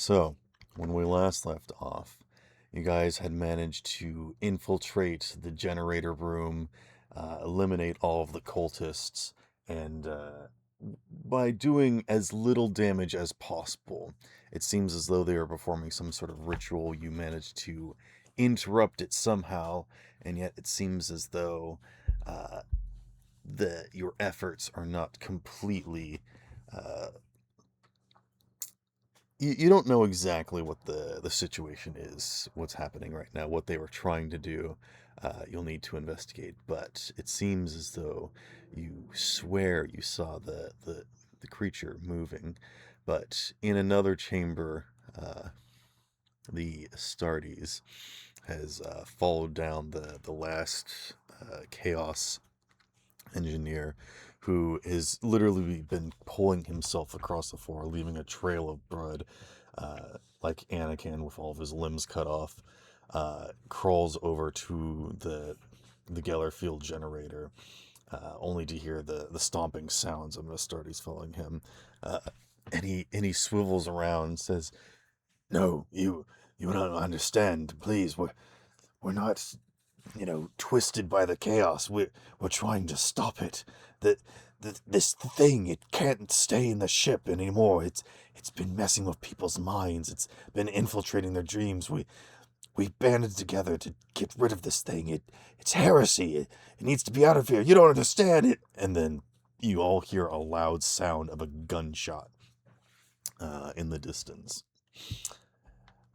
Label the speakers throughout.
Speaker 1: So, when we last left off, you guys had managed to infiltrate the generator room, eliminate all of the cultists, and by doing as little damage as possible, it seems as though they are performing some sort of ritual. You managed to interrupt it somehow, and yet it seems as though uh, your efforts are not completely uh, you don't know exactly what the situation is, what's happening right now, what they were trying to do. You'll need to investigate, but it seems as though you swear you saw the creature moving, but in another chamber, the Astartes has followed down the last chaos engineer who has literally been pulling himself across the floor, leaving a trail of blood, like Anakin with all of his limbs cut off, crawls over to the Gellerfield generator, only to hear the stomping sounds of Astartes following him. Uh, and he swivels around and says, "No, you don't understand. Please, we're not, twisted by the chaos. We're trying to stop it. The, this thing, it can't stay in the ship anymore. It's been messing with people's minds. It's been infiltrating their dreams. We banded together to get rid of this thing. It's heresy. It needs to be out of here. You don't understand it." And then you all hear a loud sound of a gunshot in the distance.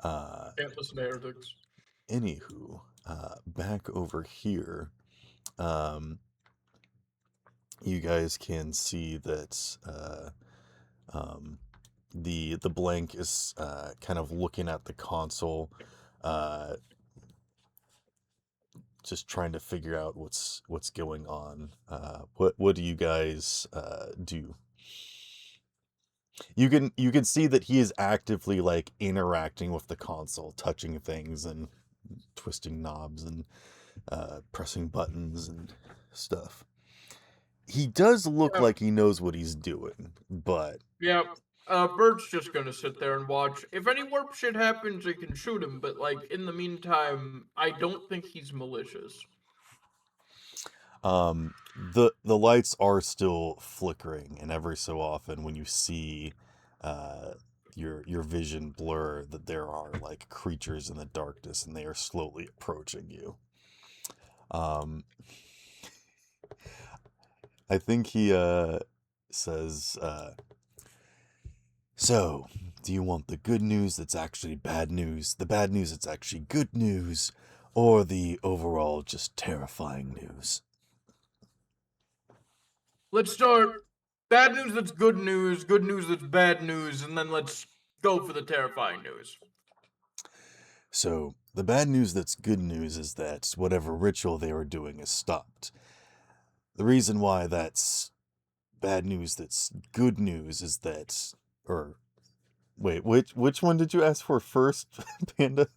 Speaker 1: Uh,
Speaker 2: Can't listen to heretics.
Speaker 1: Anywho, back over here, um, you guys can see that um, the blank is kind of looking at the console, uh, just trying to figure out what's going on. What do you guys do? You can see that he is actively like interacting with the console, touching things and twisting knobs and pressing buttons and stuff. He does look
Speaker 2: Yeah,
Speaker 1: like he knows what he's doing, but
Speaker 2: yeah. Bert's just gonna sit there and watch. If any warp shit happens, they can shoot him. But like in the meantime, I don't think he's malicious.
Speaker 1: the lights are still flickering, and every so often when you see uh your vision blur, that there are like creatures in the darkness and they are slowly approaching you. Um I think he says so, do you want the good news that's actually bad news, the bad news that's actually good news, or the overall just terrifying news?
Speaker 2: Let's start. Bad news that's good news that's bad news, and then let's go for the terrifying news.
Speaker 1: So, the bad news that's good news is that whatever ritual they were doing is stopped. The reason why that's bad news that's good news is that, or wait, which one did you ask for first, Panda?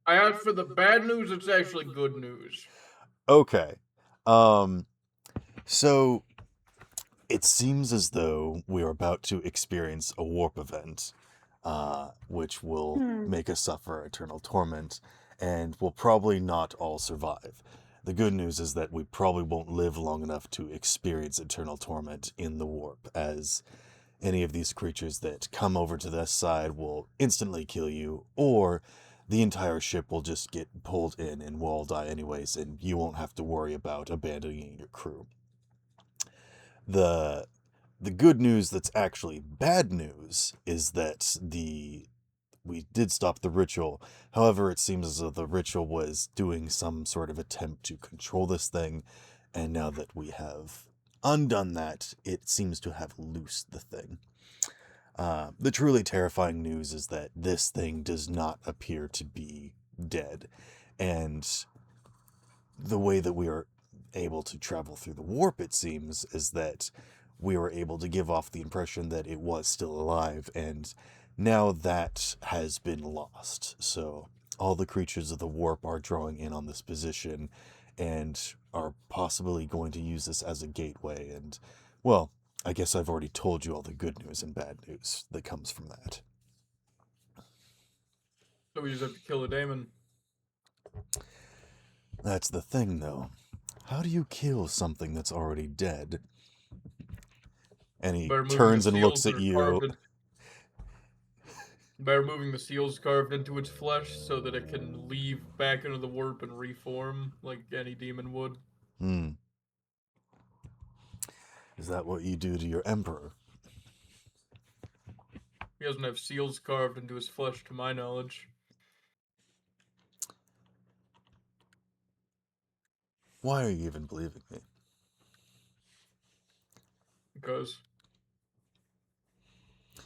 Speaker 2: I asked for the bad news that's actually good news.
Speaker 1: Okay. Um so it seems as though we are about to experience a warp event, which will make us suffer eternal torment, and we'll probably not all survive. The good news is that we probably won't live long enough to experience eternal torment in the warp, as any of these creatures that come over to this side will instantly kill you, or the entire ship will just get pulled in and we'll all die anyways, and you won't have to worry about abandoning your crew. The the good news that's actually bad news is that we did stop the ritual. However, it seems as though the ritual was doing some sort of attempt to control this thing, and now that we have undone that, it seems to have loosed the thing. The truly terrifying news is that this thing does not appear to be dead, and the way that we are able to travel through the warp, it seems, is that we were able to give off the impression that it was still alive, and now that has been lost. So all the creatures of the warp are drawing in on this position and are possibly going to use this as a gateway. And, well, I guess I've already told you all the good news and bad news that comes from that.
Speaker 2: So we just have to kill a daemon
Speaker 1: That's the thing, though. How do you kill something that's already dead? And he
Speaker 2: by removing the
Speaker 1: turns and
Speaker 2: seals
Speaker 1: looks
Speaker 2: that
Speaker 1: at
Speaker 2: are
Speaker 1: you.
Speaker 2: carved in, by removing the seals carved into its flesh so that it can leave back into the warp and reform like any demon would.
Speaker 1: Hmm. Is that what you do to your emperor?
Speaker 2: He doesn't have seals carved into his flesh, to my knowledge.
Speaker 1: Why are you even believing me?
Speaker 2: Because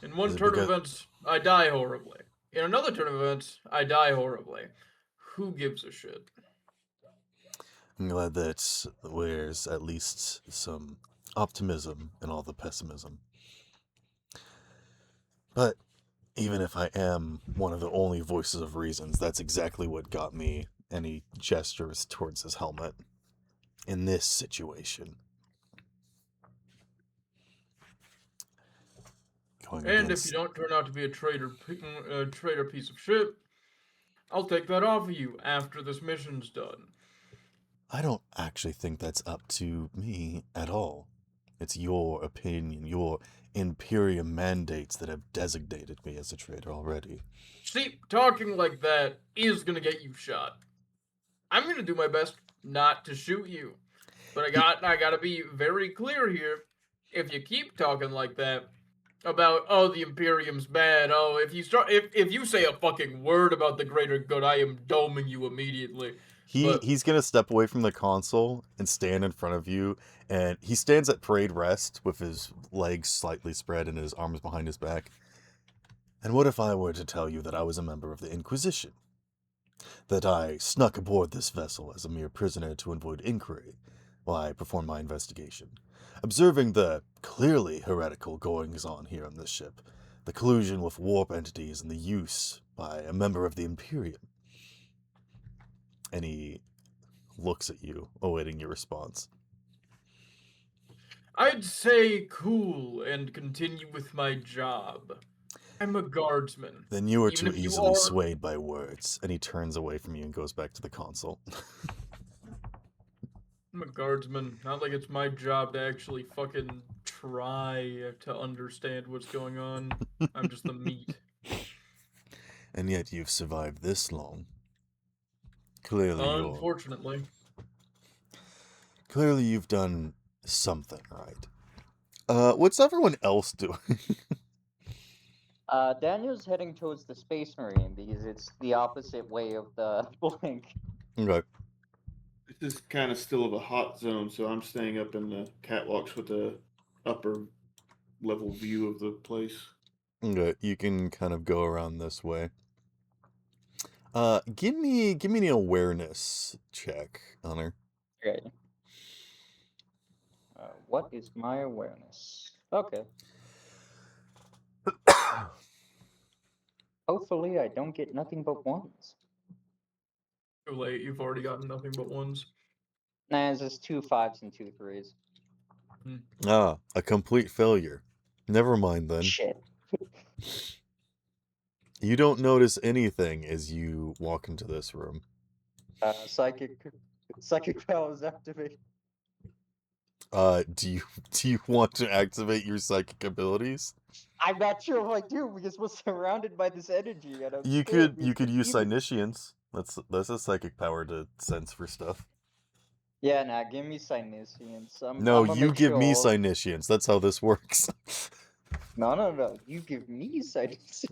Speaker 2: in
Speaker 1: Is
Speaker 2: one
Speaker 1: it
Speaker 2: turn of
Speaker 1: because
Speaker 2: events, I die horribly. In another turn of events, I die horribly. Who gives a shit?
Speaker 1: I'm glad that there's at least some optimism in all the pessimism. But even if I am one of the only voices of reasons, that's exactly what got me. And he gestures towards his helmet. In this situation, going
Speaker 2: And if you
Speaker 1: against.
Speaker 2: don't turn out to be a traitor piece of shit, I'll take that off of you after this mission's done.
Speaker 1: I don't actually think that's up to me at all. It's your opinion, your Imperium mandates that have designated me as a traitor already.
Speaker 2: See, talking like that is gonna get you shot. I'm gonna do my best not to shoot you, but
Speaker 1: He,
Speaker 2: I gotta be very clear here. If you keep talking like that about oh the Imperium's bad, oh if you say a fucking word about the greater good, I am doming you immediately. But
Speaker 1: he's gonna step away from the console and stand in front of you, and he stands at parade rest with his legs slightly spread and his arms behind his back. And what if I were to tell you that I was a member of the Inquisition? That I snuck aboard this vessel as a mere prisoner to avoid inquiry while I performed my investigation, observing the clearly heretical goings on here on this ship, the collusion with warp entities and the use by a member of the Imperium. And he looks at you, awaiting your response.
Speaker 2: I'd say cool and continue with my job. I'm a guardsman.
Speaker 1: Then you are
Speaker 2: Even
Speaker 1: too
Speaker 2: if you
Speaker 1: easily
Speaker 2: are,
Speaker 1: swayed by words, and he turns away from you and goes back to the console.
Speaker 2: I'm a guardsman. Not like it's my job to actually fucking try to understand what's going on. I'm just the meat.
Speaker 1: And yet you've survived this long. Clearly you're
Speaker 2: Unfortunately.
Speaker 1: clearly you've done something right. What's everyone else doing?
Speaker 3: Daniel's heading towards the Space Marine because it's the opposite way of the blink.
Speaker 1: Okay.
Speaker 4: This is kind of still of a hot zone, so I'm staying up in the catwalks with the upper level view of the place.
Speaker 1: Okay, you can kind of go around this way. Give me an awareness check, Honor.
Speaker 3: Okay. What is my awareness? Okay. Hopefully, I don't get nothing but ones.
Speaker 2: Too late. You've already gotten nothing but ones.
Speaker 3: Nah, it's just 2 5s and 2 3s.
Speaker 1: A complete failure. Never mind then.
Speaker 3: Shit.
Speaker 1: You don't notice anything as you walk into this room.
Speaker 3: Psychic powers activate.
Speaker 1: Do you want to activate your psychic abilities?
Speaker 3: I'm not sure if I do because we're surrounded by this energy and I'm
Speaker 1: You
Speaker 3: scared.
Speaker 1: could use
Speaker 3: Even...
Speaker 1: Psyniscience. That's a psychic power to sense for stuff.
Speaker 3: Yeah, nah, give me Psyniscience.
Speaker 1: No,
Speaker 3: I'm gonna
Speaker 1: you
Speaker 3: make
Speaker 1: give
Speaker 3: sure
Speaker 1: me
Speaker 3: all...
Speaker 1: Psyniscience. That's how this works.
Speaker 3: No. You give me Psyniscience.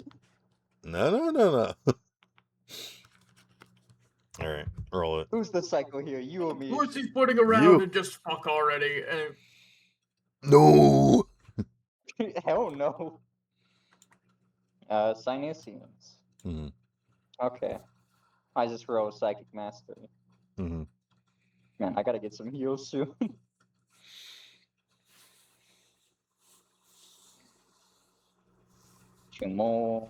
Speaker 1: No. Alright, roll it.
Speaker 3: Who's the psycho here? You or me?
Speaker 2: Of course he's putting around
Speaker 1: You.
Speaker 2: and just fuck already. And
Speaker 1: No!
Speaker 3: Hell no. Psyniscience.
Speaker 1: Mm-hmm.
Speaker 3: Okay. I just rolled Psychic Mastery.
Speaker 1: Mm-hmm.
Speaker 3: Man, I gotta get some heals soon. 2 more.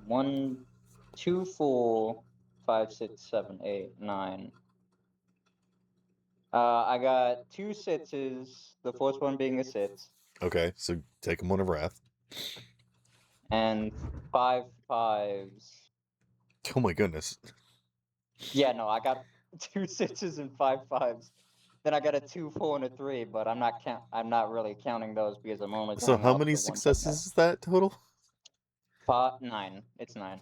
Speaker 3: 1, 2, 4, 5, 6, 7, 8, 9. I got 2 sitses, the first one being a sit.
Speaker 1: Okay, so take him one of wrath.
Speaker 3: And 5 5s.
Speaker 1: Oh my goodness.
Speaker 3: Yeah, no, I got 2 6s and 5 5s. Then I got a 2 4 and a 3, but I'm not really counting those because I'm only
Speaker 1: So
Speaker 3: going
Speaker 1: how
Speaker 3: off
Speaker 1: many
Speaker 3: the ones I got.
Speaker 1: successes is that total?
Speaker 3: 9. It's 9.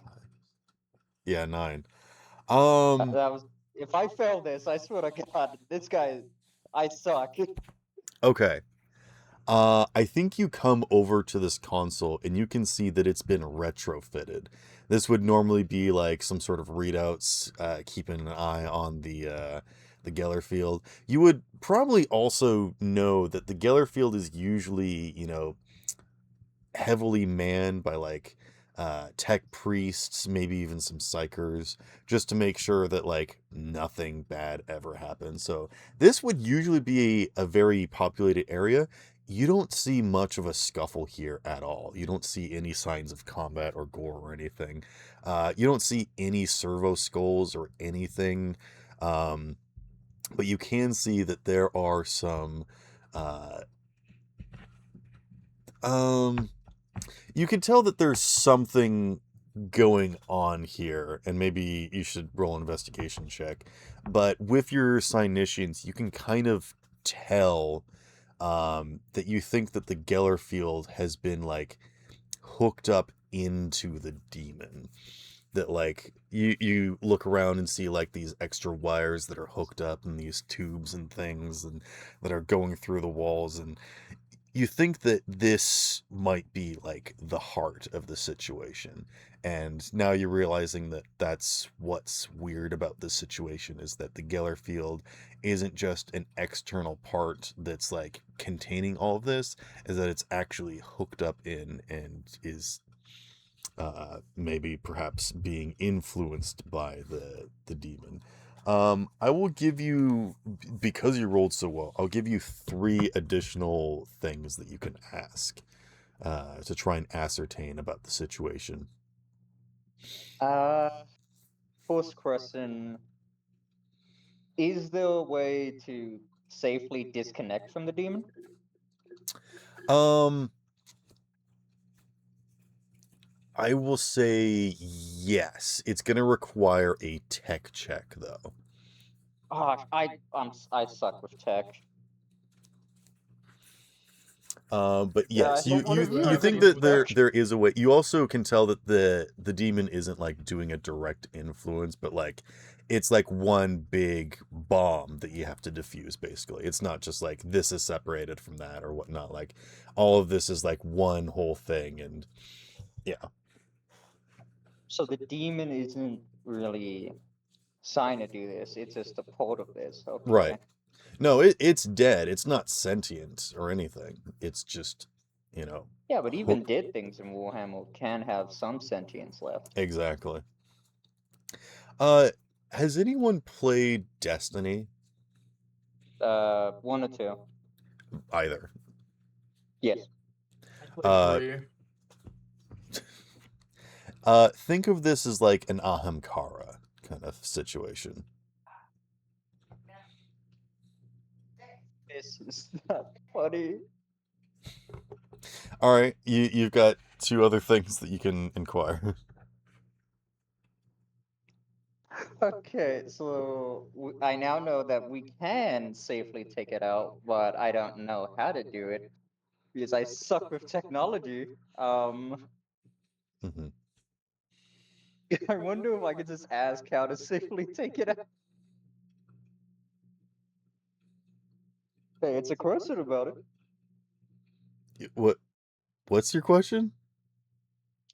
Speaker 1: Yeah, 9.
Speaker 3: That was if I fail this, I swear to God, this guy, I suck.
Speaker 1: Okay. I think you come over to this console and you can see that it's been retrofitted. This would normally be like some sort of readouts, keeping an eye on the Geller field. You would probably also know that the Geller field is usually, heavily manned by like tech priests, maybe even some psychers, just to make sure that like nothing bad ever happens. So this would usually be a very populated area. You don't see much of a scuffle here at all. You don't see any signs of combat or gore or anything. You don't see any servo skulls or anything. But you can see that there are some uh, um you can tell that there's something going on here, and maybe you should roll an investigation check. But with your Cynicians, you can kind of tell that you think that the Geller field has been like hooked up into the demon. That like you look around and see like these extra wires that are hooked up and these tubes and things and that are going through the walls, and you think that this might be like the heart of the situation. And now you're realizing that that's what's weird about this situation, is that the Geller field isn't just an external part that's like containing all of this, is that it's actually hooked up in and is maybe perhaps being influenced by the demon. I will give you, because you rolled so well, I'll give you 3 additional things that you can ask to try and ascertain about the situation.
Speaker 3: Uh, First question: is there a way to safely disconnect from the demon?
Speaker 1: Um, I will say yes. It's going to require a tech check, though.
Speaker 3: I suck with tech.
Speaker 1: But
Speaker 3: Yeah,
Speaker 1: yes,
Speaker 3: so
Speaker 1: you
Speaker 3: what
Speaker 1: you
Speaker 3: have you
Speaker 1: you
Speaker 3: been
Speaker 1: think
Speaker 3: doing
Speaker 1: that
Speaker 3: with
Speaker 1: there is a way. You also can tell that the demon isn't like doing a direct influence, but like it's like one big bomb that you have to defuse. Basically, it's not just like this is separated from that or whatnot. Like all of this is like one whole thing, and yeah,
Speaker 3: So the demon isn't really trying to do this; it's just a part of this. Okay.
Speaker 1: right. No, it's dead. It's not sentient or anything. It's just, you know,
Speaker 3: Yeah, but even
Speaker 1: hooked.
Speaker 3: dead things in Warhammer can have some sentience left.
Speaker 1: Exactly. Uh, has anyone played Destiny?
Speaker 3: 1 or 2.
Speaker 1: Either.
Speaker 3: Yes.
Speaker 2: I played
Speaker 1: Uh,
Speaker 2: 3.
Speaker 1: think of this as like an Ahamkara kind of situation.
Speaker 3: This is not funny.
Speaker 1: All right, you've got 2 other things that you can inquire.
Speaker 3: Okay, so I now know that we can safely take it out, but I don't know how to do it because I suck with technology.
Speaker 1: Mhm.
Speaker 3: I wonder if I could just ask how to safely take it out. Hey, it's a question about it.
Speaker 1: What's your question?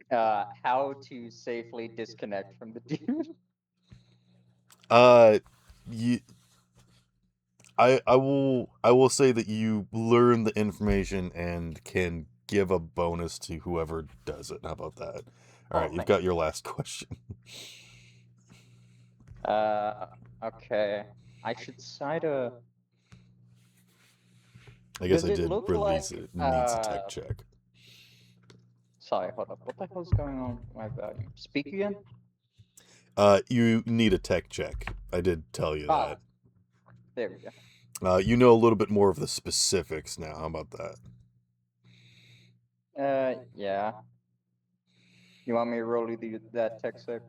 Speaker 3: How to safely disconnect from the demon?
Speaker 1: Uh, you I will say that you learn the information and can give a bonus to whoever does it. How about that? All right,
Speaker 3: Oh,
Speaker 1: you've
Speaker 3: thank
Speaker 1: got
Speaker 3: you.
Speaker 1: your last question.
Speaker 3: Okay. I should try to.
Speaker 1: I guess
Speaker 3: Does
Speaker 1: I
Speaker 3: it
Speaker 1: did
Speaker 3: look
Speaker 1: release
Speaker 3: like
Speaker 1: it. It needs a tech check.
Speaker 3: Sorry, hold up. What the hell's going on with my volume? Speak again?
Speaker 1: You need a tech check. I did tell you
Speaker 3: Ah,
Speaker 1: that.
Speaker 3: there we go.
Speaker 1: You know a little bit more of the specifics now. How about that?
Speaker 3: Yeah. You want me to roll you that tech check?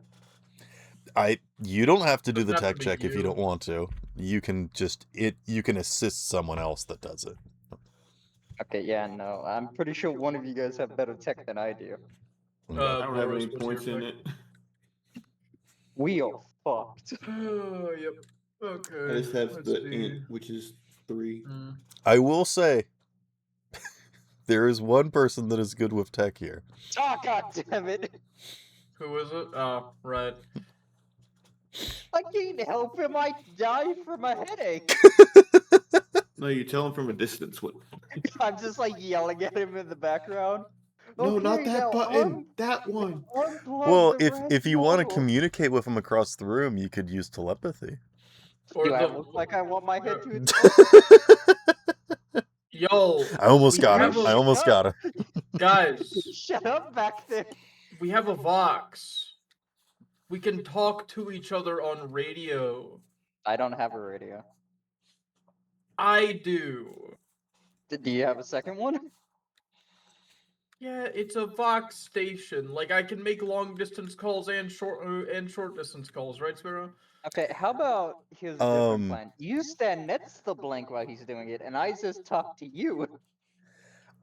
Speaker 1: You don't have to do
Speaker 2: Doesn't
Speaker 1: the
Speaker 2: have to
Speaker 1: tech
Speaker 2: be
Speaker 1: check if you don't
Speaker 2: you.
Speaker 1: want to. You can just you can assist someone else that does it.
Speaker 3: Okay, yeah, no. I'm pretty sure one of you guys have better tech than I do.
Speaker 1: Okay.
Speaker 4: I don't have
Speaker 2: Boris,
Speaker 4: any
Speaker 2: what's your
Speaker 4: points in
Speaker 2: pick?
Speaker 4: it.
Speaker 3: We are fucked.
Speaker 2: Yep.
Speaker 4: I
Speaker 2: Okay.
Speaker 4: just have
Speaker 2: Let's
Speaker 4: the
Speaker 2: see.
Speaker 4: int, which is 3.
Speaker 2: Mm.
Speaker 1: I will say there is one person that is good with tech here.
Speaker 3: Oh, god damn it.
Speaker 2: Who is it? Oh, right.
Speaker 3: I can't help him. I die from a headache.
Speaker 4: No, you tell him from a distance. What?
Speaker 3: I'm just like yelling at him in the background.
Speaker 4: No, not
Speaker 3: Okay,
Speaker 4: that
Speaker 3: now
Speaker 4: button. That one.
Speaker 3: unplug
Speaker 1: Well,
Speaker 3: the red
Speaker 1: if you want to
Speaker 3: model.
Speaker 1: communicate with him across the room, you could use telepathy.
Speaker 2: Or
Speaker 3: Do I
Speaker 2: the
Speaker 3: look like I want my head
Speaker 2: uh,
Speaker 3: to explode?
Speaker 2: yo,
Speaker 1: I almost
Speaker 2: we
Speaker 1: got
Speaker 2: have
Speaker 1: him.
Speaker 2: a
Speaker 1: I almost got him.
Speaker 2: guys.
Speaker 3: Shut up back there.
Speaker 2: We have a Vox. We can talk to each other on radio.
Speaker 3: I don't have a radio.
Speaker 2: I do.
Speaker 3: Do you have a second one?
Speaker 2: Yeah, it's a Vox station. Like I can make long distance calls and short distance calls, right, Sparrow?
Speaker 3: Okay, how about here's a different plan. You stand next to the blank while he's doing it, and I just talk to you.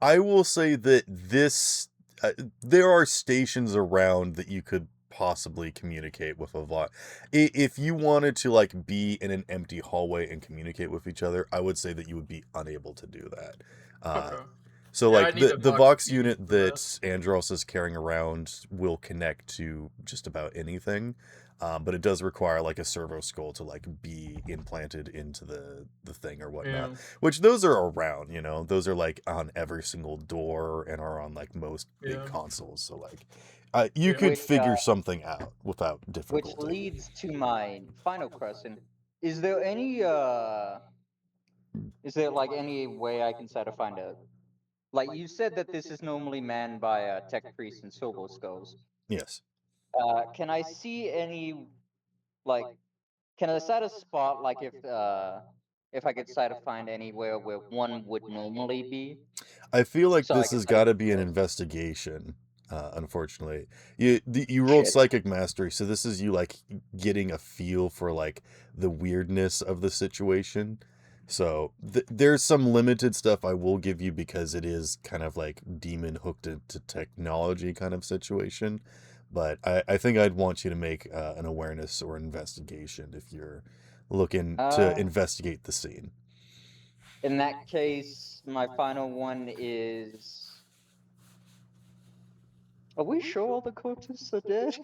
Speaker 1: I will say that there are stations around that you could possibly communicate with a lot. If you wanted to like be in an empty hallway and communicate with each other, I would say that you would be unable to do that.
Speaker 2: Okay.
Speaker 1: So
Speaker 2: Yeah, I
Speaker 1: like
Speaker 2: need a
Speaker 1: the
Speaker 2: Vox
Speaker 1: Vox
Speaker 2: unit
Speaker 1: unit
Speaker 2: for that.
Speaker 1: that Andros is carrying around will connect to just about anything. But it does require like a servo skull to like be implanted into the thing or whatnot.
Speaker 2: Yeah.
Speaker 1: Which those are around, you know. Those are like on every single door and are on like most big
Speaker 2: Yeah.
Speaker 1: consoles. So like you
Speaker 2: Yeah.
Speaker 1: could
Speaker 3: Which,
Speaker 1: figure something out without
Speaker 3: which
Speaker 1: difficulty.
Speaker 3: leads to my final question. Is there like any way I can try to find a like you said that this is normally manned by tech priests and silver skulls.
Speaker 1: Yes.
Speaker 3: Can I see any like can I set a spot like if I could try to find anywhere where one would normally be?
Speaker 1: I feel like
Speaker 3: So I
Speaker 1: this
Speaker 3: could
Speaker 1: has
Speaker 3: try to
Speaker 1: got to
Speaker 3: get
Speaker 1: be an
Speaker 3: close.
Speaker 1: investigation. Unfortunately, you rolled
Speaker 3: Shit.
Speaker 1: psychic mastery, so this is you like getting a feel for like the weirdness of the situation. So there's some limited stuff I will give you because it is kind of like demon hooked into technology kind of situation. But I think I'd want you to make an awareness or investigation if you're looking to investigate the scene.
Speaker 3: In that case, my final one is. Are we sure all the cultists are dead?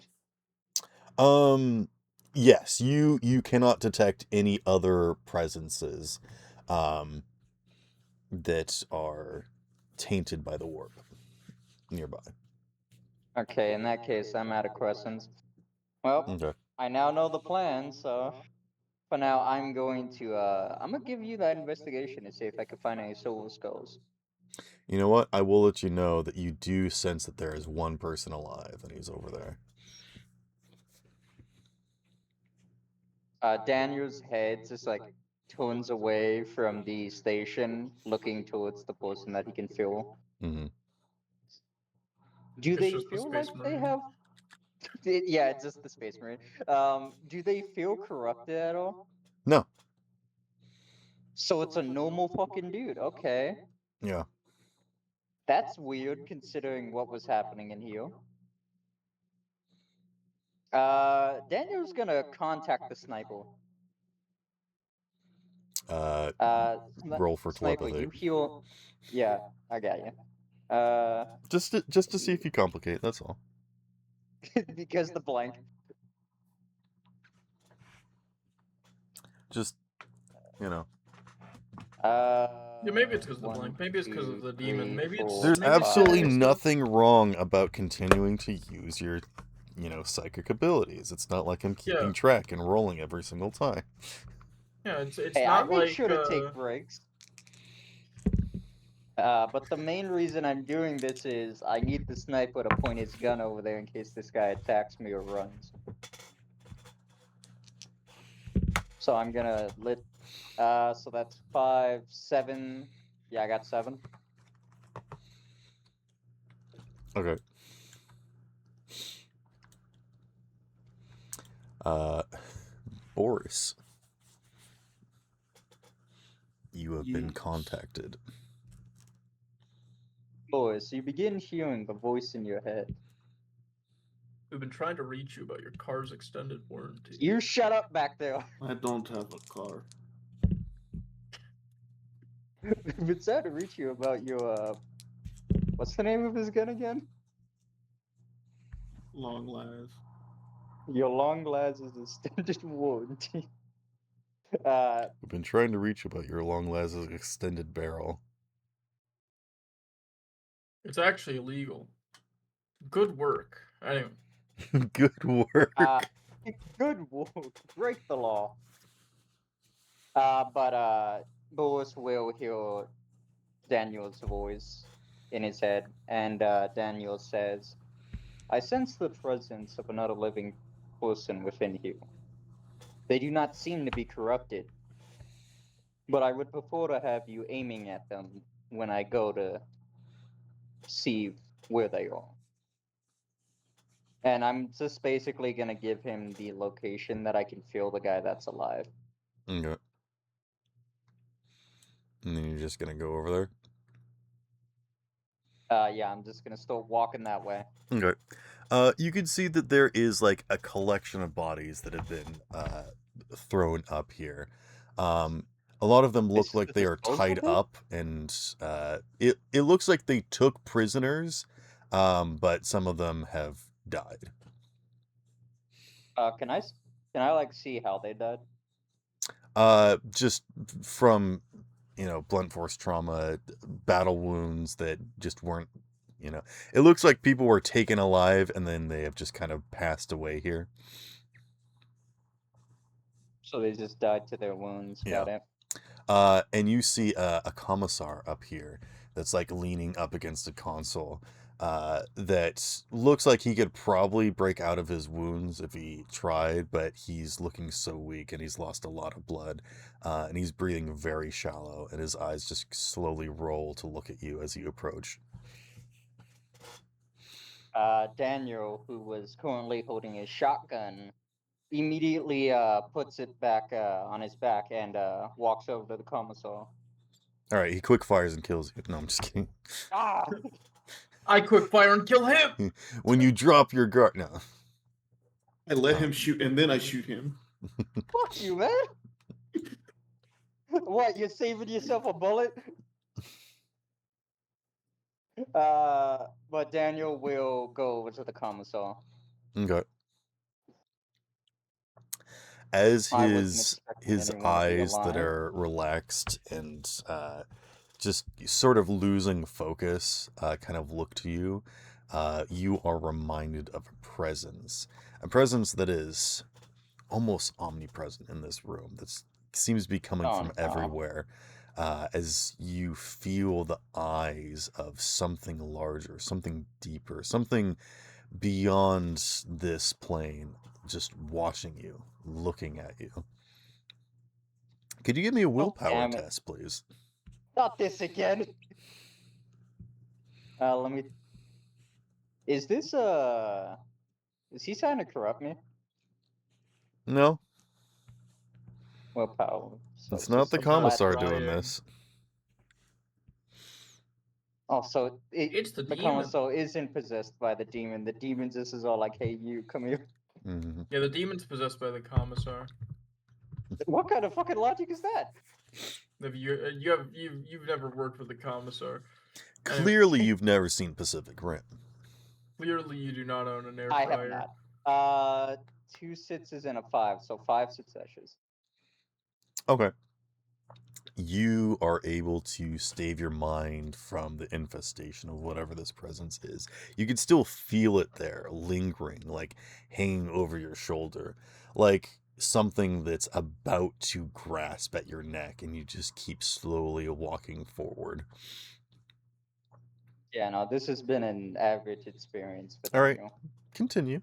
Speaker 1: Yes, you cannot detect any other presences that are tainted by the warp nearby.
Speaker 3: Okay, in that case, I'm out of questions. Well,
Speaker 1: Okay.
Speaker 3: I now know the plan, so for now, I'm gonna give you that investigation to see if I can find any silver skulls.
Speaker 1: You know what? I will let you know that you do sense that there is one person alive and he's over there.
Speaker 3: Daniel's head just like turns away from the station, looking towards the person that he can feel.
Speaker 1: Mm-hmm.
Speaker 3: Do
Speaker 2: It's
Speaker 3: they
Speaker 2: just the
Speaker 3: feel
Speaker 2: Space
Speaker 3: like they
Speaker 2: Marine.
Speaker 3: have? Yeah, it's just the Space Marine. Do they feel corrupted at all?
Speaker 1: No.
Speaker 3: So it's a normal fucking dude. Okay,
Speaker 1: Yeah.
Speaker 3: that's weird considering what was happening in here. Daniel's gonna contact the sniper.
Speaker 1: Roll for
Speaker 3: Sniper,
Speaker 1: telepathy.
Speaker 3: you heal. Yeah, I got you.
Speaker 1: Just to see if you complicate. That's all.
Speaker 3: Because the blank.
Speaker 1: Just you know.
Speaker 2: Yeah, maybe it's because of the
Speaker 3: One,
Speaker 2: blank. Maybe it's because of
Speaker 3: two,
Speaker 2: the demon.
Speaker 3: three,
Speaker 2: Maybe it's
Speaker 3: four,
Speaker 1: There's
Speaker 2: maybe it's
Speaker 1: absolutely
Speaker 2: genetic stuff.
Speaker 1: nothing wrong about continuing to use your, psychic abilities. It's not like I'm keeping
Speaker 2: Yeah.
Speaker 1: track and rolling every single time.
Speaker 2: Yeah, it's
Speaker 3: Hey, I
Speaker 2: not
Speaker 3: make
Speaker 2: like
Speaker 3: sure to take breaks. But the main reason I'm doing this is I need the sniper to point his gun over there in case this guy attacks me or runs. So I'm gonna so that's 5, 7. Yeah, I got 7.
Speaker 1: Okay. Boris, you have been
Speaker 4: Yes.
Speaker 1: contacted.
Speaker 3: Boris, you begin hearing the voice in your head.
Speaker 2: We've been trying to reach you about your car's extended warranty.
Speaker 3: You shut up back there.
Speaker 4: I don't have a car.
Speaker 3: We've been trying to reach you about your what's the name of his gun again?
Speaker 4: Long lives.
Speaker 3: Your long lads is extended warranty.
Speaker 1: We've been trying to reach about your long las's extended barrel.
Speaker 2: It's actually illegal. Good work. Anyway,
Speaker 1: Good work.
Speaker 3: Good work. Break the law. But Boris will hear Daniel's voice in his head, and Daniel says, I sense the presence of another living person within you. They do not seem to be corrupted, but I would prefer to have you aiming at them when I go to see where they are. And I'm just basically gonna give him the location that I can feel the guy that's alive.
Speaker 1: Okay. And then you're just gonna go over there?
Speaker 3: Yeah, I'm just gonna start walking that way.
Speaker 1: Okay. You can see that there is like a collection of bodies that have been thrown up here. A lot of them
Speaker 3: This
Speaker 1: look
Speaker 3: is
Speaker 1: like
Speaker 3: the
Speaker 1: they are
Speaker 3: disposal
Speaker 1: tied
Speaker 3: pit?
Speaker 1: up, and it looks like they took prisoners, but some of them have died.
Speaker 3: Can I like see how they died?
Speaker 1: Just from blunt force trauma, battle wounds that just weren't. It looks like people were taken alive and then they have just kind of passed away here.
Speaker 3: So they just died to their wounds.
Speaker 1: Yeah.
Speaker 3: Got it.
Speaker 1: And you see a commissar up here that's like leaning up against a console that looks like he could probably break out of his wounds if he tried, but he's looking so weak and he's lost a lot of blood, and he's breathing very shallow, and his eyes just slowly roll to look at you as you approach.
Speaker 3: Daniel, who was currently holding a shotgun, immediately puts it back on his back and walks over to the commissar.
Speaker 1: All right, he quick fires and kills you. No, I'm just kidding.
Speaker 3: Ah!
Speaker 2: I quick fire and kill him.
Speaker 1: When you drop your guard, no.
Speaker 4: I let him shoot, and then I shoot him.
Speaker 3: Fuck you, man! What, you're saving yourself a bullet? But Daniel will go over to the commissar.
Speaker 1: Okay. As
Speaker 3: I wasn't
Speaker 1: his
Speaker 3: expecting anyone to be
Speaker 1: eyes that
Speaker 3: alive.
Speaker 1: are relaxed and just sort of losing focus kind of look to you, you are reminded of a presence that is almost omnipresent in this room, that seems to be coming
Speaker 3: Oh,
Speaker 1: from
Speaker 3: no.
Speaker 1: everywhere, as you feel the eyes of something larger, something deeper, something beyond this plane, just watching you, looking at you. Could you give me a willpower
Speaker 3: damn it.
Speaker 1: test, please?
Speaker 3: Not this again! Let me... Is this, is he trying to corrupt me?
Speaker 1: No,
Speaker 3: Willpower. So
Speaker 1: it's not
Speaker 3: just
Speaker 1: the
Speaker 3: a flat-
Speaker 1: commissar doing
Speaker 2: trying.
Speaker 1: this.
Speaker 3: Oh, so
Speaker 2: It's the
Speaker 3: the
Speaker 2: demon.
Speaker 3: commissar isn't possessed by the demon. The demon just is all like, hey, you, come here.
Speaker 1: Mhm.
Speaker 2: Yeah, the demon's possessed by the commissar.
Speaker 3: What kind of fucking logic is that?
Speaker 2: Have you've never worked with the commissar. Anyway,
Speaker 1: Clearly, you've never seen Pacific Rim.
Speaker 2: clearly you do not own an air
Speaker 3: I
Speaker 2: fryer.
Speaker 3: have not. 2 sixes and a 5, so 5 successes.
Speaker 1: Okay. You are able to stave your mind from the infestation of whatever this presence is. You can still feel it there, lingering, like hanging over your shoulder, like something that's about to grasp at your neck, and you just keep slowly walking forward.
Speaker 3: Yeah, no, this has been an average experience for
Speaker 1: All right.
Speaker 3: Daniel.
Speaker 1: Continue.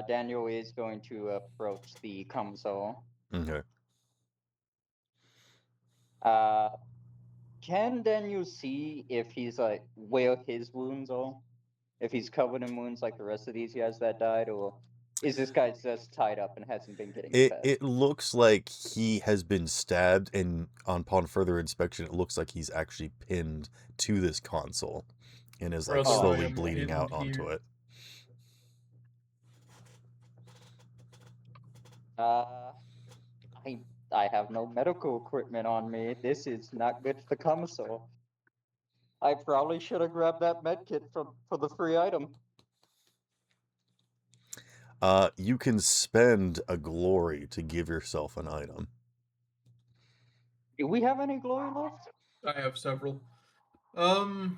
Speaker 3: Daniel is going to approach the commissar.
Speaker 1: Okay.
Speaker 3: can Daniel see if he's like where his wounds are? If he's covered in wounds like the rest of these guys that died, or is this guy just tied up and hasn't been getting
Speaker 1: It
Speaker 3: fed?
Speaker 1: it looks like he has been stabbed, and upon further inspection, it looks like he's actually pinned to this console, and is like
Speaker 2: Brother, I
Speaker 1: slowly
Speaker 2: am
Speaker 1: bleeding out
Speaker 2: pinned
Speaker 1: onto
Speaker 2: here.
Speaker 1: it.
Speaker 3: I have no medical equipment on me. This is not good for the console. I probably should have grabbed that med kit for the free item.
Speaker 1: You can spend a glory to give yourself an item.
Speaker 3: Do we have any glory left?
Speaker 2: I have several.
Speaker 3: I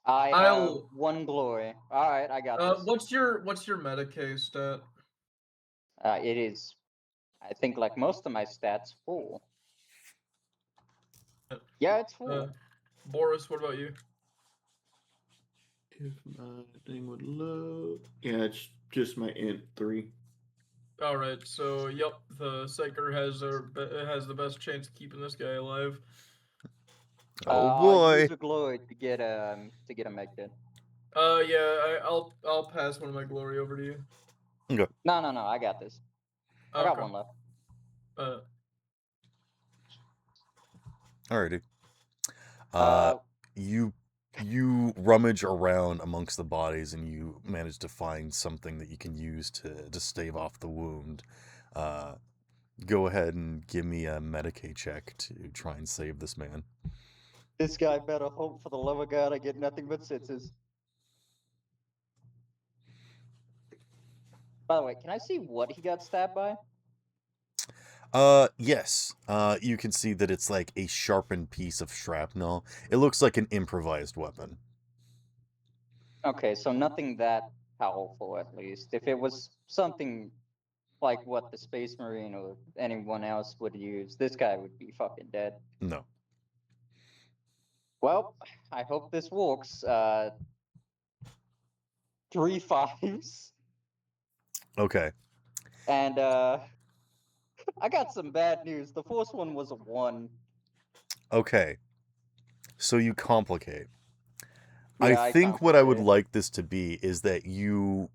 Speaker 3: have
Speaker 2: I'll.
Speaker 3: 1 glory. All right, I got this.
Speaker 2: What's your Medicaid stat?
Speaker 3: It is, I think, like most of my stats, full. Yeah, it's full.
Speaker 2: Boris, what about you?
Speaker 4: If my thing would load. Yeah, it's just my int 3.
Speaker 2: All right, so yep, the Psyker has the best chance of keeping this guy alive.
Speaker 1: Oh
Speaker 3: I'll
Speaker 1: boy!
Speaker 3: use a glory to get a med kit.
Speaker 2: Yeah, I'll pass one of my glory over to you.
Speaker 1: Okay.
Speaker 3: No, I got this. I got 1 left.
Speaker 1: Alrighty. You rummage around amongst the bodies, and you manage to find something that you can use to stave off the wound. Go ahead and give me a Medicaid check to try and save this man.
Speaker 3: This guy better hope for the love of God I get nothing but sixes. By the way, can I see what he got stabbed by?
Speaker 1: Yes. You can see that it's like a sharpened piece of shrapnel. It looks like an improvised weapon.
Speaker 3: Okay, so nothing that powerful, at least. If it was something like what the Space Marine or anyone else would use, this guy would be fucking dead.
Speaker 1: No.
Speaker 3: Well, I hope this works. 3 5s.
Speaker 1: Okay.
Speaker 3: And I got some bad news. The first one was a 1.
Speaker 1: Okay. So you complicate.
Speaker 3: Yeah,
Speaker 1: I think what I would
Speaker 3: complicate.
Speaker 1: like this to be is that you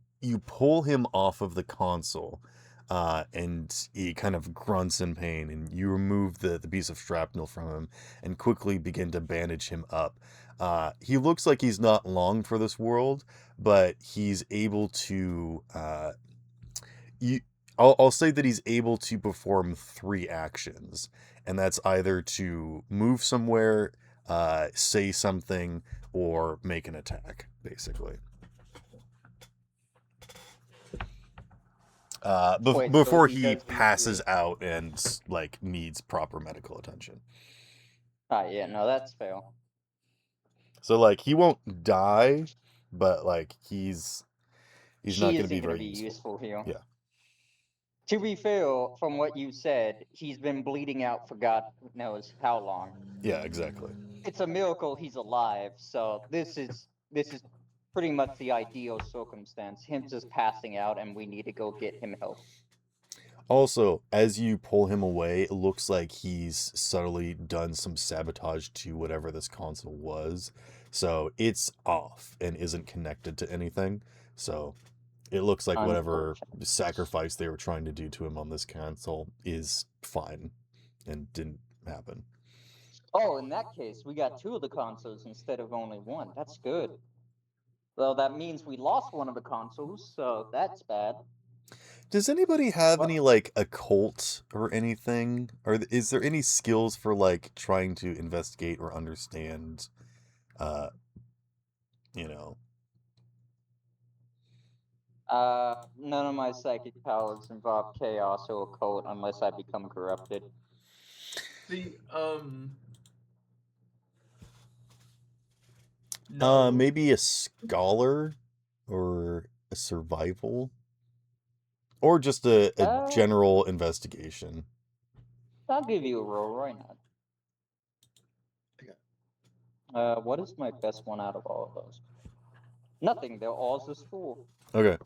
Speaker 1: pull him off of the console, and he kind of grunts in pain, and you remove the piece of shrapnel from him and quickly begin to bandage him up. He looks like he's not long for this world, but he's able to I'll say that he's able to perform 3 actions, and that's either to move somewhere, say something, or make an attack, basically.
Speaker 3: Wait, so
Speaker 1: Before
Speaker 3: he
Speaker 1: he
Speaker 3: does use
Speaker 1: passes
Speaker 3: the-
Speaker 1: out and like needs proper medical attention.
Speaker 3: Yeah, no, that's fair.
Speaker 1: So like he won't die, but like he's not
Speaker 3: He
Speaker 1: going to
Speaker 3: isn't
Speaker 1: be
Speaker 3: gonna
Speaker 1: very
Speaker 3: be
Speaker 1: useful.
Speaker 3: useful here.
Speaker 1: Yeah.
Speaker 3: To be fair, from what you said, he's been bleeding out for God knows how long.
Speaker 1: Yeah, exactly.
Speaker 3: It's a miracle he's alive, so this is pretty much the ideal circumstance. Him just passing out, and we need to go get him help.
Speaker 1: Also, as you pull him away, it looks like he's subtly done some sabotage to whatever this console was. So it's off and isn't connected to anything. So it looks like whatever
Speaker 3: Unfortunate.
Speaker 1: sacrifice they were trying to do to him on this console is fine and didn't happen.
Speaker 3: Oh, in that case, we got 2 of the consoles instead of only 1. That's good. Well, that means we lost one of the consoles, so that's bad.
Speaker 1: Does anybody have
Speaker 3: Well-
Speaker 1: any like occult or anything? Or is there any skills for like trying to investigate or understand, you know?
Speaker 3: None of my psychic powers involve chaos or occult unless I become corrupted.
Speaker 2: The no.
Speaker 1: Maybe a scholar or a survival, or just a general investigation.
Speaker 3: I'll give you a roll right now. What is my best one out of all of those? Nothing. They're all just full.
Speaker 1: Okay.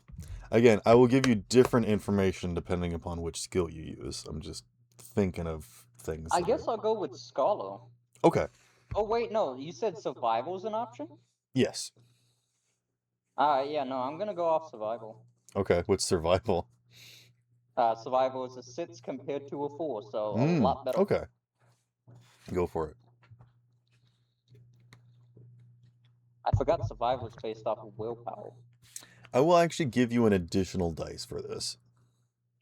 Speaker 1: Again, I will give you different information depending upon which skill you use. I'm just thinking of things.
Speaker 3: I guess I'll go with scholar.
Speaker 1: Okay.
Speaker 3: Oh wait, no, you said survival's an option?
Speaker 1: Yes.
Speaker 3: Yeah, no, I'm gonna go off survival.
Speaker 1: Okay. What's survival?
Speaker 3: Survival is a 6 compared to a 4, so a lot better.
Speaker 1: Okay. Go for it.
Speaker 3: I forgot survival is based off of willpower.
Speaker 1: I will actually give you an additional dice for this.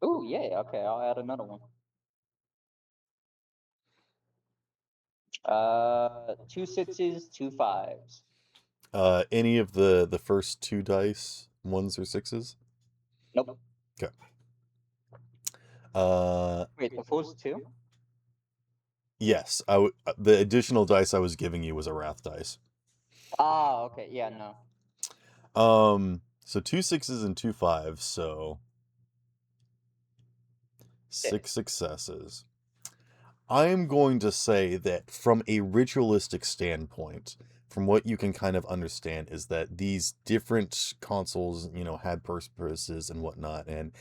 Speaker 3: Ooh, yeah, okay, I'll add another one. 2 6s, 2 5s.
Speaker 1: Any of the first 2 dice, 1s or 6s?
Speaker 3: Nope.
Speaker 1: Okay.
Speaker 3: Wait, the first 2?
Speaker 1: Yes. The additional dice I was giving you was a wrath dice.
Speaker 3: Ah, okay, yeah, no.
Speaker 1: So 2 6s and 2 5s, so 6 successes. I am going to say that from a ritualistic standpoint, from what you can kind of understand, is that these different consoles, had purposes and whatnot, and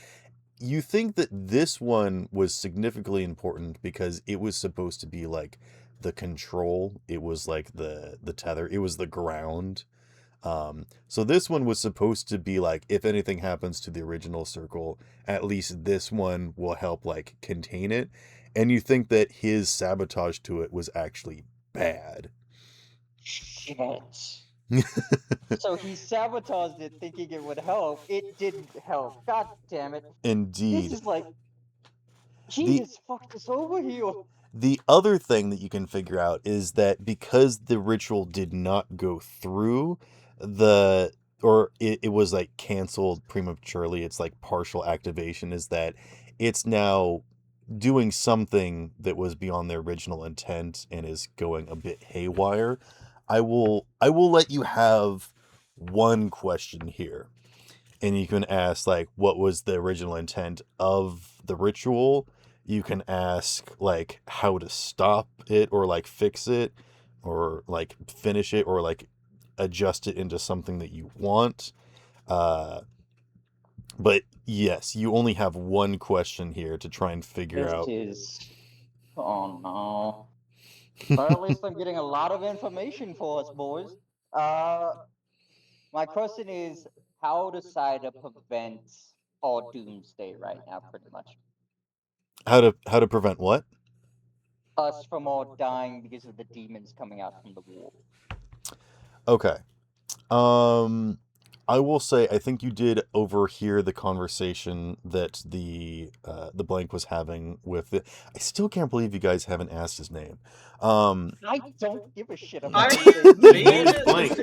Speaker 1: you think that this one was significantly important because it was supposed to be like the control, it was like the tether, it was the ground. So this one was supposed to be like, if anything happens to the original circle, at least this one will help like contain it. And you think that his sabotage to it was actually bad.
Speaker 3: Shit. So he sabotaged it thinking it would help. It didn't help. God damn it. This
Speaker 1: Indeed.
Speaker 3: is like, he
Speaker 1: The
Speaker 3: has fucked us over here.
Speaker 1: the other thing that you can figure out is that because the ritual did not go through, it was like canceled prematurely, it's like partial activation, is that it's now doing something that was beyond their original intent and is going a bit haywire. I will let you have one question here. And you can ask like what was the original intent of the ritual. You can ask like how to stop it or like fix it or like finish it or like adjust it into something that you want. But yes, you only have one question here to try and figure
Speaker 3: This
Speaker 1: out.
Speaker 3: is... Oh no. But at least I'm getting a lot of information for us, boys. My question is how to try to prevent all doomsday right now, pretty much.
Speaker 1: How to prevent what?
Speaker 3: Us from all dying because of the demons coming out from the wall.
Speaker 1: Okay. I will say I think you did overhear the conversation that the blank was having with it. I still can't believe you guys haven't asked his name.
Speaker 3: I don't give a shit about
Speaker 2: I
Speaker 3: his
Speaker 2: made
Speaker 3: name.
Speaker 4: It's blank.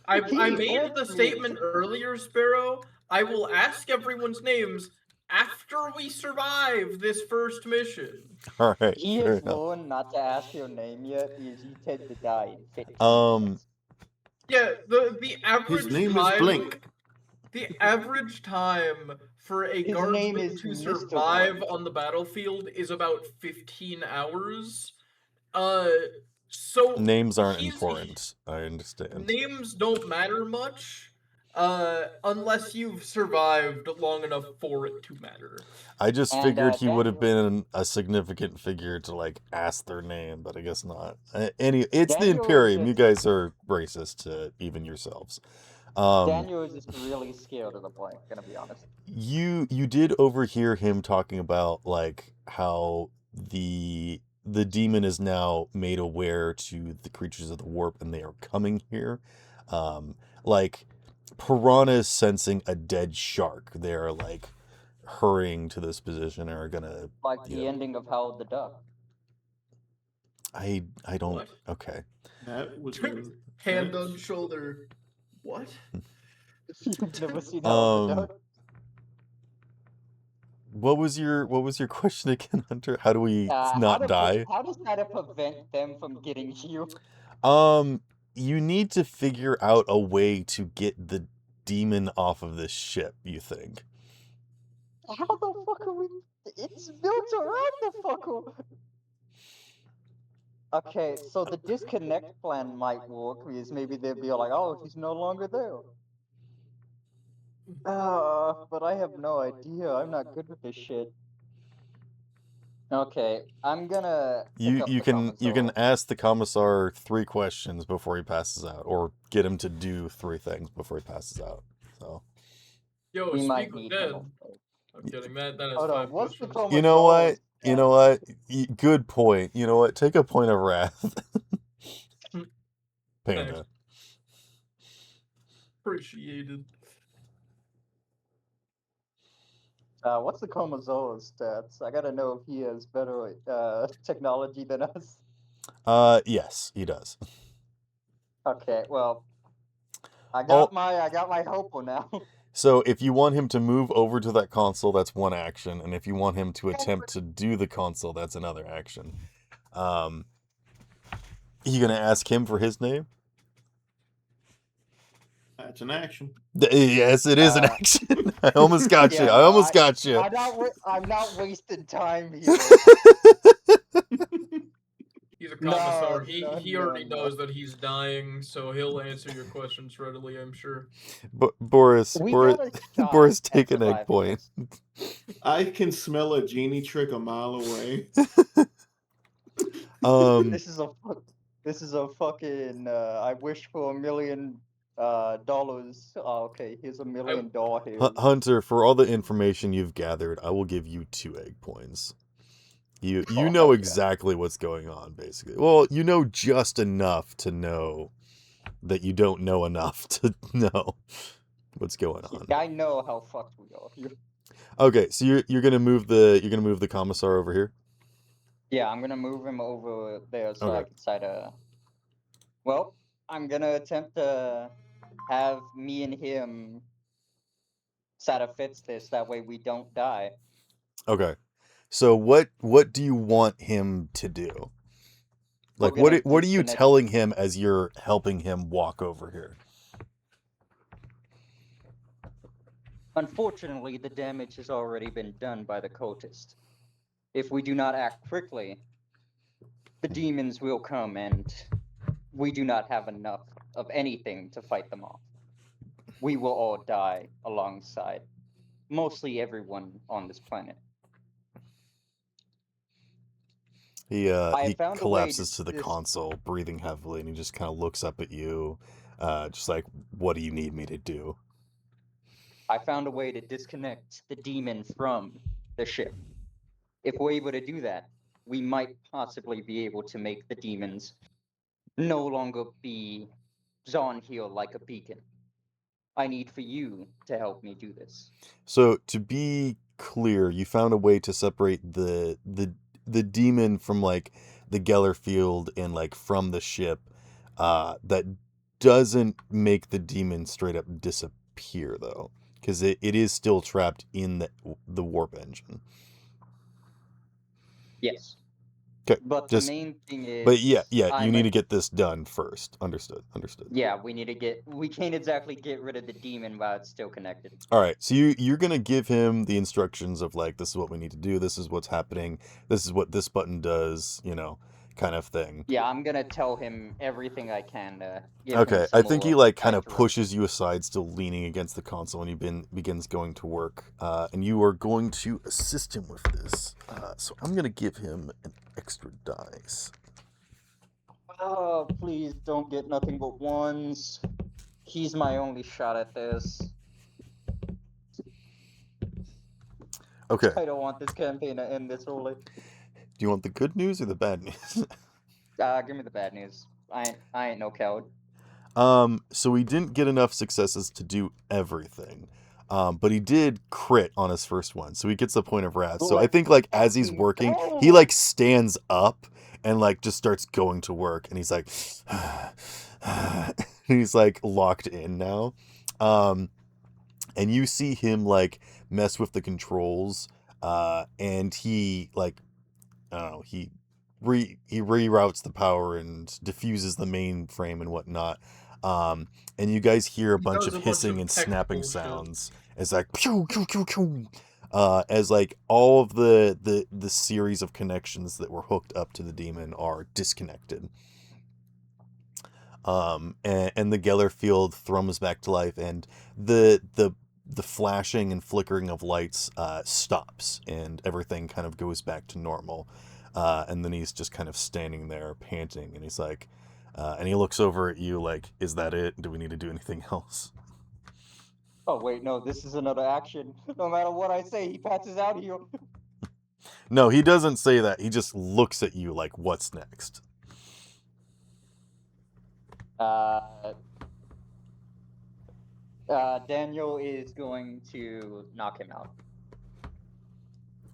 Speaker 2: I
Speaker 3: He
Speaker 2: made the
Speaker 3: asked me.
Speaker 2: statement earlier, Sparrow. I will ask everyone's names after we survive this first mission.
Speaker 1: All right,
Speaker 3: He
Speaker 1: fair
Speaker 3: has
Speaker 1: enough.
Speaker 3: learned not to ask your name yet because you tend to die in 15
Speaker 1: Um,
Speaker 3: minutes.
Speaker 2: Yeah, the average
Speaker 4: His name
Speaker 2: time
Speaker 4: is Blink.
Speaker 2: the average time for a
Speaker 3: His name
Speaker 2: guardsman
Speaker 3: is
Speaker 2: to
Speaker 3: Mr.
Speaker 2: survive
Speaker 3: Blink.
Speaker 2: on the battlefield is about 15 hours. So
Speaker 1: names aren't
Speaker 2: he's
Speaker 1: important. I understand.
Speaker 2: names don't matter much, unless you've survived long enough for it to matter.
Speaker 1: I just
Speaker 3: And,
Speaker 1: figured he would have
Speaker 3: Daniel-
Speaker 1: been a significant figure to like ask their name, but I guess not. It's the
Speaker 3: Daniel is
Speaker 1: Imperium. You
Speaker 3: just-
Speaker 1: guys are racist to even yourselves.
Speaker 3: Daniel is just really scared of the Blink, gonna be honest.
Speaker 1: You did overhear him talking about like how the demon is now made aware to the creatures of the warp and they are coming here. Like piranhas sensing a dead shark. They are like hurrying to this position and are gonna
Speaker 3: Like the ending of Howard the Duck.
Speaker 1: I don't
Speaker 2: What?
Speaker 1: okay.
Speaker 4: That was a
Speaker 2: Hand
Speaker 4: that's-
Speaker 2: on shoulder. What?
Speaker 3: You've never seen Howard the Duck?
Speaker 1: What was your question again, Hunter? How do we not die?
Speaker 3: How does that prevent them from getting you?
Speaker 1: You need to figure out a way to get the demon off of this ship, you think.
Speaker 3: How the fuck are we? It's built around the fucker. Okay, so the disconnect plan might work because maybe they'll be like, oh, he's no longer there. But I have no idea. I'm not good with this shit. Okay, I'm gonna pick
Speaker 1: You
Speaker 3: up
Speaker 1: you
Speaker 3: the
Speaker 1: can you can
Speaker 3: Commissar.
Speaker 1: ask the commissar 3 questions before he passes out, or get him to do 3 things before he passes out. So
Speaker 2: Yo,
Speaker 3: We might
Speaker 2: speak of
Speaker 3: need him.
Speaker 2: dead. I'm kidding. That has
Speaker 3: Hold on,
Speaker 2: 5
Speaker 3: what's the
Speaker 2: questions.
Speaker 1: you know what?
Speaker 3: Commissar's
Speaker 1: You know what? Good point. You know what? Take a point of wrath,
Speaker 2: Thanks.
Speaker 1: Panda.
Speaker 2: Appreciated.
Speaker 3: What's the Commissar's stats? I gotta know if he has better technology than us.
Speaker 1: Yes, he does.
Speaker 3: Okay, well, I
Speaker 1: Oh,
Speaker 3: got my helper now.
Speaker 1: so if you want him to move over to that console, that's one action, and if you want him to attempt to do the console, that's another action. You gonna ask him for his name?
Speaker 4: That's an action.
Speaker 1: Yes, it is an action. I almost got you.
Speaker 3: Yeah,
Speaker 1: I
Speaker 3: no,
Speaker 1: almost got you.
Speaker 3: I'm not wasting time here.
Speaker 2: He's a
Speaker 3: No,
Speaker 2: commissar.
Speaker 3: no,
Speaker 2: He
Speaker 3: no,
Speaker 2: already
Speaker 3: no.
Speaker 2: knows that he's dying, so he'll answer your questions readily, I'm sure.
Speaker 1: Boris,
Speaker 3: We
Speaker 1: Boris,
Speaker 3: got a shot
Speaker 1: Boris,
Speaker 3: at
Speaker 1: take an egg
Speaker 3: surviving
Speaker 1: point.
Speaker 3: this.
Speaker 4: I can smell a genie trick a mile away.
Speaker 3: This is a fucking I wish for $1 million. Oh, okay, here's $1 million here.
Speaker 1: Hunter, for all the information you've gathered, I will give you 2 egg points. You
Speaker 3: Oh,
Speaker 1: know
Speaker 3: hell yeah.
Speaker 1: exactly what's going on, basically. Well, you know just enough to know that you don't know enough to know what's going on.
Speaker 3: I know how fucked we are here.
Speaker 1: Okay, so you're gonna move the commissar over here.
Speaker 3: Yeah, I'm gonna move him over there so I
Speaker 1: Okay.
Speaker 3: can try to. Well, I'm gonna attempt to have me and him try to fix this. That way we don't die.
Speaker 1: Okay. So what do you want him to do?
Speaker 3: We're
Speaker 1: Like
Speaker 3: gonna
Speaker 1: what are you
Speaker 3: disconnect.
Speaker 1: telling him as you're helping him walk over here?
Speaker 3: Unfortunately, the damage has already been done by the cultist. If we do not act quickly, the demons will come, and we do not have enough of anything to fight them off. We will all die alongside mostly everyone on this planet.
Speaker 1: He
Speaker 3: I
Speaker 1: he
Speaker 3: found a way
Speaker 1: collapses to the
Speaker 3: this
Speaker 1: console, breathing heavily, and he just kind of looks up at you, just like, what do you need me to do?
Speaker 3: I found a way to disconnect the demon from the ship. If we're able to do that, we might possibly be able to make the demons no longer be drawn here like a beacon. I need for you to help me do this.
Speaker 1: So to be clear, you found a way to separate the demon from like the Geller field and like from the ship, that doesn't make the demon straight up disappear though, because it is still trapped in the warp engine.
Speaker 3: Yes.
Speaker 1: Okay,
Speaker 3: But the
Speaker 1: just
Speaker 3: main thing
Speaker 1: but
Speaker 3: is,
Speaker 1: yeah, you
Speaker 3: I'm
Speaker 1: need
Speaker 3: a
Speaker 1: to get this done first. Understood.
Speaker 3: yeah. We can't exactly get rid of the demon while it's still connected.
Speaker 1: All right, so you're gonna give him the instructions of like, this is what we need to do, this is what's happening, this is what this button does, kind of thing.
Speaker 3: Yeah, I'm gonna tell him everything I can to give him
Speaker 1: Okay, I
Speaker 3: some
Speaker 1: think he
Speaker 3: more
Speaker 1: like kind of
Speaker 3: direct.
Speaker 1: pushes you aside, still leaning against the console, and begins going to work. And you are going to assist him with this. So I'm gonna give him an extra dice.
Speaker 3: Oh, please don't get nothing but ones. He's my only shot at this.
Speaker 1: Okay.
Speaker 3: I don't want this campaign to end this early.
Speaker 1: Do you want the good news or the bad news?
Speaker 3: Give me the bad news. I ain't no coward.
Speaker 1: So he didn't get enough successes to do everything. But he did crit on his first one, so he gets a point of wrath. So I think like as he's working, he like stands up and like just starts going to work, and he's like, he's like locked in now. And you see him like mess with the controls, and he like, I don't know, he reroutes the power and diffuses the mainframe and whatnot. And you guys hear a
Speaker 2: He
Speaker 1: bunch
Speaker 2: does
Speaker 1: of
Speaker 2: a bunch
Speaker 1: hissing
Speaker 2: of
Speaker 1: and
Speaker 2: tech
Speaker 1: snapping
Speaker 2: bullshit.
Speaker 1: sounds as like pew, pew, pew, pew, as like all of the series of connections that were hooked up to the demon are disconnected. And the Geller field thrums back to life, and the the flashing and flickering of lights stops, and everything kind of goes back to normal. And then he's just kind of standing there panting, and he's like, and he looks over at you like, "Is that it? Do we need to do anything else?"
Speaker 3: Oh wait, no, this is another action. No matter what I say, he passes out here.
Speaker 1: No, he doesn't say that. He just looks at you like, "What's next?"
Speaker 3: Daniel is going to knock him out.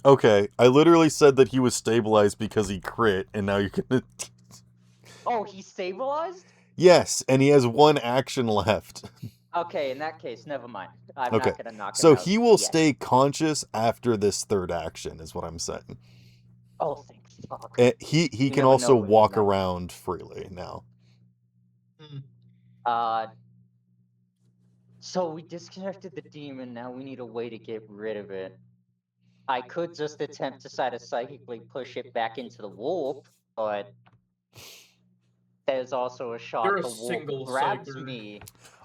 Speaker 1: Okay, I literally said that he was stabilized because he crit, and now you're gonna.
Speaker 3: Oh, he's stabilized?
Speaker 1: Yes, and he has one action left.
Speaker 3: Okay, in that case, never mind. I'm
Speaker 1: Okay,
Speaker 3: not gonna knock him
Speaker 1: so
Speaker 3: out.
Speaker 1: he will
Speaker 3: yet.
Speaker 1: stay conscious after this third action, is what I'm saying.
Speaker 3: Oh, thank fuck.
Speaker 1: And he
Speaker 3: You
Speaker 1: can
Speaker 3: never
Speaker 1: also
Speaker 3: know when
Speaker 1: walk
Speaker 3: he's not.
Speaker 1: around freely now.
Speaker 3: So we disconnected the demon, now we need a way to get rid of it. I could just attempt to try to psychically push it back into the wolf, but there's also a shot
Speaker 2: You're a
Speaker 3: the wolf
Speaker 2: single
Speaker 3: grabs
Speaker 2: psyker.
Speaker 3: me.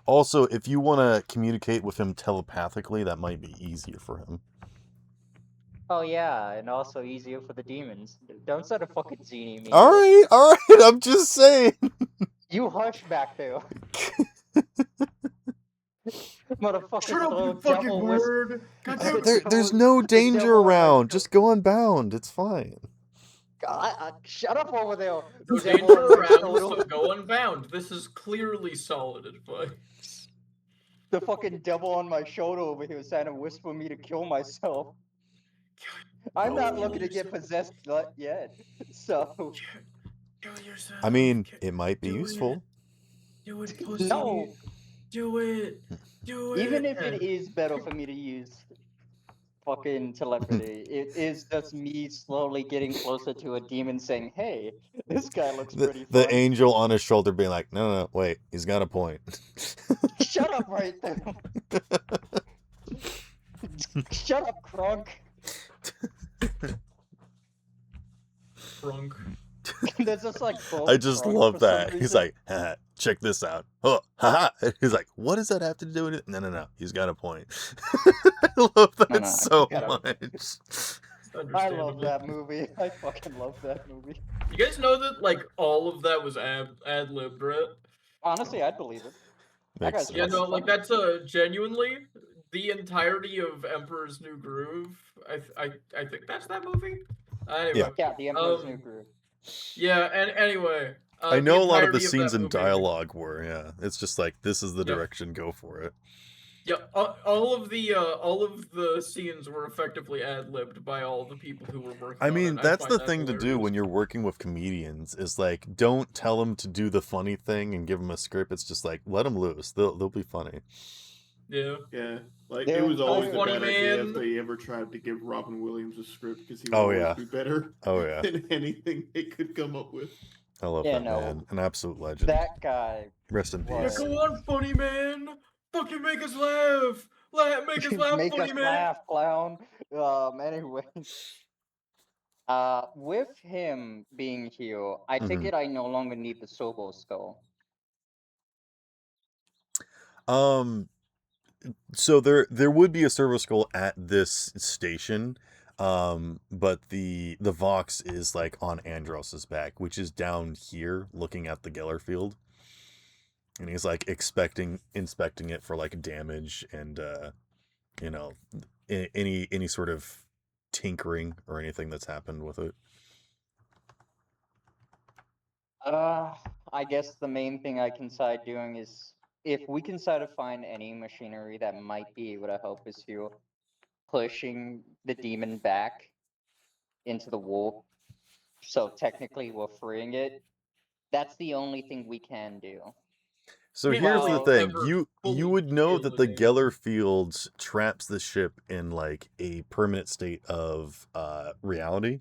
Speaker 1: Also, if you want to communicate with him telepathically, that might be easier for him.
Speaker 3: Oh yeah, and also easier for the demons. Don't start a fucking zini me.
Speaker 1: All right, I'm just saying.
Speaker 3: You hush back there. Motherfuckers
Speaker 2: Shut up,
Speaker 3: throw
Speaker 2: you fucking
Speaker 3: devil
Speaker 2: word! God damn it!
Speaker 1: There's no danger
Speaker 3: devil on my
Speaker 1: around.
Speaker 3: shoulder.
Speaker 1: Just go unbound. It's fine.
Speaker 3: Shut up over there.
Speaker 2: No
Speaker 3: The devil
Speaker 2: danger
Speaker 3: on my
Speaker 2: around,
Speaker 3: shoulder.
Speaker 2: so go unbound. This is clearly solid advice.
Speaker 3: The fucking devil on my shoulder over here is trying to whisper me to kill myself. I'm not
Speaker 1: No.
Speaker 3: looking to get possessed yet. So
Speaker 2: Kill yourself.
Speaker 1: I mean, it might be
Speaker 2: Do
Speaker 1: useful.
Speaker 2: Do it, pussy.
Speaker 3: no.
Speaker 2: Do it. Do it.
Speaker 3: Even if it is better for me to use fucking telepathy, it is just me slowly getting closer to a demon saying, "Hey, this guy looks pretty
Speaker 1: The
Speaker 3: fun."
Speaker 1: angel on his shoulder being like, no, wait, he's got a point.
Speaker 3: Shut up right there. Shut up, Crunk.
Speaker 2: Crunk.
Speaker 3: There's just like both
Speaker 1: I just
Speaker 3: Crunk
Speaker 1: love
Speaker 3: for some
Speaker 1: that. He's
Speaker 3: reason.
Speaker 1: like, haha, check this out. Oh, haha. He's like, what does that have to do with it? No. He's got a point. I love that
Speaker 3: No,
Speaker 1: so
Speaker 3: gotta-
Speaker 1: much.
Speaker 3: I love that movie. I fucking love that movie.
Speaker 2: You guys know that like all of that was ad-libbed, right?
Speaker 3: Honestly, I'd believe it. That
Speaker 1: Makes
Speaker 3: guy's
Speaker 2: Yeah,
Speaker 1: sense.
Speaker 2: no, like that's genuinely the entirety of Emperor's New Groove. I think that's that movie. Anyway,
Speaker 3: Yeah, the Emperor's New Groove.
Speaker 2: yeah, and anyway,
Speaker 1: I
Speaker 2: the
Speaker 1: know a lot of the
Speaker 2: entirety
Speaker 1: scenes
Speaker 2: that
Speaker 1: in
Speaker 2: movie-
Speaker 1: dialogue were, yeah. It's just like, this is the
Speaker 2: Yep.
Speaker 1: direction, go for it.
Speaker 2: Yeah, all of the scenes were effectively ad-libbed by all the people who were working
Speaker 1: I
Speaker 2: on
Speaker 1: mean,
Speaker 2: it.
Speaker 1: that's
Speaker 2: find
Speaker 1: the
Speaker 2: that
Speaker 1: thing to do
Speaker 2: hilarious.
Speaker 1: when you're working with comedians is like, don't tell them to do the funny thing and give them a script. It's just like, let them loose. They'll be funny.
Speaker 2: Yeah.
Speaker 4: Yeah, like
Speaker 3: They're
Speaker 4: it was always a
Speaker 2: funny,
Speaker 4: bad idea
Speaker 2: man.
Speaker 4: if they ever tried to give Robin Williams a script because he would
Speaker 1: Oh,
Speaker 4: always
Speaker 1: yeah.
Speaker 4: be better
Speaker 1: Oh, yeah.
Speaker 4: than anything they could come up with.
Speaker 1: I love
Speaker 3: Yeah,
Speaker 1: that
Speaker 3: no.
Speaker 1: man. An absolute legend.
Speaker 3: That guy.
Speaker 1: Rest in
Speaker 3: was-
Speaker 1: peace.
Speaker 2: Yeah, go on, funny man. Fucking make us laugh. Make us laugh,
Speaker 3: Make
Speaker 2: funny
Speaker 3: us
Speaker 2: man.
Speaker 3: laugh, clown. Anyway. With him being here, I take
Speaker 1: Mhm.
Speaker 3: it I no longer need the Sobo skull.
Speaker 1: So there would be a servo skull at this station, but the Vox is like on Andros's back, which is down here looking at the Geller field, and he's like inspecting it for like damage and you know, any sort of tinkering or anything that's happened with it.
Speaker 3: I guess the main thing I can decide doing is if we can try to find any machinery that might be able to help us here, pushing the demon back into the wolf. So technically we're freeing it. That's the only thing we can do.
Speaker 1: So
Speaker 2: Can't
Speaker 1: here's the
Speaker 3: really
Speaker 1: thing:
Speaker 2: ever
Speaker 1: you
Speaker 2: fully
Speaker 1: would know
Speaker 2: kill
Speaker 1: that
Speaker 2: the
Speaker 1: the
Speaker 2: demon.
Speaker 1: Geller fields traps the ship in like a permanent state of reality.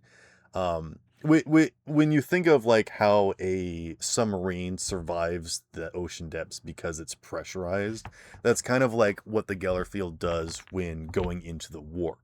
Speaker 1: When you think of like how a submarine survives the ocean depths because it's pressurized, that's kind of like what the Geller field does when going into the warp,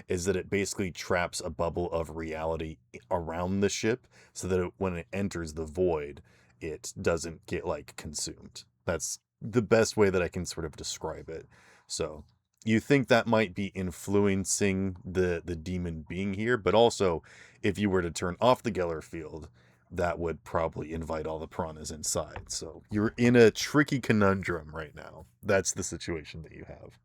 Speaker 1: is that it basically traps a bubble of reality around the ship so that when it enters the void, it doesn't get like consumed. That's the best way that I can sort of describe it. So you think that might be influencing the demon being here, but also if you were to turn off the Geller field, that would probably invite all the piranhas inside. So you're in a tricky conundrum right now. That's the situation that you have.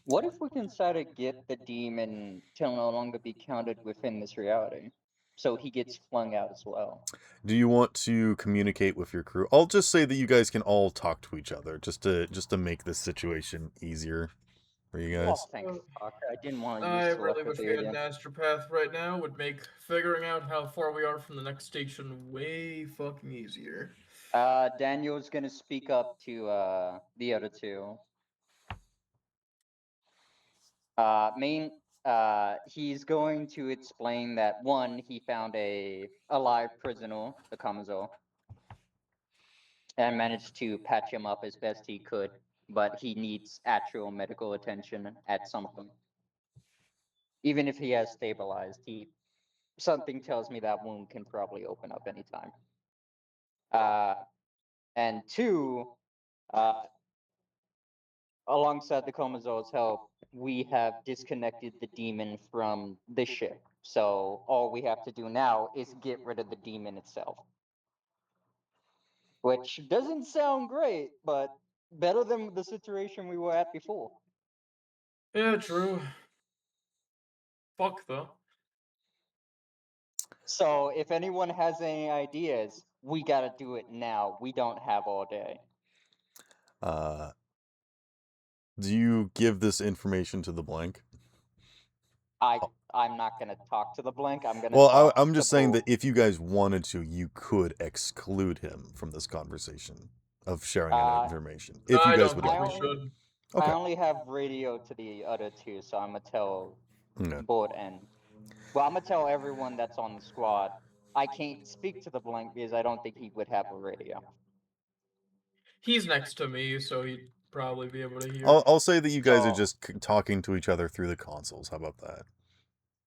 Speaker 3: What if we can try to get the demon to no longer be counted within this reality? So he gets flung out as well.
Speaker 1: Do you want to communicate with your crew? I'll just say that you guys can all talk to each other just to make this situation easier for you
Speaker 3: Oh,
Speaker 1: guys.
Speaker 3: thank fuck. I didn't want to
Speaker 2: I
Speaker 3: use
Speaker 2: really wish we had
Speaker 3: telepathy
Speaker 2: an
Speaker 3: again.
Speaker 2: astropath right now. Would make figuring out how far we are from the next station way fucking easier.
Speaker 3: Daniel's gonna speak up to the other two. He's going to explain that one, he found a alive prisoner, the Kamazo, and managed to patch him up as best he could, but he needs actual medical attention at some point. Even if he has stabilized, something tells me that wound can probably open up anytime. And two, uh, alongside the Komazo's help, we have disconnected the demon from the ship. So all we have to do now is get rid of the demon itself. Which doesn't sound great, but better than the situation we were at before.
Speaker 2: Yeah, true. Fuck though.
Speaker 3: So if anyone has any ideas, we gotta do it now. We don't have all day.
Speaker 1: Uh, do you give this information to the blank?
Speaker 3: I'm not gonna talk to the blank. I'm gonna
Speaker 1: Well,
Speaker 3: talk
Speaker 1: I'm
Speaker 3: to
Speaker 1: just saying that
Speaker 3: both.
Speaker 1: if you guys wanted to, you could exclude him from this conversation of sharing any information. If you
Speaker 2: I
Speaker 1: guys
Speaker 2: don't
Speaker 1: would
Speaker 2: think
Speaker 1: like
Speaker 2: we
Speaker 1: to.
Speaker 2: should.
Speaker 3: I
Speaker 1: Okay.
Speaker 3: only have radio to the other two, so I'm gonna tell
Speaker 1: Okay.
Speaker 3: board and well, I'm gonna tell everyone that's on the squad. I can't speak to the blank because I don't think he would have a radio.
Speaker 2: He's next to me, so he'd probably be able to hear.
Speaker 1: I'll say that you guys are
Speaker 3: So
Speaker 1: just talking to each other through the consoles. How about that?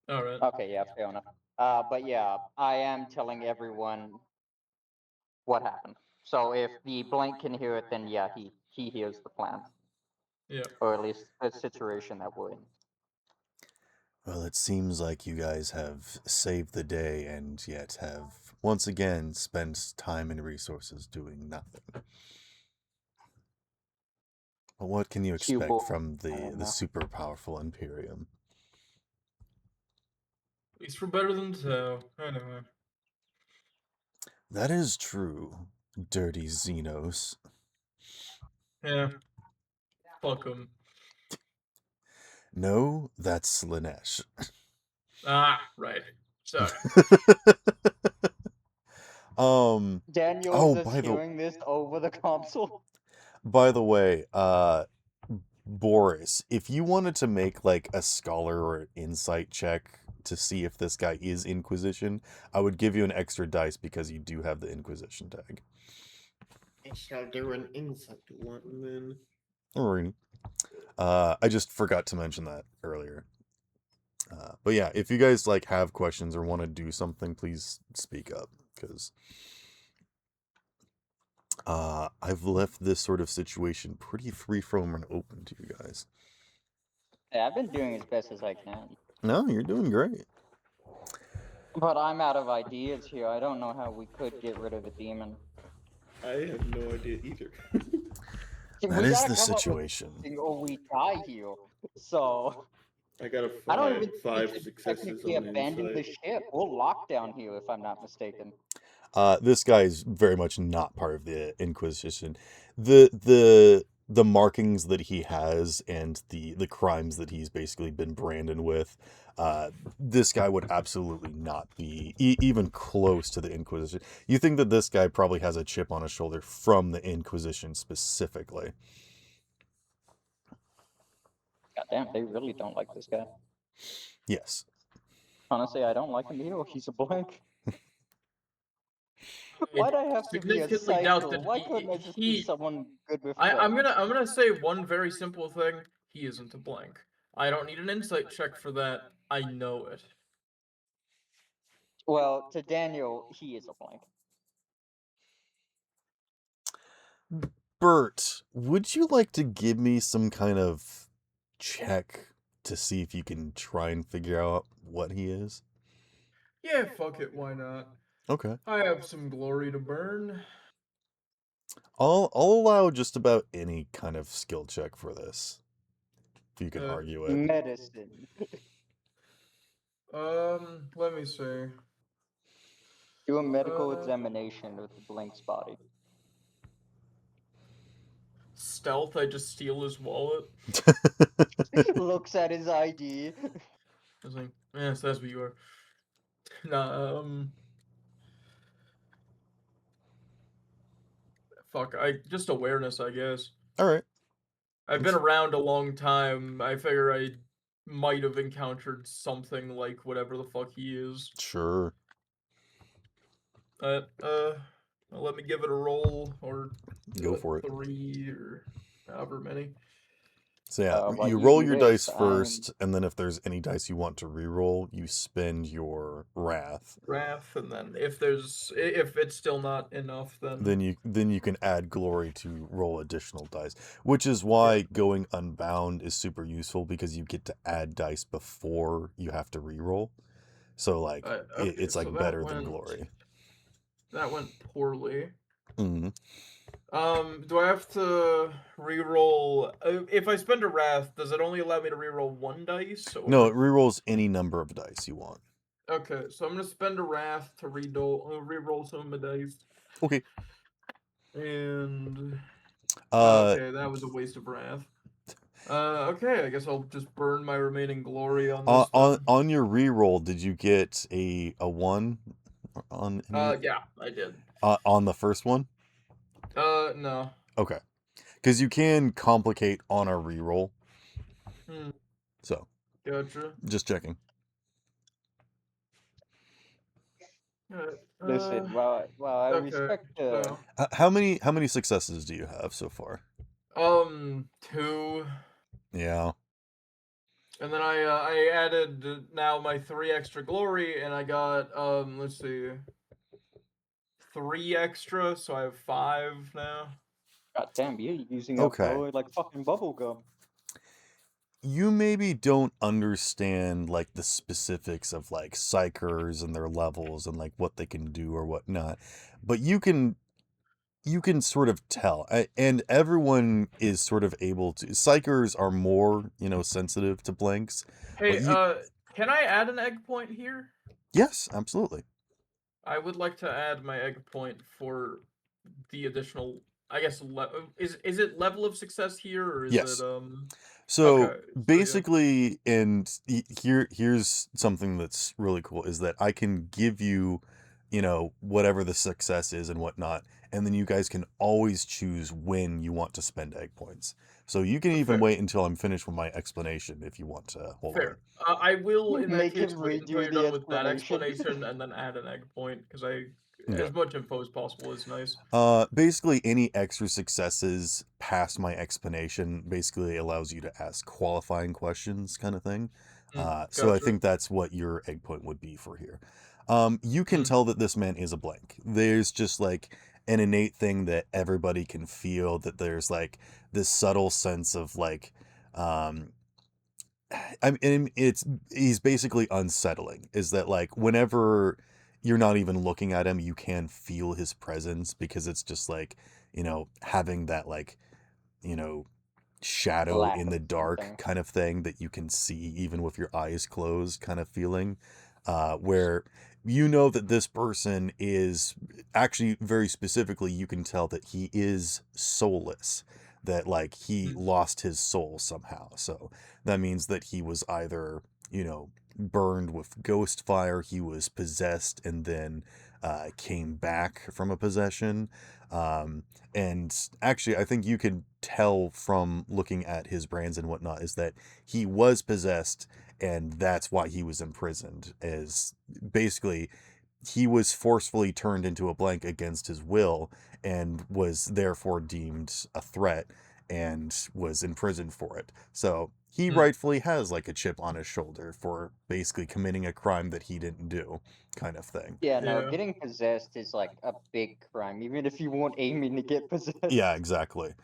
Speaker 2: Alright.
Speaker 3: okay, yeah, fair enough. But yeah, I am telling everyone what happened. So if the blank can hear it, then yeah, he hears the plan,
Speaker 2: Yeah.
Speaker 3: or at least a situation that would.
Speaker 1: Well, it seems like you guys have saved the day and yet have once again spent time and resources doing nothing. But what can you
Speaker 3: Cue
Speaker 1: expect
Speaker 3: ball
Speaker 1: from
Speaker 3: right
Speaker 1: the
Speaker 3: now.
Speaker 1: super powerful Imperium?
Speaker 2: At least we're better than Tao. Anyway.
Speaker 1: That is true, dirty Xenos.
Speaker 2: Yeah. Fuck him.
Speaker 1: No, that's Slanesh.
Speaker 2: Ah, right. Sorry.
Speaker 3: Daniel
Speaker 1: Oh,
Speaker 3: just hearing this over the console.
Speaker 1: by the way, Boris, if you wanted to make like a scholar or an insight check to see if this guy is Inquisition, I would give you an extra dice because you do have the Inquisition tag.
Speaker 4: I shall do an insight one then.
Speaker 1: Alrighty. I just forgot to mention that earlier. But yeah, if you guys like have questions or want to do something, please speak up because I've left this sort of situation pretty free from and open to you guys.
Speaker 3: Yeah, I've been doing as best as I can.
Speaker 1: No, you're doing great.
Speaker 3: But I'm out of ideas here. I don't know how we could get rid of the demon.
Speaker 4: I have no idea either.
Speaker 1: That
Speaker 3: We
Speaker 1: is
Speaker 3: gotta
Speaker 1: the
Speaker 3: come up with
Speaker 1: situation.
Speaker 3: something or we die here. So
Speaker 4: I got a
Speaker 3: I don't
Speaker 4: five,
Speaker 3: even think
Speaker 4: five
Speaker 3: we should
Speaker 4: successes
Speaker 3: technically
Speaker 4: on
Speaker 3: abandon the
Speaker 4: insight.
Speaker 3: ship. We're locked down here if I'm not mistaken.
Speaker 1: This guy is very much not part of the Inquisition. The markings that he has and the crimes that he's basically been branded with, this guy would absolutely not be even close to the Inquisition. You think that this guy probably has a chip on his shoulder from the Inquisition specifically.
Speaker 3: Goddamn, they really don't like this guy.
Speaker 1: Yes.
Speaker 3: Honestly, I don't like him either. He's a blank. Why'd I have to be a
Speaker 2: significantly doubt
Speaker 3: psycho?
Speaker 2: that
Speaker 3: Why couldn't I just be someone good with friends?
Speaker 2: I'm gonna say one very simple thing. He isn't a blank. I don't need an insight check for that. I know it.
Speaker 3: Well, to Daniel, he is a blank.
Speaker 1: Bert, would you like to give me some kind of check to see if you can try and figure out what he is?
Speaker 2: Yeah, fuck it, why not?
Speaker 1: Okay.
Speaker 2: I have some glory to burn.
Speaker 1: I'll allow just about any kind of skill check for this. If you can
Speaker 2: Uh,
Speaker 1: argue it.
Speaker 3: Medicine.
Speaker 2: Let me see.
Speaker 3: Do a medical
Speaker 2: Uh,
Speaker 3: examination of the Blink's body.
Speaker 2: Stealth, I just steal his wallet.
Speaker 3: Looks at his ID.
Speaker 2: I was like, yes, that's what you are. Nah, fuck, just awareness, I guess.
Speaker 1: Alright.
Speaker 2: I've been around a long time. I figure I might have encountered something like whatever the fuck he is.
Speaker 1: Sure.
Speaker 2: Well, let me give it a roll, or
Speaker 1: Go for it.
Speaker 2: 3 or however many.
Speaker 1: So yeah,
Speaker 3: While
Speaker 1: you
Speaker 3: you
Speaker 1: roll
Speaker 3: do
Speaker 1: your
Speaker 3: this,
Speaker 1: dice first, and then if there's any dice you want to re-roll, you spend your wrath.
Speaker 2: Wrath, and then if it's still not enough,
Speaker 1: Then you can add glory to roll additional dice, which is why going unbound is super useful because you get to add dice before you have to re-roll. So like
Speaker 2: okay,
Speaker 1: it's like
Speaker 2: so
Speaker 1: better than glory.
Speaker 2: That went poorly.
Speaker 1: Mm-hmm.
Speaker 2: Do I have to re-roll? If I spend a wrath, does it only allow me to re-roll 1 dice? Or...
Speaker 1: No, it re-rolls any number of dice you want.
Speaker 2: Okay, so I'm gonna spend a wrath to re-roll some of my dice.
Speaker 1: Okay.
Speaker 2: And
Speaker 1: Uh,
Speaker 2: okay, that was a waste of wrath. Okay, I guess I'll just burn my remaining glory on this then.
Speaker 1: on your re-roll, did you get a 1 on any?
Speaker 2: Yeah, I did.
Speaker 1: On the first one?
Speaker 2: No.
Speaker 1: Okay. Because you can complicate on a re-roll. So,
Speaker 2: Gotcha.
Speaker 1: just checking.
Speaker 3: Listen, while I
Speaker 2: Okay,
Speaker 3: respect
Speaker 2: so
Speaker 1: How many successes do you have so far?
Speaker 2: 2.
Speaker 1: Yeah.
Speaker 2: And then I added now my 3 extra glory, and I got let's see, 3 extra, so I have 5 now.
Speaker 3: God damn, you're using up
Speaker 1: Okay.
Speaker 3: glory like fucking bubble gum.
Speaker 1: You maybe don't understand like the specifics of like psychers and their levels and like what they can do or whatnot, but you can sort of tell, and everyone is sort of able to. Psychers are more sensitive to blanks, but
Speaker 2: Hey, can I add an egg point here?
Speaker 1: yes, absolutely.
Speaker 2: I would like to add my egg point for the additional. I guess is it level of success here, or is
Speaker 1: Yes.
Speaker 2: it
Speaker 1: So
Speaker 2: Okay, so yeah.
Speaker 1: basically, and here's something that's really cool is that I can give you, whatever the success is and whatnot, and then you guys can always choose when you want to spend egg points. So you can even
Speaker 2: Fair.
Speaker 1: wait until I'm finished with my explanation if you want to hold
Speaker 2: Fair. I will in that
Speaker 3: Make
Speaker 2: case
Speaker 3: him
Speaker 2: wait until
Speaker 3: redo
Speaker 2: you're
Speaker 3: the
Speaker 2: done with that
Speaker 3: explanation.
Speaker 2: explanation and then add an egg point because
Speaker 1: on.
Speaker 2: as much info as possible is nice.
Speaker 1: Basically, any extra successes past my explanation basically allows you to ask qualifying questions, kind of thing. So I
Speaker 2: Gotcha.
Speaker 1: think that's what your egg point would be for here. You can
Speaker 2: Mm.
Speaker 1: tell that this man is a blank. There's just like an innate thing that everybody can feel, that there's like this subtle sense of like, I mean, he's basically unsettling. Is that like whenever you're not even looking at him, you can feel his presence because it's just like, having that like, you know, shadow
Speaker 3: Lack
Speaker 1: in
Speaker 3: of
Speaker 1: the dark
Speaker 3: something.
Speaker 1: kind of thing that you can see even with your eyes closed kind of feeling, where that this person is actually, very specifically, you can tell that he is soulless, that like he
Speaker 2: Mm.
Speaker 1: lost his soul somehow. So that means that he was either burned with ghost fire, he was possessed and then came back from a possession. And actually, I think you can tell from looking at his brands and whatnot is that he was possessed, and that's why he was imprisoned. As basically, he was forcefully turned into a blank against his will, and was therefore deemed a threat, and was imprisoned for it. So he
Speaker 2: Hmm.
Speaker 1: rightfully has like a chip on his shoulder for basically committing a crime that he didn't do, kind of thing.
Speaker 3: Yeah, no,
Speaker 2: Yeah.
Speaker 3: getting possessed is like a big crime, even if you weren't aiming to get possessed.
Speaker 1: Yeah, exactly.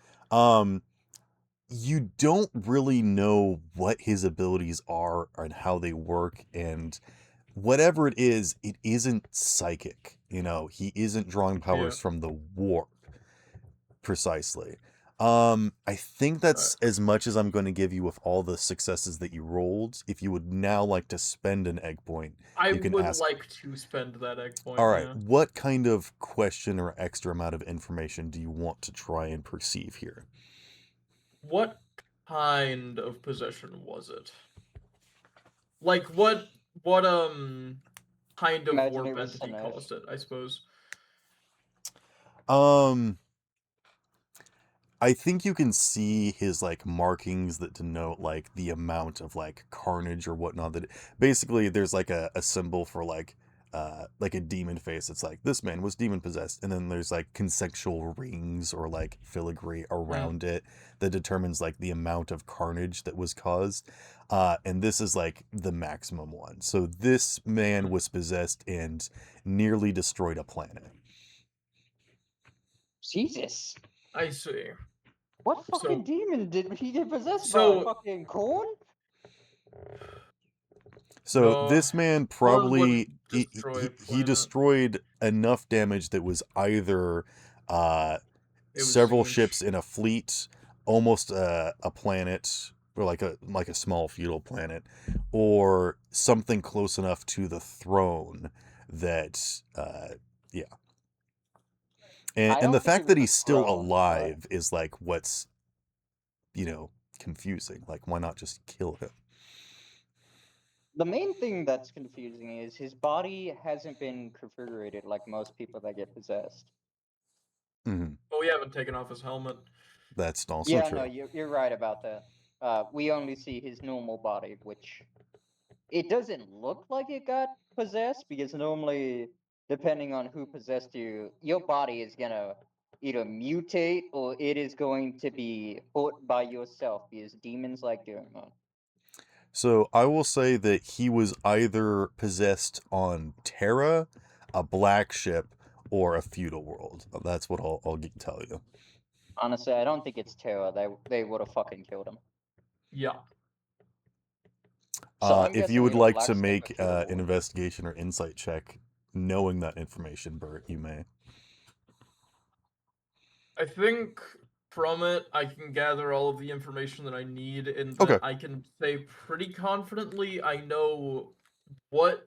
Speaker 1: You don't really know what his abilities are and how they work, and whatever it isn't psychic. He isn't drawing
Speaker 2: Yeah.
Speaker 1: powers from the warp precisely. I think
Speaker 2: Right.
Speaker 1: that's as much as I'm going to give you with all the successes that you rolled. If you would now like to spend an egg point,
Speaker 2: I
Speaker 1: you can
Speaker 2: would
Speaker 1: ask.
Speaker 2: like to spend that egg
Speaker 1: All
Speaker 2: point,
Speaker 1: right,
Speaker 2: yeah.
Speaker 1: what kind of question or extra amount of information do you want to try and perceive here?
Speaker 2: What kind of possession was it? Like what kind of
Speaker 3: Imagine
Speaker 2: warp
Speaker 3: it was
Speaker 2: entity
Speaker 3: Sinesh.
Speaker 2: caused it, I suppose.
Speaker 1: Um, I think you can see his like markings that denote like the amount of like carnage or whatnot. That basically there's like a symbol for like a demon face. It's like this man was demon possessed, and then there's like consensual rings or like filigree
Speaker 2: Hmm.
Speaker 1: around it that determines like the amount of carnage that was caused. And this is like the maximum one. So this man
Speaker 2: Hmm.
Speaker 1: was possessed and nearly destroyed a planet.
Speaker 3: Jesus.
Speaker 2: I see.
Speaker 3: What fucking
Speaker 2: So
Speaker 3: demon did he get possessed by?
Speaker 2: so
Speaker 3: Fucking corn?
Speaker 1: So
Speaker 2: no,
Speaker 1: this man
Speaker 2: Horn wouldn't
Speaker 1: probably
Speaker 2: destroy a
Speaker 1: he
Speaker 2: planet.
Speaker 1: destroyed enough damage that was either uh,
Speaker 2: It was
Speaker 1: several
Speaker 2: Zinch.
Speaker 1: ships in a fleet, almost a planet, or like a small feudal planet, or something close enough to the throne that yeah. And
Speaker 3: I
Speaker 1: and the
Speaker 3: don't think it
Speaker 1: fact that
Speaker 3: was the
Speaker 1: he's still
Speaker 3: throne, but
Speaker 1: alive is like what's confusing. Like why not just kill him?
Speaker 3: the main thing that's confusing is his body hasn't been configurated like most people that get possessed.
Speaker 1: Mhm.
Speaker 2: But we haven't taken off his helmet.
Speaker 1: That's also
Speaker 3: Yeah, no,
Speaker 1: true.
Speaker 3: you're right about that. We only see his normal body, which it doesn't look like it got possessed because normally, depending on who possessed you, your body is gonna either mutate or it is going to be fought by yourself because demons like doing that.
Speaker 1: So I will say that he was either possessed on Terra, a black ship, or a feudal world. That's what I'll tell you.
Speaker 3: Honestly, I don't think it's Terra. They would have fucking killed him.
Speaker 2: Yeah.
Speaker 3: So I'm
Speaker 1: If you
Speaker 3: guessing
Speaker 1: would
Speaker 3: either
Speaker 1: like to
Speaker 3: black ship or
Speaker 1: make
Speaker 3: feudal
Speaker 1: an
Speaker 3: world.
Speaker 1: investigation or insight check, knowing that information, Bert, you may.
Speaker 2: I think from it I can gather all of the information that I need in that
Speaker 1: Okay.
Speaker 2: I can say pretty confidently I know what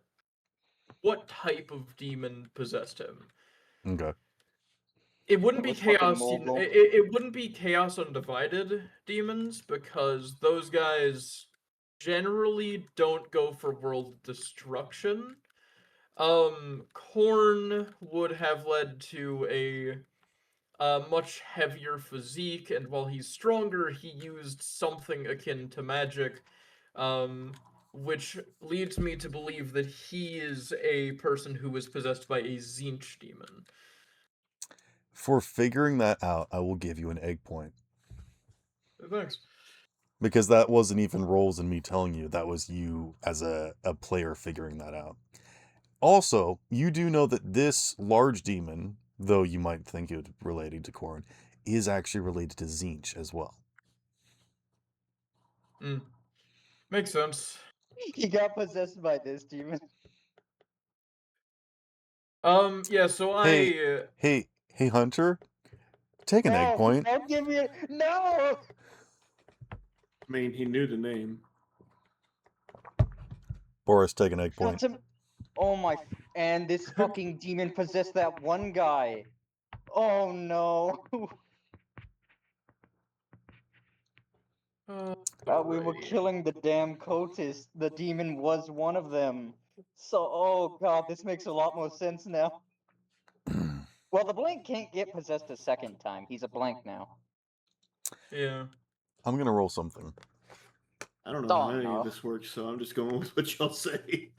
Speaker 2: type of demon possessed him.
Speaker 1: Okay.
Speaker 2: It wouldn't
Speaker 3: It
Speaker 2: be
Speaker 3: was fucking
Speaker 2: chaos.
Speaker 3: Morgul.
Speaker 2: It wouldn't be chaos undivided demons because those guys generally don't go for world destruction. Korn would have led to a much heavier physique, and while he's stronger, he used something akin to magic, which leads me to believe that he is a person who was possessed by a Zinch demon.
Speaker 1: For figuring that out, I will give you an egg point.
Speaker 2: Thanks.
Speaker 1: Because that wasn't even rolls and me telling you. That was you as a player figuring that out. Also, you do know that this large demon, though you might think it relating to Korn, is actually related to Zinch as well.
Speaker 2: Mm, makes sense.
Speaker 3: He got possessed by this demon.
Speaker 2: Yeah, so
Speaker 1: Hey,
Speaker 2: I
Speaker 1: hey, Hunter, take an egg
Speaker 3: No,
Speaker 1: point.
Speaker 3: don't give me it. No.
Speaker 4: I mean, he knew the name.
Speaker 1: Boris, take an egg
Speaker 3: Not
Speaker 1: point.
Speaker 3: to. Oh my! And this fucking demon possessed that one guy. Oh no! We were
Speaker 2: wait.
Speaker 3: killing the damn cultists. The demon was one of them. So, oh god, this makes a lot more sense now. Well, the blank can't get possessed a second time. He's a blank now.
Speaker 2: Yeah.
Speaker 1: I'm gonna roll something.
Speaker 4: I don't know how
Speaker 3: Oh
Speaker 4: any of
Speaker 3: no.
Speaker 4: this works, so I'm just going with what y'all say.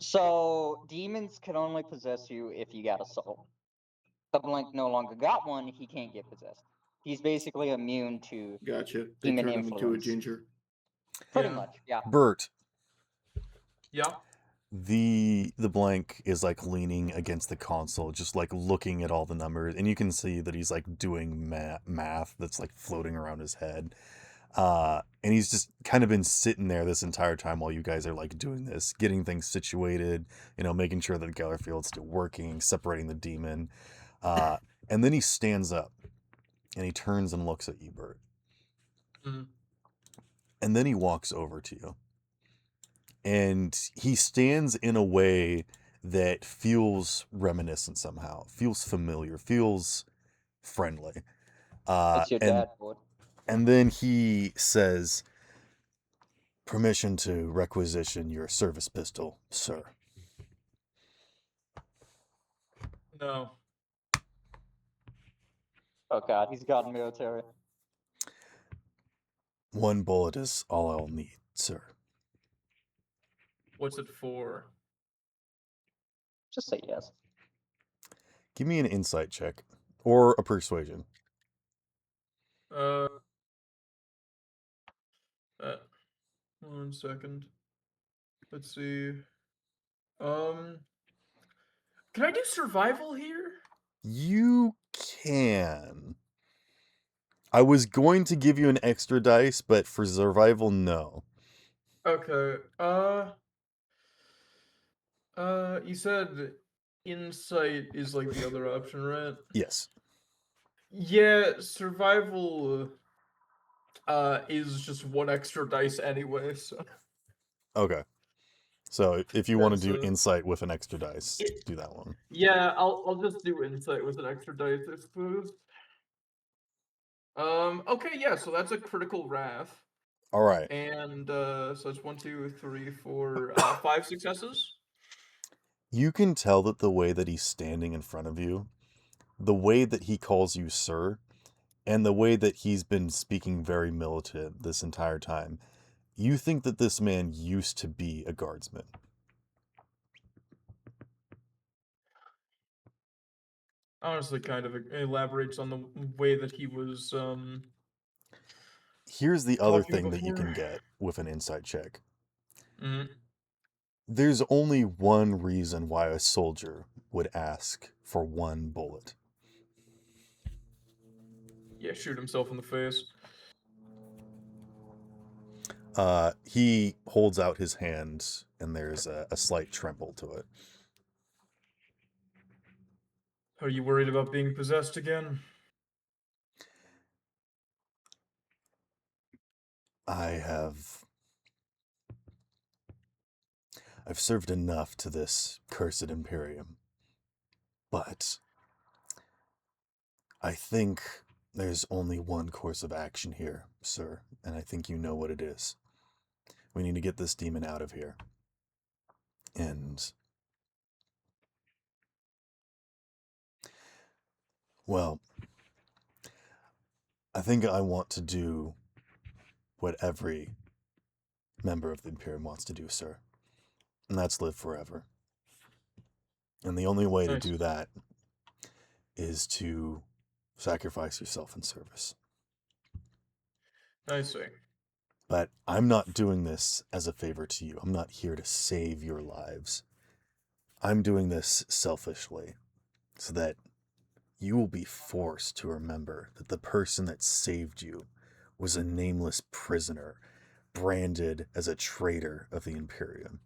Speaker 3: So, demons can only possess you if you got a soul. The blank no longer got one, he can't get possessed. He's basically immune to
Speaker 4: Gotcha. They
Speaker 3: demon
Speaker 4: turned him into a
Speaker 3: influence.
Speaker 4: ginger.
Speaker 3: Demon
Speaker 4: They
Speaker 3: influence.
Speaker 4: turned him into a ginger.
Speaker 3: Pretty
Speaker 2: Yeah.
Speaker 3: much, yeah.
Speaker 1: Bert,
Speaker 2: Yeah.
Speaker 1: the blank is like leaning against the console, just like looking at all the numbers, and you can see that he's like doing math that's like floating around his head. And he's just kind of been sitting there this entire time while you guys are like doing this, getting things situated, making sure that the Geller Field's still working, separating the demon. And then he stands up and he turns and looks at you, Bert.
Speaker 2: Mhm.
Speaker 1: And then he walks over to you. And he stands in a way that feels reminiscent somehow, feels familiar, feels friendly.
Speaker 3: It's your
Speaker 1: And
Speaker 3: dad, boy.
Speaker 1: and then he says, "Permission to requisition your service pistol, sir."
Speaker 2: No.
Speaker 3: Oh god, he's gotten military.
Speaker 1: One bullet is all I'll need, sir.
Speaker 2: What's it for?
Speaker 3: Just say yes.
Speaker 1: Give me an insight check or a persuasion.
Speaker 2: Uh, 1 second. Let's see. Can I do survival here?
Speaker 1: You can. I was going to give you an extra dice, but for survival, no.
Speaker 2: Okay. You said insight is like the other option, right?
Speaker 1: Yes.
Speaker 2: Yeah, survival is just 1 extra dice anyway, so
Speaker 1: Okay. So if you want to
Speaker 2: that's
Speaker 1: do insight with an extra dice,
Speaker 2: it,
Speaker 1: do that one.
Speaker 2: yeah, I'll just do insight with an extra dice, I suppose. Okay, yeah, so that's a critical wrath.
Speaker 1: All right.
Speaker 2: And so it's 1, 2, 3, 4, 5 successes.
Speaker 1: You can tell that the way that he's standing in front of you, the way that he calls you sir, and the way that he's been speaking very militant this entire time, you think that this man used to be a guardsman.
Speaker 2: Honestly, kind of elaborates on the way that he was
Speaker 1: Here's the other
Speaker 2: talking
Speaker 1: thing that you can
Speaker 2: before.
Speaker 1: get with an insight check.
Speaker 2: Mm,
Speaker 1: There's only one reason why a soldier would ask for one bullet.
Speaker 2: yeah, shoot himself in the face.
Speaker 1: He holds out his hand, and there's a slight tremble to it.
Speaker 2: Are you worried about being possessed again?
Speaker 1: I've served enough to this cursed Imperium, but I think there's only one course of action here, sir, and I think you know what it is. We need to get this demon out of here. And, well, I think I want to do what every member of the Imperium wants to do, sir, and that's live forever. And the only way to
Speaker 2: Nice.
Speaker 1: do that is to sacrifice yourself in service.
Speaker 2: I see.
Speaker 1: But I'm not doing this as a favor to you. I'm not here to save your lives. I'm doing this selfishly so that you will be forced to remember that the person that saved you was a nameless prisoner, branded as a traitor of the Imperium.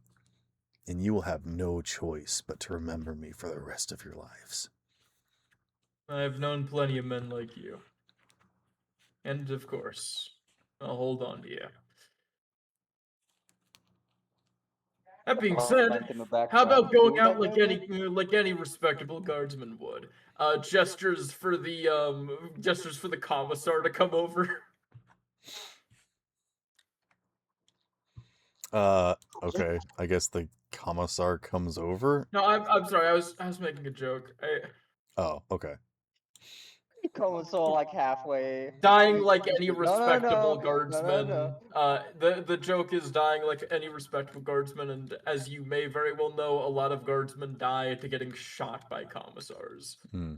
Speaker 1: And you will have no choice but to remember me for the rest of your lives.
Speaker 2: I've known plenty of men like you. And of course, I'll hold on to you. That being said,
Speaker 3: Like in the
Speaker 2: how
Speaker 3: background.
Speaker 2: about going
Speaker 3: Do
Speaker 2: out
Speaker 3: that,
Speaker 2: like any respectable guardsman would? Gestures for the commissar to come over.
Speaker 1: Okay. I guess the commissar comes over.
Speaker 2: No, I'm sorry. I was making a joke.
Speaker 1: Oh, okay.
Speaker 3: He comes all like halfway.
Speaker 2: Dying like any
Speaker 3: No,
Speaker 2: respectable
Speaker 3: no,
Speaker 2: guardsman.
Speaker 3: no.
Speaker 2: The joke is dying like any respectable guardsman, and as you may very well know, a lot of guardsmen die to getting shot by commissars.
Speaker 1: Hmm.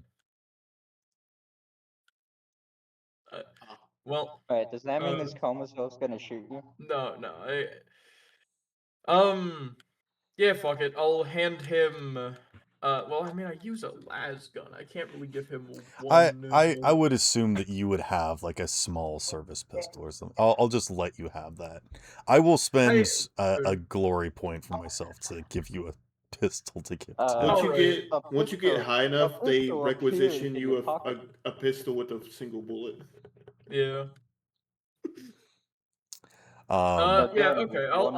Speaker 2: Well,
Speaker 3: Alright, does that mean this comatose gonna shoot you?
Speaker 2: no. Yeah, fuck it. I'll hand him. Well, I mean, I use a las gun. I can't really give him one.
Speaker 1: I would assume that you would have like a small service pistol or something. I'll just let you have that. I will spend a glory point for myself to give you a pistol to give to.
Speaker 2: Alright.
Speaker 4: Once you get high enough, they
Speaker 3: pistol appears
Speaker 4: requisition
Speaker 3: in
Speaker 4: you
Speaker 3: your pocket.
Speaker 4: a pistol with a single bullet.
Speaker 2: Yeah.
Speaker 1: Um,
Speaker 2: Yeah.
Speaker 3: Again,
Speaker 2: Okay.
Speaker 3: one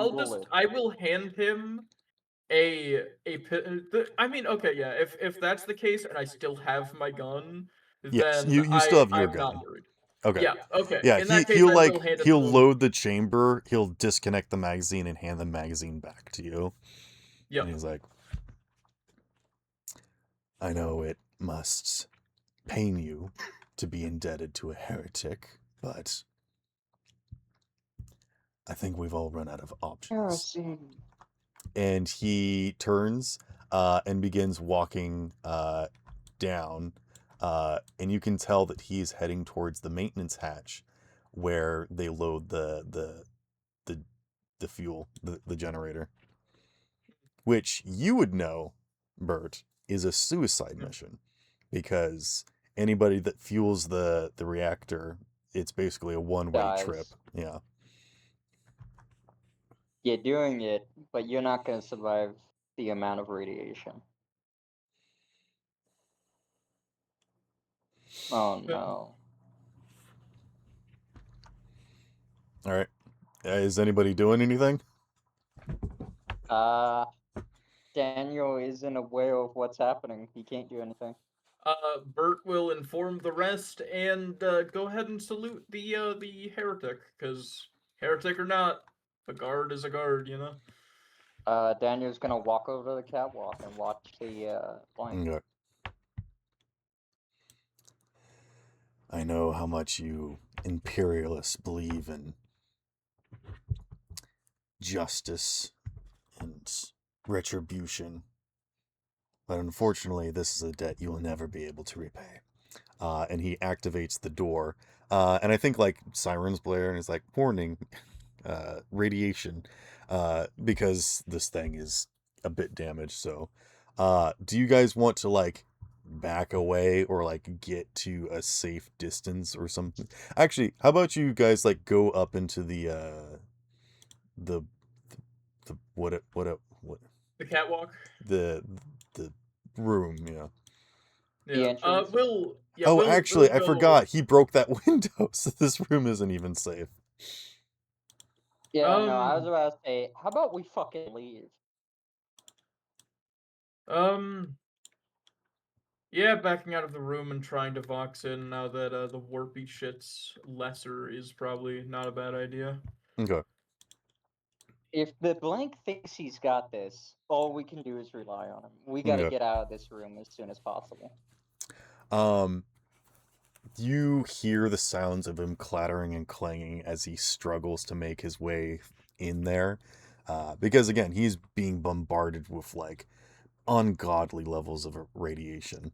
Speaker 2: I
Speaker 3: bullet.
Speaker 2: will hand him I mean, okay, yeah. If that's the case, and I still have my gun,
Speaker 1: yes,
Speaker 2: then
Speaker 1: you still have your
Speaker 2: I'm
Speaker 1: gun.
Speaker 2: not worried.
Speaker 1: Okay.
Speaker 2: Yeah. Okay.
Speaker 1: Yeah,
Speaker 2: In that case, I will hand it
Speaker 1: he'll
Speaker 2: to him.
Speaker 1: load the chamber, he'll disconnect the magazine and hand the magazine back to you.
Speaker 2: Yep.
Speaker 1: And he's like, I know it must pain you to be indebted to a heretic, but I think we've all run out of options.
Speaker 3: Heresy.
Speaker 1: And he turns and begins walking down, and you can tell that he's heading towards the maintenance hatch where they load the fuel, the generator, which you would know, Bert, is a suicide mission, because anybody that fuels the reactor, it's basically a one-way trip.
Speaker 3: Dies.
Speaker 1: Yeah.
Speaker 3: You're doing it, but you're not gonna survive the amount of radiation. Oh
Speaker 2: Yeah.
Speaker 3: no.
Speaker 1: All right. Is anybody doing anything?
Speaker 3: Daniel isn't aware of what's happening. He can't do anything.
Speaker 2: Bert will inform the rest and go ahead and salute the heretic, because heretic or not, a guard is a guard, you know.
Speaker 3: Daniel's gonna walk over to the catwalk and watch the blank.
Speaker 1: Okay. I know how much you imperialists believe in justice and retribution, but unfortunately, this is a debt you will never be able to repay. And he activates the door, and I think like sirens blare, and it's like warning, radiation, because this thing is a bit damaged. So, do you guys want to like back away or like get to a safe distance or something? Actually, how about you guys like go up into the what
Speaker 2: The catwalk.
Speaker 1: the room, yeah.
Speaker 3: The
Speaker 2: Yeah.
Speaker 3: entrance.
Speaker 1: Oh,
Speaker 2: We'll
Speaker 1: actually, I
Speaker 2: go.
Speaker 1: forgot. He broke that window, so this room isn't even safe.
Speaker 3: Yeah, no, I was about to say, how about we fucking leave?
Speaker 2: Yeah, backing out of the room and trying to vox in now that the warpy shit's lesser is probably not a bad idea.
Speaker 1: Okay.
Speaker 3: If the blank thinks he's got this, all we can do is rely on him. We gotta
Speaker 1: Okay.
Speaker 3: get out of this room as soon as possible.
Speaker 1: You hear the sounds of him clattering and clanging as he struggles to make his way in there. Because again, he's being bombarded with like ungodly levels of radiation.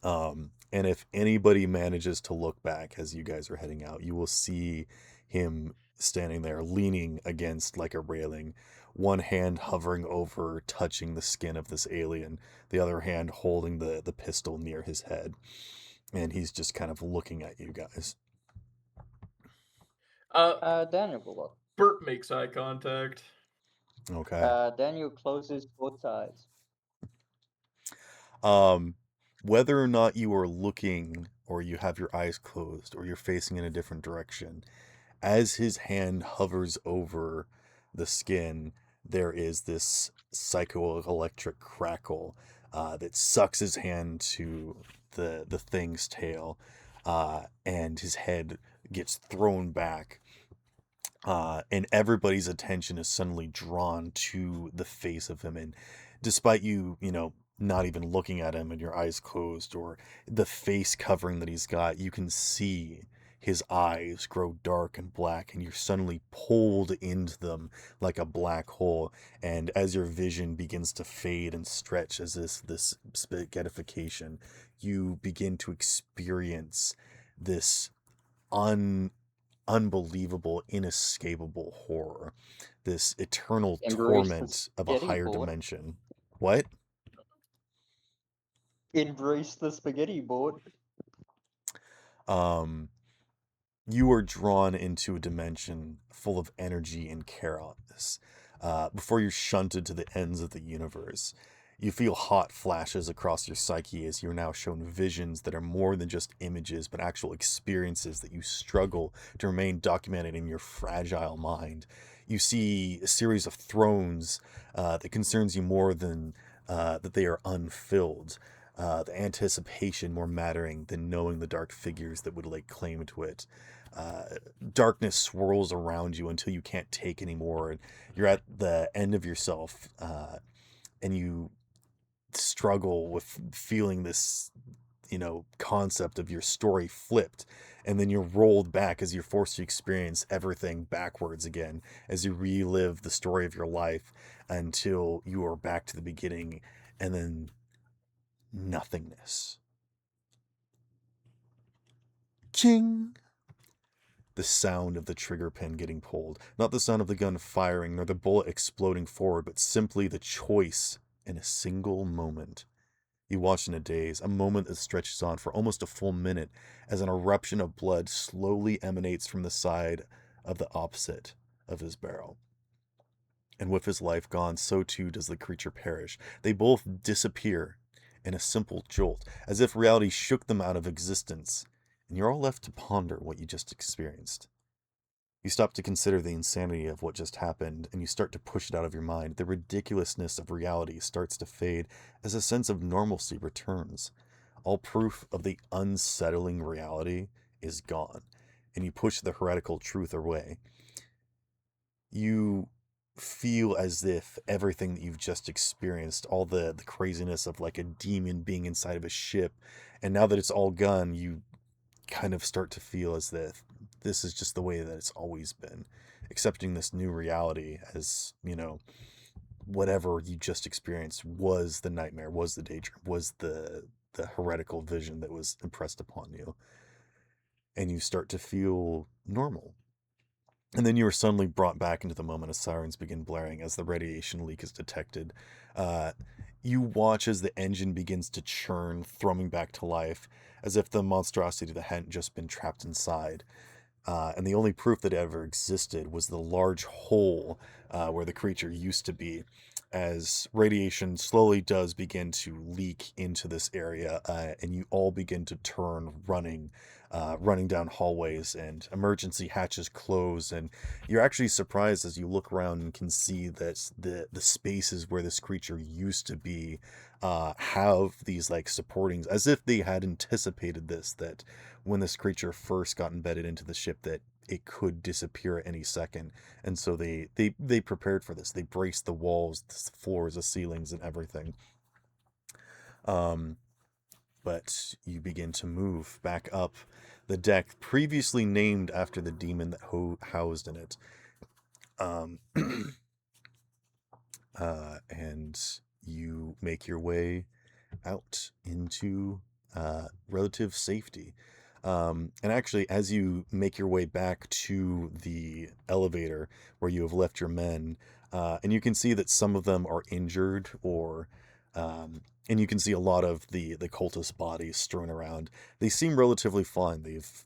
Speaker 1: And if anybody manages to look back as you guys are heading out, you will see him standing there leaning against like a railing, one hand hovering over, touching the skin of this alien, the other hand holding the pistol near his head. And he's just kind of looking at you guys.
Speaker 3: Daniel will look.
Speaker 2: Bert makes eye contact.
Speaker 1: Okay.
Speaker 3: Daniel closes both eyes.
Speaker 1: Whether or not you are looking or you have your eyes closed or you're facing in a different direction, as his hand hovers over the skin, there is this psychoelectric crackle that sucks his hand to the thing's tail, and his head gets thrown back, and everybody's attention is suddenly drawn to the face of him. And despite you not even looking at him and your eyes closed or the face covering that he's got, you can see his eyes grow dark and black, and you're suddenly pulled into them like a black hole. And as your vision begins to fade and stretch as this spaghettification, you begin to experience this unbelievable, inescapable horror, this eternal
Speaker 3: Embrace the
Speaker 1: torment of a
Speaker 3: spaghetti
Speaker 1: higher
Speaker 3: board.
Speaker 1: dimension. What?
Speaker 3: Embrace the spaghetti board.
Speaker 1: Um, you are drawn into a dimension full of energy and chaos. Before you're shunted to the ends of the universe, you feel hot flashes across your psyche as you're now shown visions that are more than just images, but actual experiences that you struggle to remain documented in your fragile mind. You see a series of thrones that concerns you more than that they are unfilled. The anticipation more mattering than knowing the dark figures that would lay claim to it. Uh, Darkness swirls around you until you can't take anymore, and you're at the end of yourself, and you struggle with feeling this, concept of your story flipped, and then you're rolled back as you're forced to experience everything backwards again as you relive the story of your life until you are back to the beginning, and then nothingness. Ching! The sound of the trigger pin getting pulled, not the sound of the gun firing nor the bullet exploding forward, but simply the choice in a single moment. You watch in a daze, a moment that stretches on for almost a full minute as an eruption of blood slowly emanates from the side of the opposite of his barrel. And with his life gone, so too does the creature perish. They both disappear in a simple jolt, as if reality shook them out of existence, and you're all left to ponder what you just experienced. You stop to consider the insanity of what just happened, and you start to push it out of your mind. The ridiculousness of reality starts to fade as a sense of normalcy returns. All proof of the unsettling reality is gone, and you push the heretical truth away. You feel as if everything that you've just experienced, all the craziness of like a demon being inside of a ship, and now that it's all gone, you kind of start to feel as if this is just the way that it's always been, accepting this new reality as, whatever you just experienced was the nightmare, was the daydream, was the heretical vision that was impressed upon you. And you start to feel normal. And then you are suddenly brought back into the moment as sirens begin blaring as the radiation leak is detected. Uh, you watch as the engine begins to churn, thrumming back to life, as if the monstrosity that hadn't just been trapped inside. And the only proof that it ever existed was the large hole where the creature used to be, as radiation slowly does begin to leak into this area, and you all begin to turn running down hallways, and emergency hatches close, and you're actually surprised as you look around and can see that the spaces where this creature used to be have these like supportings, as if they had anticipated this, that when this creature first got embedded into the ship that it could disappear at any second, and so they prepared for this. They braced the walls, the floors, the ceilings, and everything. um but you begin to move back up the deck previously named after the demon that housed in it. um and you make your way out into relative safety. And actually, as you make your way back to the elevator where you have left your men, and you can see that some of them are injured, or and you can see a lot of the cultist bodies strewn around. They seem relatively fine. They've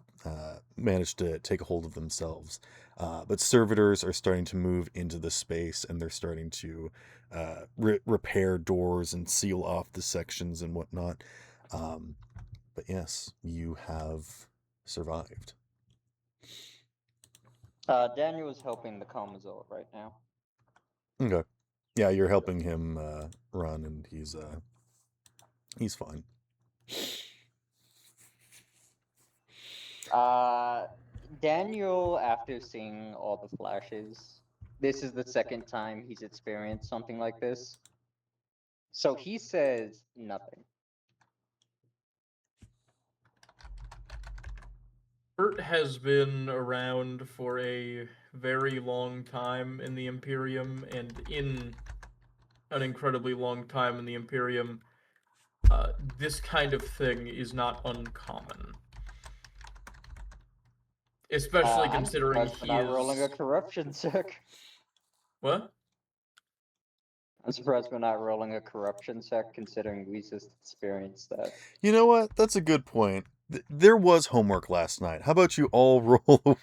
Speaker 1: managed to take a hold of themselves. But servitors are starting to move into the space, and they're starting to repair doors and seal off the sections and whatnot. But yes, you have survived.
Speaker 3: Daniel's helping the Commodore right now.
Speaker 1: Okay. Yeah, you're helping him run, and he's fine.
Speaker 3: Daniel, after seeing all the flashes, this is the second time he's experienced something like this. So he says nothing.
Speaker 2: Bert has been around for a very long time in the Imperium, and in an incredibly long time in the Imperium, this kind of thing is not uncommon. especially
Speaker 3: I'm
Speaker 2: considering
Speaker 3: surprised we're
Speaker 2: he
Speaker 3: not rolling a
Speaker 2: is
Speaker 3: corruption check.
Speaker 2: what?
Speaker 3: I'm surprised we're not rolling a corruption check, considering we just experienced that.
Speaker 1: You know what? That's a good point. There was homework last night. How about you all roll?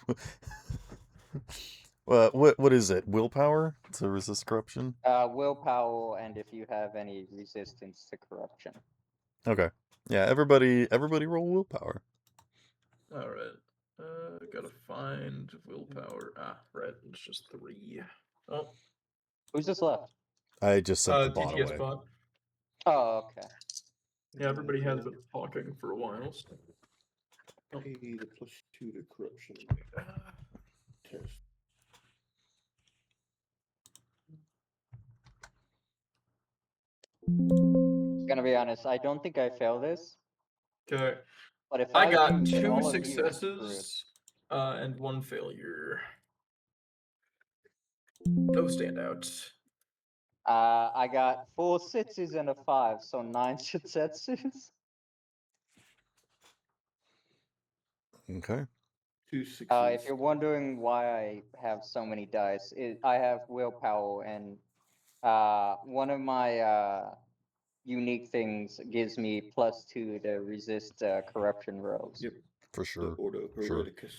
Speaker 1: What is it? Willpower to resist corruption?
Speaker 3: Willpower, and if you have any resistance to corruption.
Speaker 1: Okay. Yeah, everybody roll willpower.
Speaker 2: All right. Gotta find willpower. Ah, right. It's just 3. Oh,
Speaker 3: Who's just left?
Speaker 1: I just sent the bot
Speaker 2: TTS
Speaker 1: away.
Speaker 2: bot.
Speaker 3: Oh, okay.
Speaker 2: Yeah, everybody has been talking for a while. So.
Speaker 4: Pay the +2 to corruption test.
Speaker 3: Gonna be honest, I don't think I failed this,
Speaker 2: Okay.
Speaker 3: but if
Speaker 2: I got
Speaker 3: do, then
Speaker 2: 2
Speaker 3: all of you are screwed.
Speaker 2: successes and 1 failure. No standouts.
Speaker 3: I got 4 sixes and a 5, so 9 successes.
Speaker 1: Okay.
Speaker 4: 2 6s.
Speaker 3: If you're wondering why I have so many dice, I have willpower, and one of my unique things gives me +2 to resist corruption rolls.
Speaker 4: Yep.
Speaker 1: For
Speaker 4: The
Speaker 1: sure.
Speaker 4: Ordo
Speaker 1: Sure.
Speaker 4: Hereticus.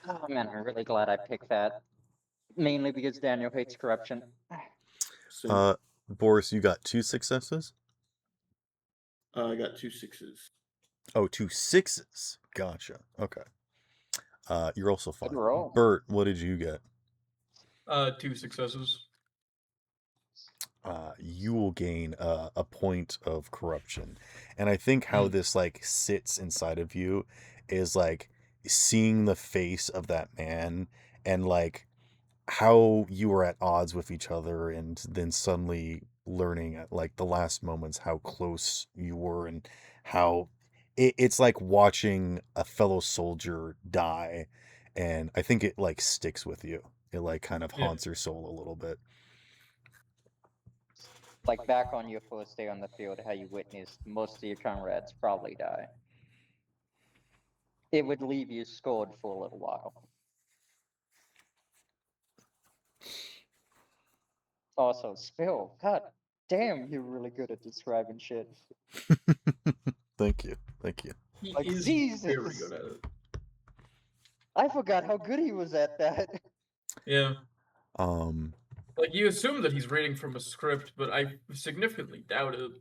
Speaker 3: Oh man, I'm really glad I picked that. Mainly because Daniel hates corruption.
Speaker 4: Same.
Speaker 1: Boris, you got 2 successes?
Speaker 4: I got 2 6s.
Speaker 1: Oh, 2 6s. Gotcha. Okay. You're also fine.
Speaker 3: Good roll.
Speaker 1: Bert, what did you get?
Speaker 2: 2 successes.
Speaker 1: You will gain a point of corruption. And I think how this like sits inside of you is like seeing the face of that man and like how you were at odds with each other and then suddenly learning at like the last moments how close you were and how it's like watching a fellow soldier die. And I think it like sticks with you. It like kind of
Speaker 2: Yeah.
Speaker 1: haunts your soul a little bit.
Speaker 3: Like back on your first day on the field, how you witnessed most of your comrades probably die. It would leave you scored for a little while. Also, Spill, god damn, you're really good at describing shit.
Speaker 1: Thank you. Thank you.
Speaker 2: He
Speaker 3: Like,
Speaker 2: is
Speaker 3: Jesus.
Speaker 2: very good at it.
Speaker 3: I forgot how good he was at that.
Speaker 2: Yeah.
Speaker 1: Um,
Speaker 2: Like, you assume that he's reading from a script, but I significantly doubt it.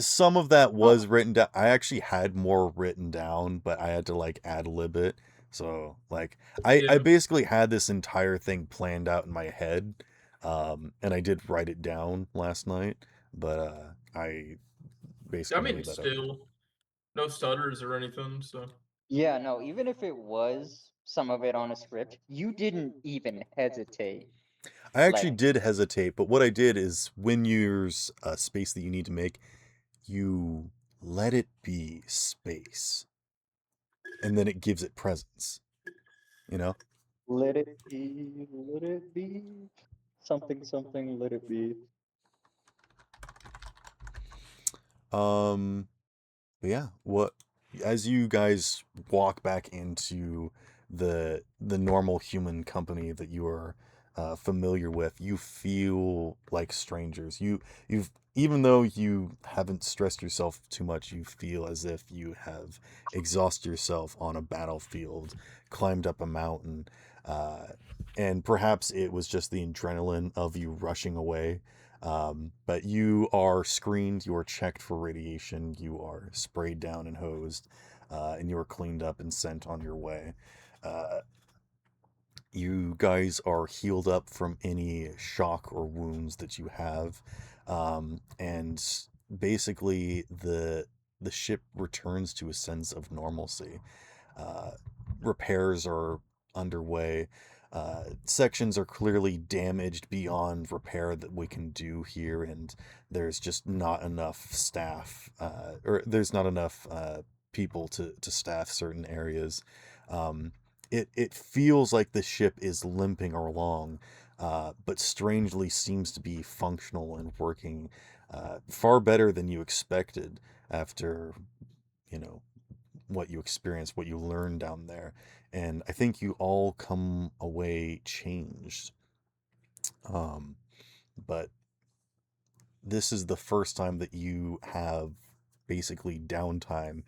Speaker 1: some of that was written down. I actually had more written down, but I had to like ad-lib it. So like I
Speaker 2: Yeah.
Speaker 1: basically had this entire thing planned out in my head. And I did write it down last night, but I basically
Speaker 2: I mean,
Speaker 1: made that up.
Speaker 2: still, no stutters or anything, so.
Speaker 3: Yeah, no, even if it was some of it on a script, you didn't even hesitate.
Speaker 1: I actually
Speaker 3: Like-
Speaker 1: did hesitate, but what I did is when there's a space that you need to make, you let it be space. And then it gives it presence. You know?
Speaker 3: Let it be, something, something, let it be.
Speaker 1: But yeah, as you guys walk back into the normal human company that you are familiar with, you feel like strangers. You've even though you haven't stressed yourself too much, you feel as if you have exhausted yourself on a battlefield, climbed up a mountain, and perhaps it was just the adrenaline of you rushing away. But you are screened, you are checked for radiation, you are sprayed down and hosed, and you are cleaned up and sent on your way. You guys are healed up from any shock or wounds that you have, and basically the ship returns to a sense of normalcy. Repairs are underway. Sections are clearly damaged beyond repair that we can do here, and there's just not enough staff, or there's not enough people to staff certain areas. It feels like the ship is limping along, but strangely seems to be functional and working far better than you expected after, you know, what you experienced, what you learned down there. And I think you all come away changed. Um, but this is the first time that you have basically downtime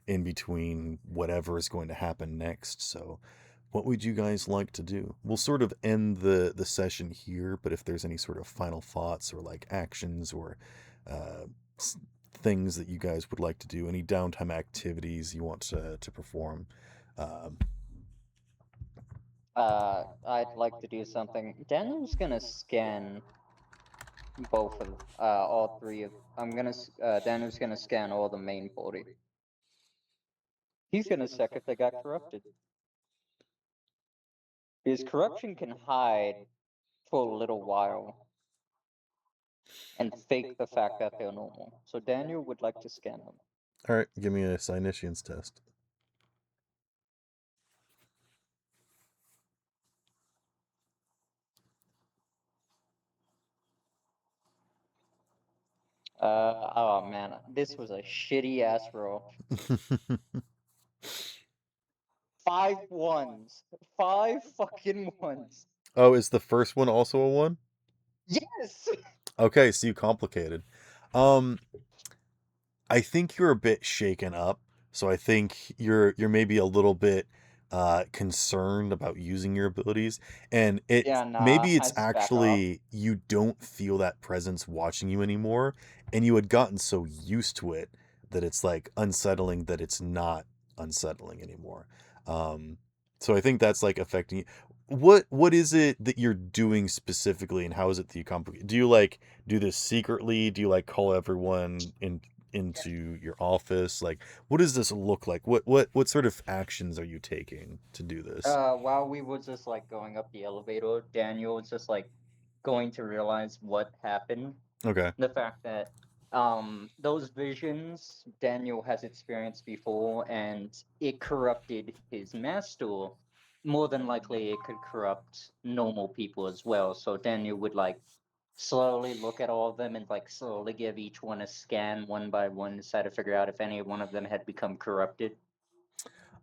Speaker 1: in between whatever is going to happen next. So, what would you guys like to do? We'll sort of end the session here, but if there's any sort of final thoughts or like actions or uh, things that you guys would like to do, any downtime activities you want to perform, um,
Speaker 3: I'd like to do something. Daniel's gonna scan both of all three of. Daniel's gonna scan all the main body. He's gonna check if they got corrupted. Because corruption can hide for a little while and fake the fact that they're normal. So Daniel would like to scan them.
Speaker 1: all right, give me a Cynicians test.
Speaker 3: Oh man, this was a shitty ass roll. 5 ones. 5 fucking ones.
Speaker 1: Oh, is the first one also a one?
Speaker 3: Yes!
Speaker 1: Okay, so you complicated. Um, I think you're a bit shaken up, so I think you're maybe a little bit concerned about using your abilities, and
Speaker 3: Yeah, nah,
Speaker 1: maybe
Speaker 3: I
Speaker 1: it's
Speaker 3: just back off.
Speaker 1: actually you don't feel that presence watching you anymore, and you had gotten so used to it that it's like unsettling that it's not unsettling anymore. Um, so I think that's like affecting you. What is it that you're doing specifically, and how is it that you complicate? Do you like do this secretly? Do you like call everyone into your office? Like, what does this look like? What sort of actions are you taking to do this?
Speaker 3: While we were just like going up the elevator, Daniel was just like going to realize what happened.
Speaker 1: Okay.
Speaker 3: The fact that those visions Daniel has experienced before and it corrupted his master, more than likely it could corrupt normal people as well. So Daniel would like slowly look at all of them and like slowly give each one a scan one by one to try to figure out if any one of them had become corrupted.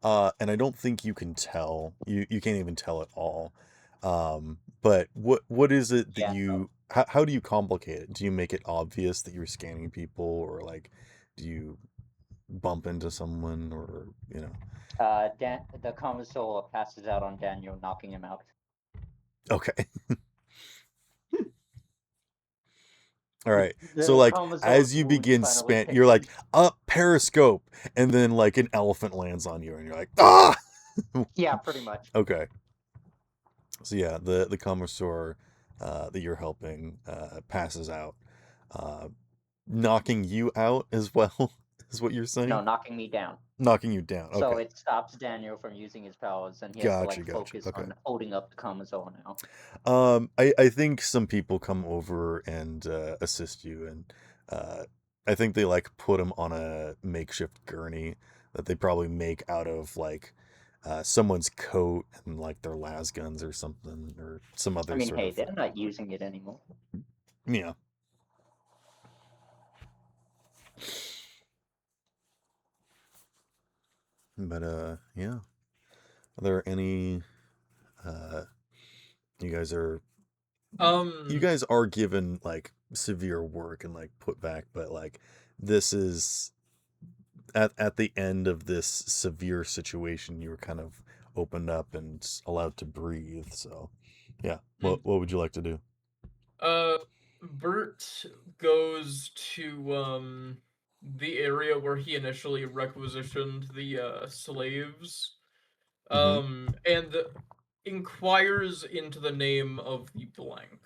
Speaker 1: And I don't think you can tell. You can't even tell at all. But what is it that
Speaker 3: Yeah.
Speaker 1: how do you complicate it? Do you make it obvious that you're scanning people, or like do you bump into someone, or you know?
Speaker 3: The console passes out on Daniel, knocking him out.
Speaker 1: Okay. All right. So
Speaker 3: The
Speaker 1: like
Speaker 3: Commodore
Speaker 1: as you
Speaker 3: wounds
Speaker 1: begin
Speaker 3: finally
Speaker 1: span,
Speaker 3: kicked
Speaker 1: you're
Speaker 3: in.
Speaker 1: like up periscope, and then like an elephant lands on you, and you're like ah.
Speaker 3: Yeah, pretty much.
Speaker 1: Okay. So yeah, the commissar that you're helping passes out, uh, knocking you out as well. Is what you're
Speaker 3: No,
Speaker 1: saying?
Speaker 3: knocking me down.
Speaker 1: Knocking you down.
Speaker 3: So
Speaker 1: Okay.
Speaker 3: it stops Daniel from using his powers, and he has to
Speaker 1: Gotcha.
Speaker 3: like
Speaker 1: Gotcha.
Speaker 3: focus
Speaker 1: Okay.
Speaker 3: on holding up the Commodore now.
Speaker 1: I think some people come over and assist you, and I think they like put him on a makeshift gurney that they probably make out of like someone's coat and like their las guns or something or some
Speaker 3: I
Speaker 1: other
Speaker 3: mean,
Speaker 1: sort
Speaker 3: hey,
Speaker 1: of
Speaker 3: they're not using it anymore.
Speaker 1: yeah. But yeah. Are there any uh you guys are you
Speaker 2: Um,
Speaker 1: guys are given like severe work and like put back, but like this is at the end of this severe situation you were kind of opened up and allowed to breathe. So yeah. What would you like to do?
Speaker 2: uh, Bert goes to the area where he initially requisitioned the slaves,
Speaker 1: Mm-hmm.
Speaker 2: and inquires into the name of the blank.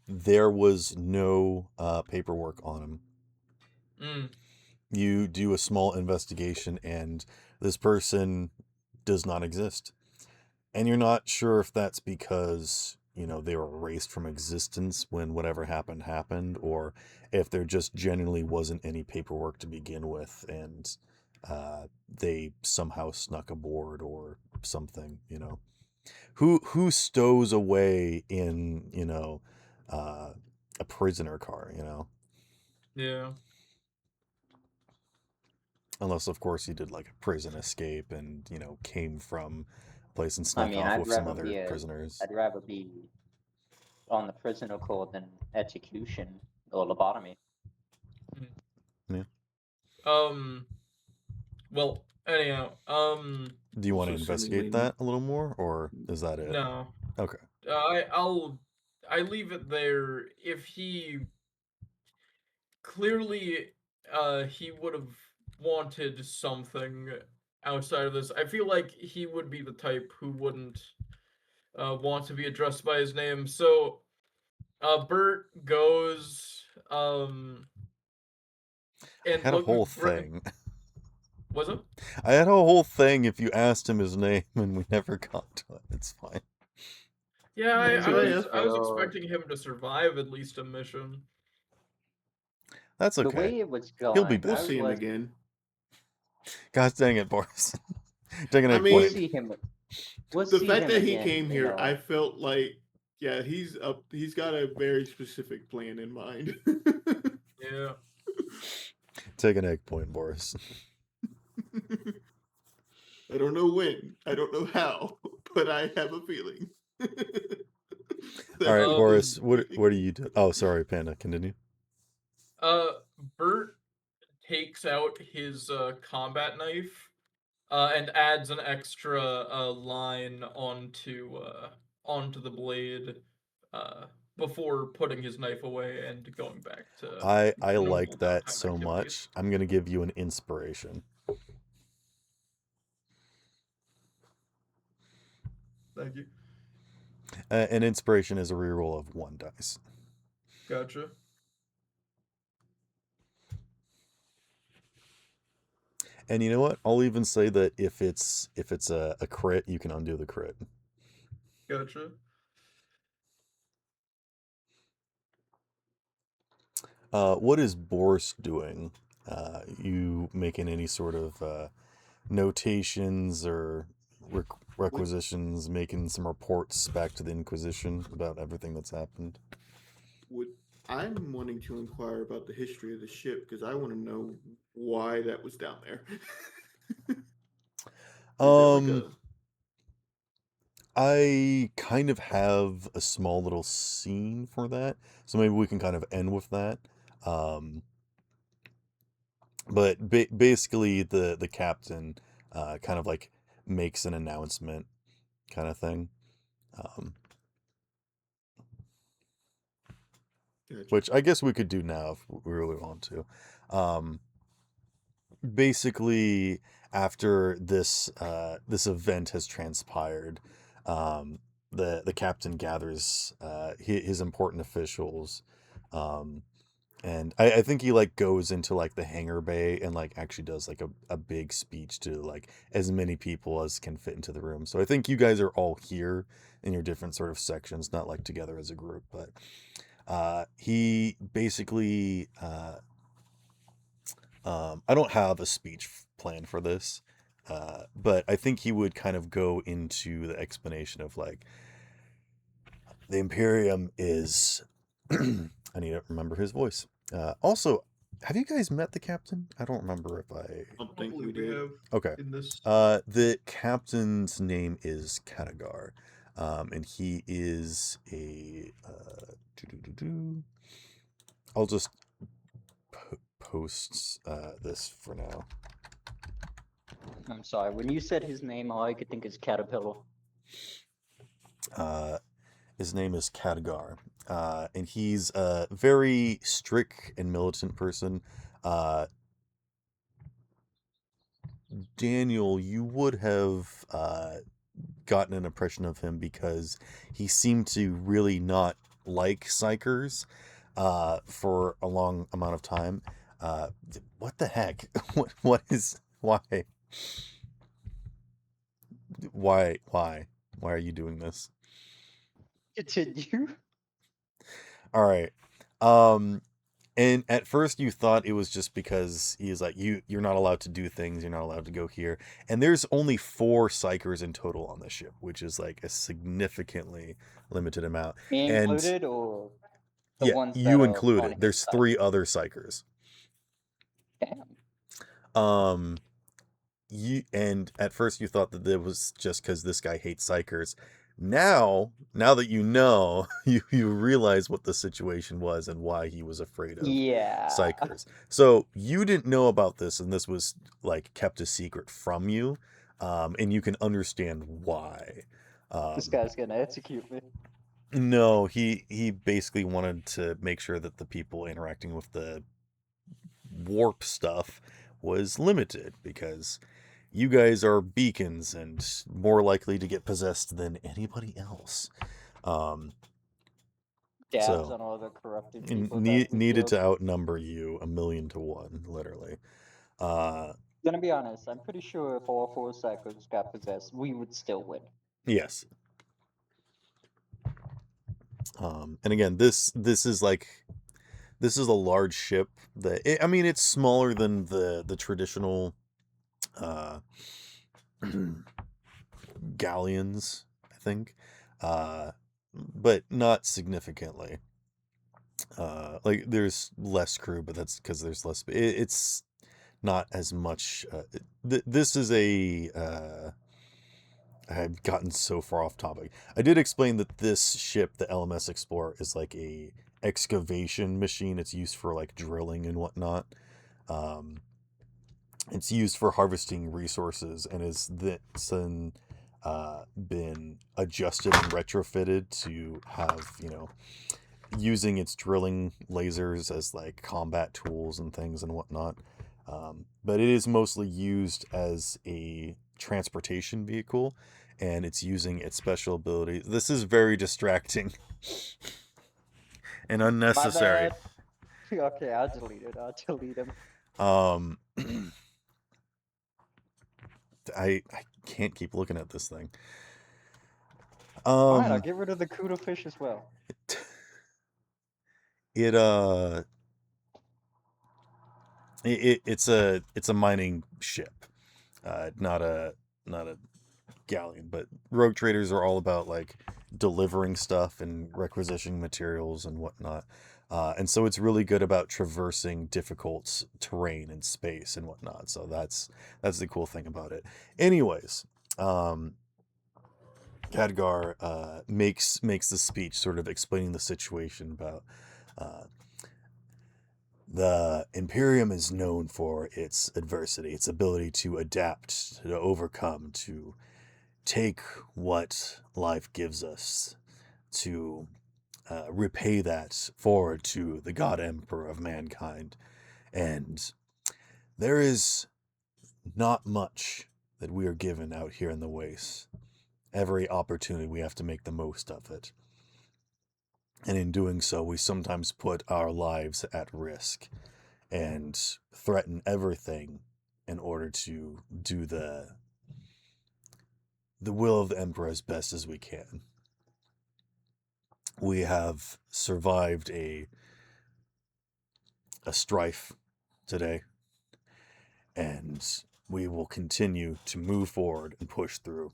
Speaker 1: There was no paperwork on him.
Speaker 2: Mm,
Speaker 1: You do a small investigation and this person does not exist. And you're not sure if that's because, they were erased from existence when whatever happened happened, or if there just genuinely wasn't any paperwork to begin with and they somehow snuck aboard or something. Who stows away in, a prisoner car,
Speaker 2: Yeah.
Speaker 1: Unless, of course, he did like a prison escape and, came from a place and
Speaker 3: I
Speaker 1: snuck
Speaker 3: mean,
Speaker 1: off with some other prisoners.
Speaker 3: I'd rather be on the prisoner call than execution or lobotomy.
Speaker 1: Yeah.
Speaker 2: Well, anyhow,
Speaker 1: Do you want to
Speaker 4: Also
Speaker 1: investigate
Speaker 4: seemingly
Speaker 1: that a little more, or is that it?
Speaker 2: no.
Speaker 1: Okay.
Speaker 2: I leave it there. If he clearly, he would have wanted something outside of this. I feel like he would be the type who wouldn't want to be addressed by his name. So, Bert goes
Speaker 1: I
Speaker 2: and
Speaker 1: had a
Speaker 2: look.
Speaker 1: whole thing.
Speaker 2: Was it?
Speaker 1: I had a whole thing if you asked him his name and we never got to it. It's fine.
Speaker 2: Yeah,
Speaker 4: To be
Speaker 2: I was
Speaker 3: fair,
Speaker 2: expecting him to survive at least a mission.
Speaker 1: That's
Speaker 3: the
Speaker 1: okay.
Speaker 3: way it was
Speaker 1: He'll be
Speaker 3: going,
Speaker 4: We'll
Speaker 1: back.
Speaker 4: see him again.
Speaker 1: God dang it, Boris. Taking
Speaker 4: I
Speaker 1: a
Speaker 3: we'll
Speaker 4: mean,
Speaker 1: point.
Speaker 3: see him. We'll
Speaker 4: The
Speaker 3: see
Speaker 4: fact
Speaker 3: him
Speaker 4: that he
Speaker 3: again,
Speaker 4: came
Speaker 3: you
Speaker 4: here, I
Speaker 3: know.
Speaker 4: felt like, yeah, he's up. He's got a very specific plan in mind.
Speaker 2: Yeah.
Speaker 1: Take an egg point, Boris.
Speaker 4: I don't know when, I don't know how, but I have a feeling.
Speaker 1: All right,
Speaker 2: Um,
Speaker 1: Boris. What do you do? Oh, sorry, Panda. Continue.
Speaker 2: Bert takes out his combat knife and adds an extra line onto the blade uh, before putting his knife away and going back to
Speaker 1: I
Speaker 2: normal
Speaker 1: like that
Speaker 2: downtime
Speaker 1: so
Speaker 2: activities.
Speaker 1: much. I'm gonna give you an inspiration.
Speaker 2: Thank you.
Speaker 1: An inspiration is a reroll of 1 dice.
Speaker 2: Gotcha.
Speaker 1: And you know what? I'll even say that if it's a crit, you can undo the crit.
Speaker 2: Gotcha.
Speaker 1: What is Boris doing? You making any sort of notations or requisitions, making some reports back to the Inquisition about everything that's happened?
Speaker 4: Would I'm wanting to inquire about the history of the ship because I want to know why that was down there. Is there like a
Speaker 1: I kind of have a small little scene for that, so maybe we can kind of end with that. Um, but basically, the captain kind of like makes an announcement, kind of thing, um,
Speaker 4: gotcha.
Speaker 1: which I guess we could do now if we really want to. Basically, after this event has transpired, the captain gathers his important officials, um, and I think he like goes into like the hangar bay and like actually does like a big speech to like as many people as can fit into the room. So I think you guys are all here in your different sort of sections, not like together as a group, but he basically I don't have a speech plan for this, but I think he would kind of go into the explanation of like the Imperium is. I need to remember his voice. Also, have you guys met the captain? I don't remember if I.
Speaker 4: I don't think
Speaker 2: Hopefully
Speaker 4: we
Speaker 2: we
Speaker 4: did.
Speaker 2: have
Speaker 1: Okay.
Speaker 2: in this.
Speaker 1: The captain's name is Katagar, and he is a. I'll just post this for now.
Speaker 3: I'm sorry. When you said his name, all I could think is Caterpillar.
Speaker 1: His name is Katagar, and he's a very strict and militant person. Daniel, you would have gotten an impression of him because he seemed to really not like psychers for a long amount of time. What the heck? What is why? Why are you doing this?
Speaker 3: Continue.
Speaker 1: All right. Um And at first you thought it was just because he's like, you're not allowed to do things, you're not allowed to go here. And there's only 4 psychers in total on the ship, which is like a significantly limited amount.
Speaker 3: Me
Speaker 1: And
Speaker 3: included, or the
Speaker 1: yeah,
Speaker 3: ones that
Speaker 1: you
Speaker 3: are on
Speaker 1: included.
Speaker 3: his
Speaker 1: There's
Speaker 3: side?
Speaker 1: 3 other psychers.
Speaker 3: Damn.
Speaker 1: Um and at first you thought that it was just because this guy hates psychers. Now that you know, you realize what the situation was and why he was afraid of
Speaker 3: Yeah.
Speaker 1: psychers. So you didn't know about this, and this was like kept a secret from you, and you can understand why.
Speaker 3: This guy's gonna execute me.
Speaker 1: No, he basically wanted to make sure that the people interacting with the warp stuff was limited, because you guys are beacons and more likely to get possessed than anybody else.
Speaker 3: Dabs
Speaker 1: So
Speaker 3: on all the corrupted people that we
Speaker 1: needed
Speaker 3: killed.
Speaker 1: to outnumber you 1,000,000 to 1, literally.
Speaker 3: Gonna be honest, I'm pretty sure if all 4 psychos got possessed, we would still win.
Speaker 1: Yes. And again, this is like, this is a large ship that I mean, it's smaller than the traditional galleons, I think, but not significantly. Like there's less crew, but that's because there's less. It's not as much. This is a. I've gotten so far off topic. I did explain that this ship, the LMS Explorer, is like a excavation machine. It's used for like drilling and whatnot. It's used for harvesting resources, and is been adjusted and retrofitted to have, using its drilling lasers as like combat tools and things and whatnot. But it is mostly used as a transportation vehicle, and it's using its special ability. This is very distracting and unnecessary.
Speaker 3: My bad. Okay, I'll delete it. I'll delete him.
Speaker 1: I can't keep looking at this thing.
Speaker 3: Fine, I'll get rid of the kudo fish as well.
Speaker 1: It's a mining ship, not a galleon. But rogue traders are all about like delivering stuff and requisitioning materials and whatnot, and so it's really good about traversing difficult terrain and space and whatnot. So that's the cool thing about it. Anyways, Khadgar makes the speech, sort of explaining the situation about. The Imperium is known for its adversity, its ability to adapt, to overcome, to take what life gives us, to repay that forward to the God Emperor of mankind. And there is not much that we are given out here in the wastes. Every opportunity, we have to make the most of it. And in doing so, we sometimes put our lives at risk and threaten everything in order to do the will of the Emperor as best as we can. We have survived a strife today, and we will continue to move forward and push through.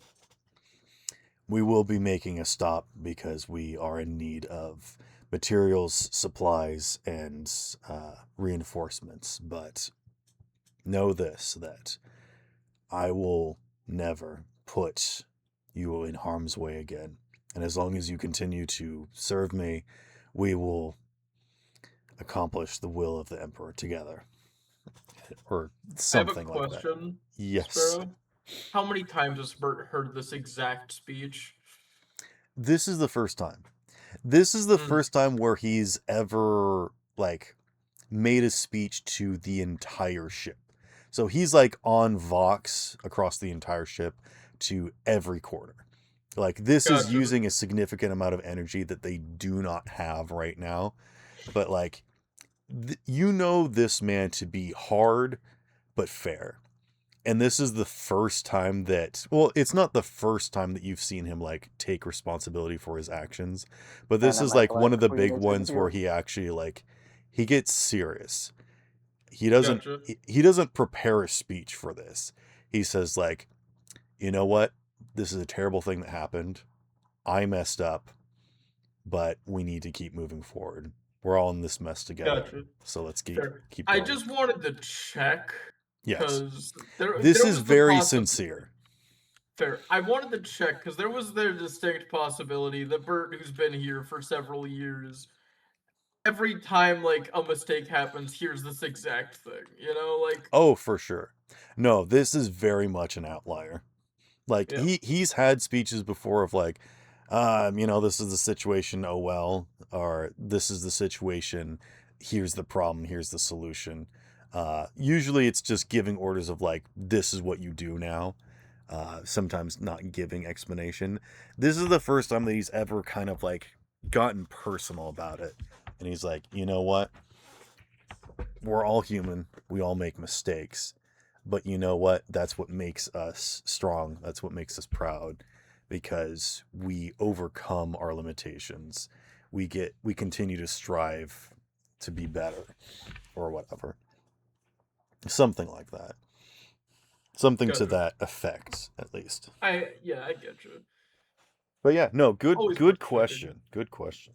Speaker 1: We will be making a stop because we are in need of materials, supplies, and reinforcements. But know this, that I will never put you in harm's way again. And as long as you continue to serve me, we will accomplish the will of the Emperor together. Or something like that.
Speaker 2: I have a question,
Speaker 1: Yes.
Speaker 2: Sparrow. How many times has Bert heard this exact speech?
Speaker 1: This is the first time. This is the first time where he's ever, like, made a speech to the entire ship. So he's, like, on Vox across the entire ship to every quarter. Like, this is using a significant amount of energy that they do not have right now. But, like, this man to be hard but fair. And this is the first time that, well, it's not the first time that you've seen him like take responsibility for his actions, but this is like one of the big ones where he actually like, he gets serious. He doesn't
Speaker 2: Gotcha.
Speaker 1: he doesn't prepare a speech for this. He says like, you know what? This is a terrible thing that happened. I messed up, but we need to keep moving forward. We're all in this mess together.
Speaker 2: Gotcha.
Speaker 1: So let's
Speaker 2: Fair.
Speaker 1: keep
Speaker 2: I
Speaker 1: going.
Speaker 2: just wanted to check
Speaker 1: Yes.
Speaker 2: because there
Speaker 1: This is
Speaker 2: was the
Speaker 1: very sincere.
Speaker 2: Fair. I wanted to check because there was the distinct possibility that Bert, who's been here for several years, every time like a mistake happens, here's this exact thing. You know, like
Speaker 1: Oh, for sure. No, this is very much an outlier. Like
Speaker 2: yeah,
Speaker 1: he's had speeches before of like, this is the situation, oh well, or this is the situation, here's the problem, here's the solution. Usually it's just giving orders of like, this is what you do now. Sometimes not giving explanation. This is the first time that he's ever kind of like gotten personal about it. And he's like, you know what? We're all human. We all make mistakes. But you know what? That's what makes us strong. That's what makes us proud because we overcome our limitations. We continue to strive to be better or whatever. Something like that. Something to
Speaker 2: gotcha.
Speaker 1: that effect, at least.
Speaker 2: I get you.
Speaker 1: But yeah, no,
Speaker 2: Always
Speaker 1: good
Speaker 2: worth checking.
Speaker 1: question. Good question.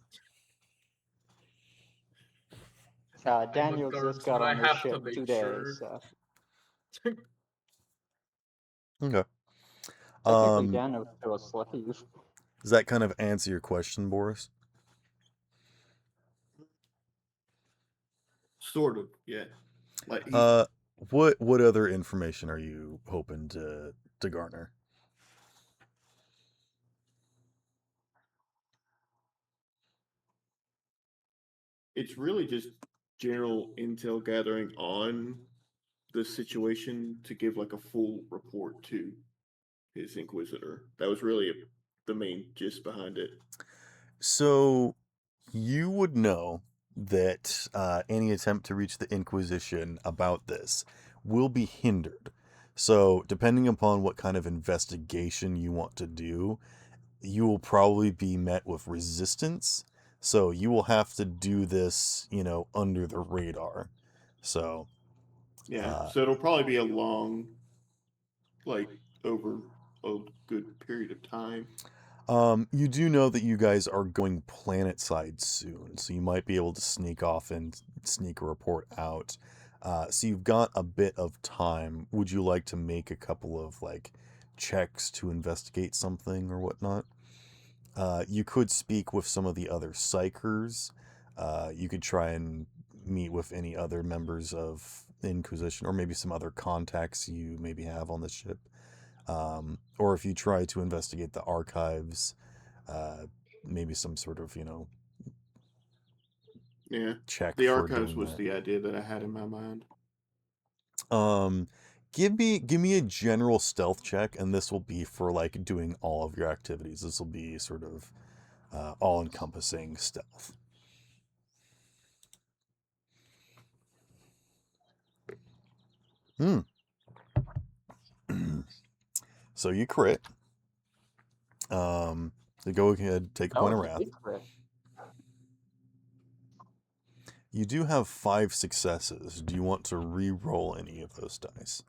Speaker 2: I'm a
Speaker 3: Daniel just got
Speaker 2: guardsman. I
Speaker 3: on the
Speaker 2: have to
Speaker 3: ship
Speaker 2: make
Speaker 3: today,
Speaker 2: sure.
Speaker 3: so
Speaker 1: Okay.
Speaker 3: technically Daniel's still a slave.
Speaker 1: Does that kind of answer your question, Boris?
Speaker 4: Sort of, yeah. Like
Speaker 1: What other information are you hoping to garner?
Speaker 4: it's really just general intel gathering on the situation to give like a full report to his inquisitor. That was really the main gist behind it.
Speaker 1: So you would know that any attempt to reach the Inquisition about this will be hindered. So depending upon what kind of investigation you want to do, you will probably be met with resistance. So you will have to do this, under the radar. So
Speaker 4: Yeah, so it'll probably be a long, like over a good period of time.
Speaker 1: You do know that you guys are going planet side soon, so you might be able to sneak off and sneak a report out. So you've got a bit of time. Would you like to make a couple of like checks to investigate something or whatnot? You could speak with some of the other psychers. You could try and meet with any other members of the Inquisition, or maybe some other contacts you maybe have on the ship. Or if you try to investigate the archives, maybe some sort of,
Speaker 4: Yeah,
Speaker 1: check
Speaker 4: the
Speaker 1: for
Speaker 4: archives
Speaker 1: doing
Speaker 4: was
Speaker 1: that.
Speaker 4: the idea that I had in my mind.
Speaker 1: Give me a general stealth check, and this will be for like doing all of your activities. This will be sort of all-encompassing stealth. So you crit. So go ahead, take a
Speaker 3: That
Speaker 1: point of
Speaker 3: was a
Speaker 1: wrath.
Speaker 3: big crit.
Speaker 1: You do have 5 successes. Do you want to re-roll any of those dice?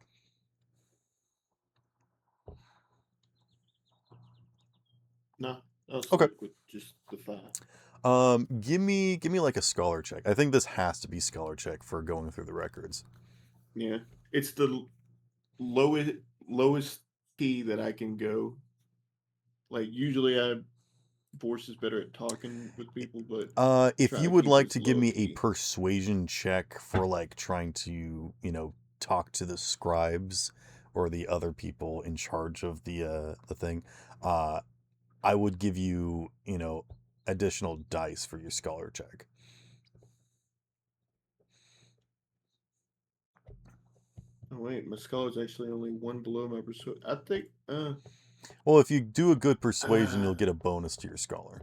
Speaker 4: No, I'll
Speaker 1: Okay.
Speaker 4: stick with just the 5.
Speaker 1: Give me like a scholar check. I think this has to be scholar check for going through the records.
Speaker 4: Yeah, it's the lowest key that I can go. Like usually, Boris is better at talking with people, but
Speaker 1: If
Speaker 4: try
Speaker 1: you
Speaker 4: to
Speaker 1: would
Speaker 4: keep
Speaker 1: like
Speaker 4: this
Speaker 1: to give
Speaker 4: low
Speaker 1: me a
Speaker 4: key.
Speaker 1: persuasion check for like trying to, talk to the scribes or the other people in charge of the thing, I would give you, additional dice for your scholar check.
Speaker 4: Oh wait, my scholar's actually only 1 below my persuasion. I think.
Speaker 1: Well, if you do a good persuasion, you'll get a bonus to your scholar.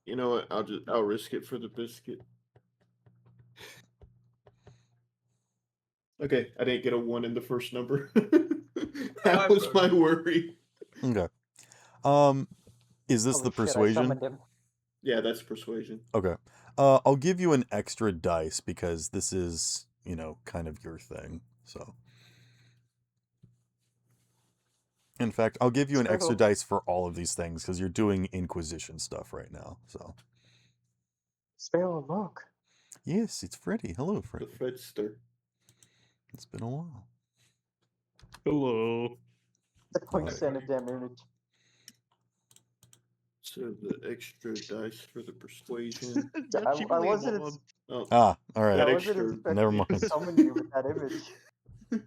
Speaker 4: You know what? I'll risk it for the biscuit. Okay, I didn't get a 1 in the first number. That was my worry.
Speaker 1: Okay. Is this
Speaker 3: Holy
Speaker 1: the
Speaker 3: shit, I
Speaker 1: persuasion?
Speaker 3: summoned him.
Speaker 4: Yeah, that's persuasion.
Speaker 1: Okay. I'll give you an extra dice because this is, kind of your thing. So, in fact, I'll give you an extra
Speaker 3: Spell.
Speaker 1: dice for all of these things because you're doing Inquisition stuff right now. So,
Speaker 3: Spell, look.
Speaker 1: yes, it's Freddy. Hello,
Speaker 4: The
Speaker 1: Freddy.
Speaker 4: Fredster.
Speaker 1: It's been a while.
Speaker 5: Hello.
Speaker 3: The point
Speaker 1: Alright.
Speaker 3: send a damn image.
Speaker 4: So the extra dice for the persuasion.
Speaker 3: I wasn't
Speaker 4: Oh,
Speaker 1: Ah, all right.
Speaker 3: I
Speaker 4: that
Speaker 3: wasn't
Speaker 4: extra.
Speaker 3: expecting
Speaker 1: Never
Speaker 3: to
Speaker 1: mind.
Speaker 3: summon you with that image.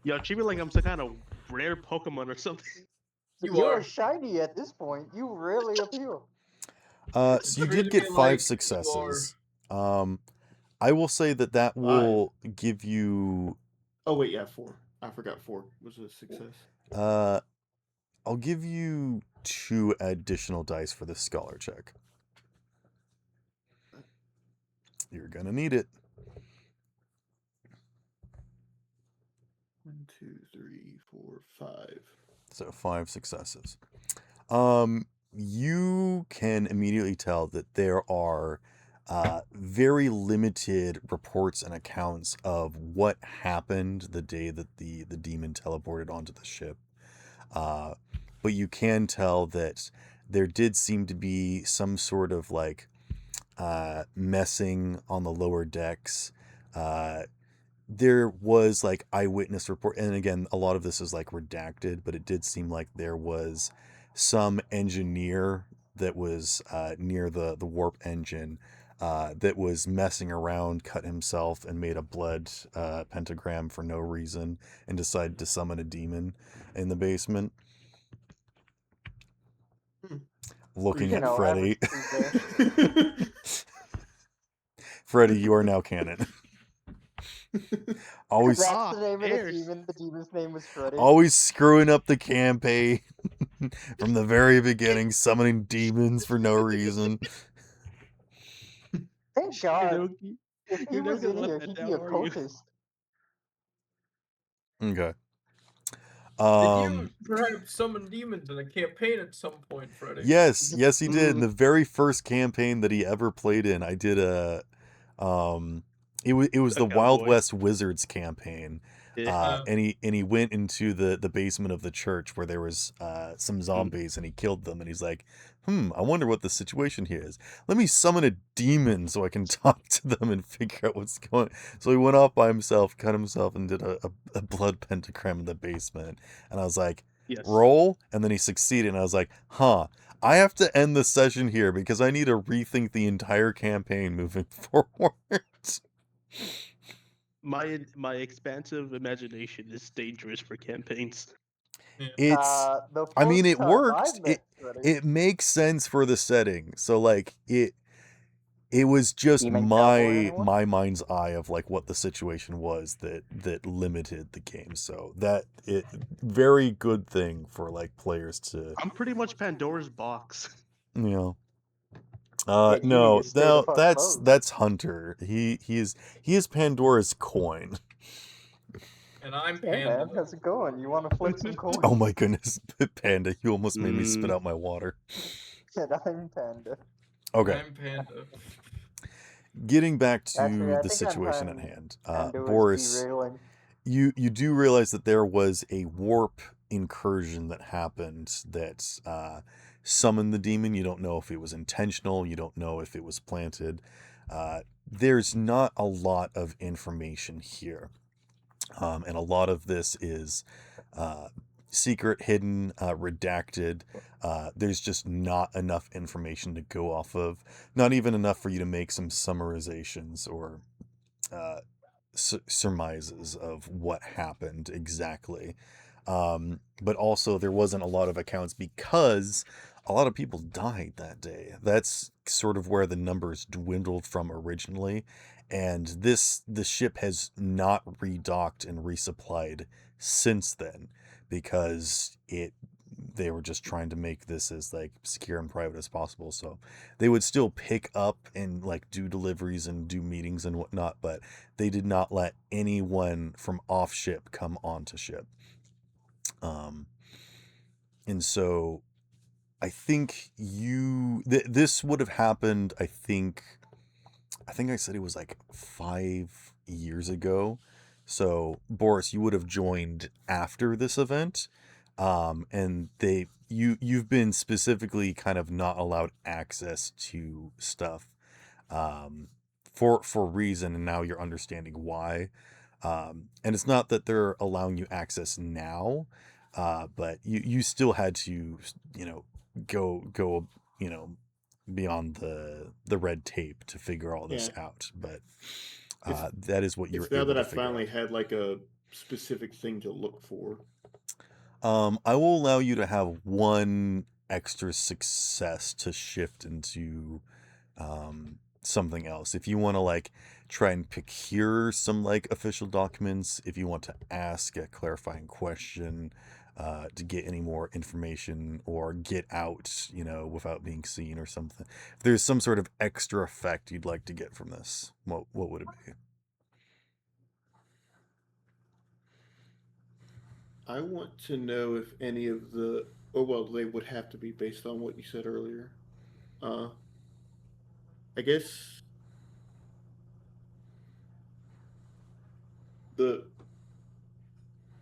Speaker 5: Yo, treat me like I'm some kind of rare Pokemon or something.
Speaker 2: You
Speaker 3: You're
Speaker 2: are.
Speaker 3: shiny at this point. You rarely appear.
Speaker 1: So you did
Speaker 2: Treat
Speaker 1: get
Speaker 2: me
Speaker 1: 5
Speaker 2: like you are.
Speaker 1: successes. I will say that will give you.
Speaker 4: Oh wait, yeah, 4. I forgot 4 was a success.
Speaker 1: I'll give you 2 additional dice for the scholar check. You're gonna need it.
Speaker 4: 1, 2, 3, 4, 5.
Speaker 1: So 5 successes. You can immediately tell that there are very limited reports and accounts of what happened the day that the demon teleported onto the ship. But you can tell that there did seem to be some sort of messing on the lower decks. There was eyewitness report, and again, a lot of this is redacted, but it did seem like there was some engineer that was near the warp engine that was messing around, cut himself, and made a blood pentagram for no reason, and decided to summon a demon in the basement. Looking
Speaker 3: You
Speaker 1: at
Speaker 3: know,
Speaker 1: Freddy.
Speaker 3: average Tuesday.
Speaker 1: Freddy, you are now canon. Always,
Speaker 3: That's the name of the
Speaker 5: Bears.
Speaker 3: demon. The demon's name was Freddy.
Speaker 1: always screwing up the campaign from the very beginning, summoning demons for no reason.
Speaker 3: Thank
Speaker 5: You're
Speaker 3: God.
Speaker 5: never,
Speaker 3: If he
Speaker 5: you're never
Speaker 3: was
Speaker 5: gonna
Speaker 3: in
Speaker 5: let
Speaker 3: here,
Speaker 5: that
Speaker 3: he'd
Speaker 5: down,
Speaker 3: be a
Speaker 5: are you?
Speaker 3: cultist.
Speaker 1: Okay.
Speaker 2: Did you perhaps summon demons in a campaign at some point, Freddy?
Speaker 1: Yes, he did. In the very first campaign that he ever played in, I did it was
Speaker 5: A
Speaker 1: the Wild
Speaker 5: cowboy.
Speaker 1: West Wizards campaign.
Speaker 5: Yeah.
Speaker 1: And he went into the basement of the church where there was some zombies, and he killed them, and he's like, I wonder what the situation here is. Let me summon a demon so I can talk to them and figure out what's going on. So he went off by himself, cut himself, and did a blood pentagram in the basement. And I was like,
Speaker 5: Yes.
Speaker 1: roll, and then he succeeded, and I was like, I have to end the session here because I need to rethink the entire campaign moving forward.
Speaker 5: My expansive imagination is dangerous for campaigns.
Speaker 1: It's
Speaker 3: The
Speaker 1: I mean,
Speaker 3: first
Speaker 1: it
Speaker 3: time
Speaker 1: worked.
Speaker 3: I met Freddy,
Speaker 1: It makes sense for the setting. So it was just
Speaker 3: Demon Cowboy, anyone?
Speaker 1: my mind's eye of what the situation was that limited the game. So that very good thing for players to,
Speaker 5: I'm pretty much Pandora's box.
Speaker 1: you know.
Speaker 3: Yeah, you need
Speaker 1: No,
Speaker 3: to stay the fuck
Speaker 1: that's
Speaker 3: closed.
Speaker 1: Hunter. He is Pandora's coin.
Speaker 2: And I'm
Speaker 3: Hey
Speaker 2: Panda.
Speaker 3: man, how's it going? You want to flip some coins?
Speaker 1: Oh my goodness, Panda! You almost made me spit
Speaker 5: Mm.
Speaker 1: out my water.
Speaker 3: And I'm Panda.
Speaker 1: Okay,
Speaker 2: I'm Panda.
Speaker 1: getting back
Speaker 3: Actually,
Speaker 1: to
Speaker 3: I
Speaker 1: the
Speaker 3: think I'm
Speaker 1: situation at
Speaker 3: Pan-
Speaker 1: hand,
Speaker 3: Pandora's
Speaker 1: Boris.
Speaker 3: derailing.
Speaker 1: You do realize that there was a warp incursion that happened that summoned the demon. You don't know if it was intentional. You don't know if it was planted. There's not a lot of information here, and a lot of this is secret, hidden, redacted. There's just not enough information to go off of. Not even enough for you to make some summarizations or surmises of what happened exactly. But also, there wasn't a lot of accounts because a lot of people died that day. That's sort of where the numbers dwindled from originally. And the ship has not redocked and resupplied since then because they were just trying to make this as secure and private as possible. So they would still pick up and do deliveries and do meetings and whatnot, but they did not let anyone from off ship come onto ship. And so I think this would have happened. I think I said it was like 5 years ago. So Boris, you would have joined after this event, and you've been specifically kind of not allowed access to stuff, um, for reason, and now you're understanding why. And it's not that they're allowing you access now, but you still had to, you know, go, you know, beyond the red tape to figure all this
Speaker 4: Yeah.
Speaker 1: out. But
Speaker 4: It's
Speaker 1: that is what you were
Speaker 4: it's now
Speaker 1: able
Speaker 4: that
Speaker 1: to
Speaker 4: I
Speaker 1: figure
Speaker 4: finally
Speaker 1: out.
Speaker 4: had like a specific thing to look for.
Speaker 1: I will allow you to have one extra success to shift into something else. If you want to like try and procure some like official documents, if you want to ask a clarifying question, to get any more information or get out, you know, without being seen or something. If there's some sort of extra effect you'd like to get from this, what would it be?
Speaker 4: I want to know if any of the, or well, they would have to be based on what you said earlier. Uh, I guess the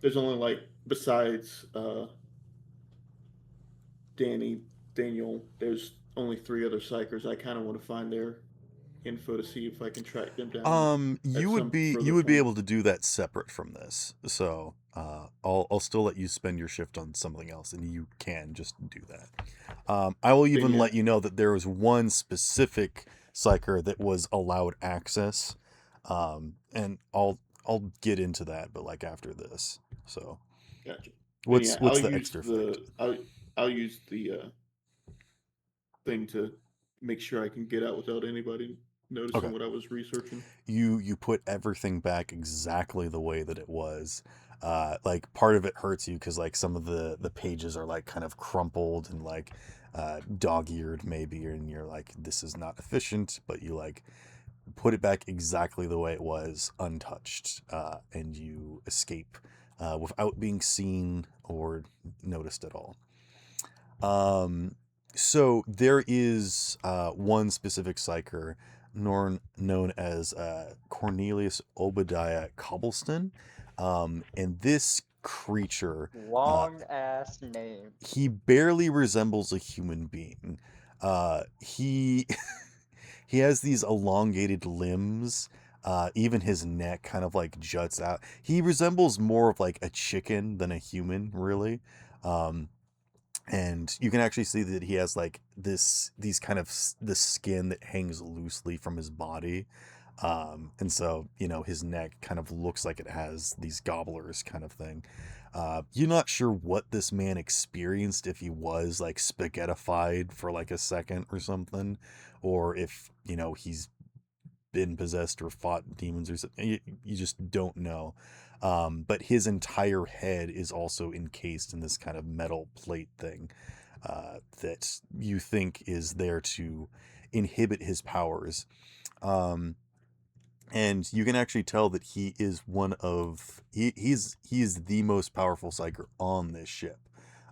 Speaker 4: there's only like besides Danny, Daniel, there's only three other psychers. I kind of want to find their info to see if I can track them down at some
Speaker 1: You
Speaker 4: further
Speaker 1: would be
Speaker 4: point.
Speaker 1: able to do that separate from this. So, I'll still let you spend your shift on something else, and you can just do that. I will
Speaker 4: Then
Speaker 1: even
Speaker 4: yeah,
Speaker 1: let you know that there was one specific psyker that was allowed access, and I'll get into that, but like after this. So,
Speaker 4: gotcha. Then yeah,
Speaker 1: what's the extra effect?
Speaker 4: I'll use the thing to make sure I can get out without anybody
Speaker 1: Okay.
Speaker 4: noticing what I was researching.
Speaker 1: You put everything back exactly the way that it was. Like part of it hurts you because like some of the pages are like kind of crumpled and like dog-eared maybe, and you're like, this is not efficient, but you like put it back exactly the way it was, untouched, and you escape without being seen or noticed at all. So there is one specific psyker known as Cornelius Obadiah Cobbleston, and this creature,
Speaker 3: Long ass name.
Speaker 1: he barely resembles a human being. He he has these elongated limbs. Even his neck kind of like juts out. He resembles more of like a chicken than a human, really. Um, and you can actually see that he has like these kind of the skin that hangs loosely from his body, and so you know his neck kind of looks like it has these gobblers kind of thing. You're not sure what this man experienced, if he was like spaghettified for like a second or something, or if you know he's been possessed or fought demons or something. You just don't know. But his entire head is also encased in this kind of metal plate thing, that you think is there to inhibit his powers. Um, and you can actually tell that he is he is the most powerful psyker on this ship.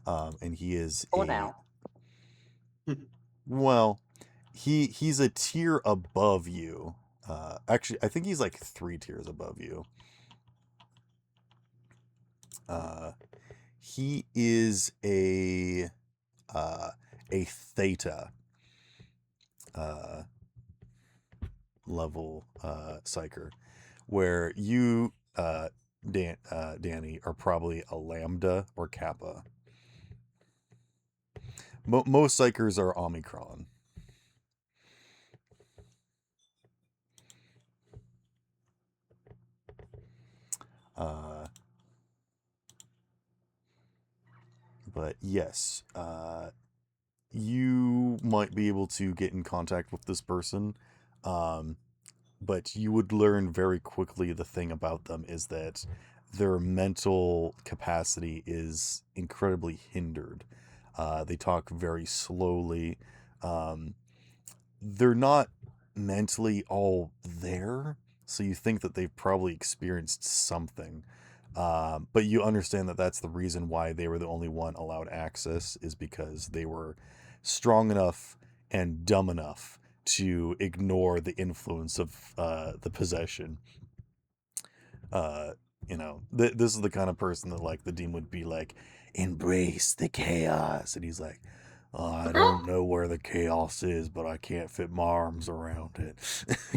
Speaker 1: And he is
Speaker 3: For
Speaker 1: a
Speaker 3: now.
Speaker 1: well, he's a tier above you. Actually, I think he's like 3 tiers above you. Uh, he is a theta uh, level psyker, where you Danny are probably a lambda or kappa. Most psychers are omicron. Uh, but yes, you might be able to get in contact with this person, um, but you would learn very quickly the thing about them is that their mental capacity is incredibly hindered. They talk very slowly. Um, they're not mentally all there, so you think that they've probably experienced something. But you understand that that's the reason why they were the only one allowed access, is because they were strong enough and dumb enough to ignore the influence of the possession. This is the kind of person that, like, the demon would be like, embrace the chaos, and he's like, oh, I don't know where the chaos is, but I can't fit my arms around it,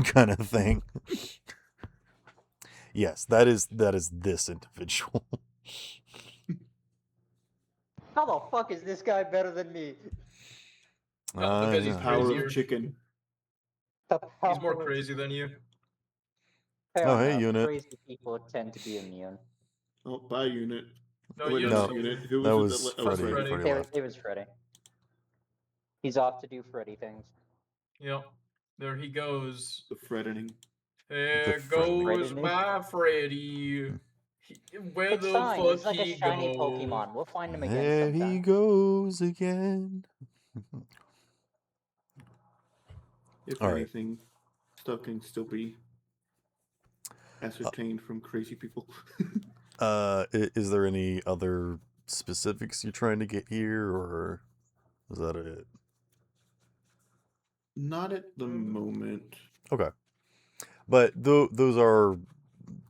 Speaker 1: kind of thing. Yes, that is this individual.
Speaker 3: How the fuck is this guy better than me?
Speaker 2: Because he's
Speaker 1: know.
Speaker 4: Power
Speaker 2: crazier.
Speaker 4: of chicken.
Speaker 3: The
Speaker 2: He's more
Speaker 3: power of-
Speaker 2: crazy than you.
Speaker 3: Fair
Speaker 1: Oh, hey,
Speaker 3: enough.
Speaker 1: unit.
Speaker 3: Crazy people tend to be immune.
Speaker 4: Oh, bye, unit.
Speaker 2: No,
Speaker 4: Wait,
Speaker 2: you
Speaker 1: No,
Speaker 4: not unit. Who
Speaker 1: that
Speaker 4: was
Speaker 1: was
Speaker 4: it?
Speaker 2: was
Speaker 1: Freddy.
Speaker 2: Freddy.
Speaker 1: Freddy left.
Speaker 3: It was Freddy. He's off to do Freddy things.
Speaker 2: Yep. There he goes.
Speaker 4: The threatening.
Speaker 2: There
Speaker 1: Freddy.
Speaker 2: goes
Speaker 3: Freddy?
Speaker 2: my Freddy. Where
Speaker 3: It's
Speaker 2: the
Speaker 3: fine.
Speaker 2: fuck
Speaker 3: He's like a
Speaker 2: he
Speaker 3: shiny
Speaker 2: go?
Speaker 3: Pokemon. We'll find him again
Speaker 1: There he
Speaker 3: sometime.
Speaker 1: goes again.
Speaker 4: If
Speaker 1: All right.
Speaker 4: anything, stuff can still be ascertained from crazy people.
Speaker 1: Is there any other specifics you're trying to get here, or is that it?
Speaker 4: Not at the moment.
Speaker 1: Okay. But those are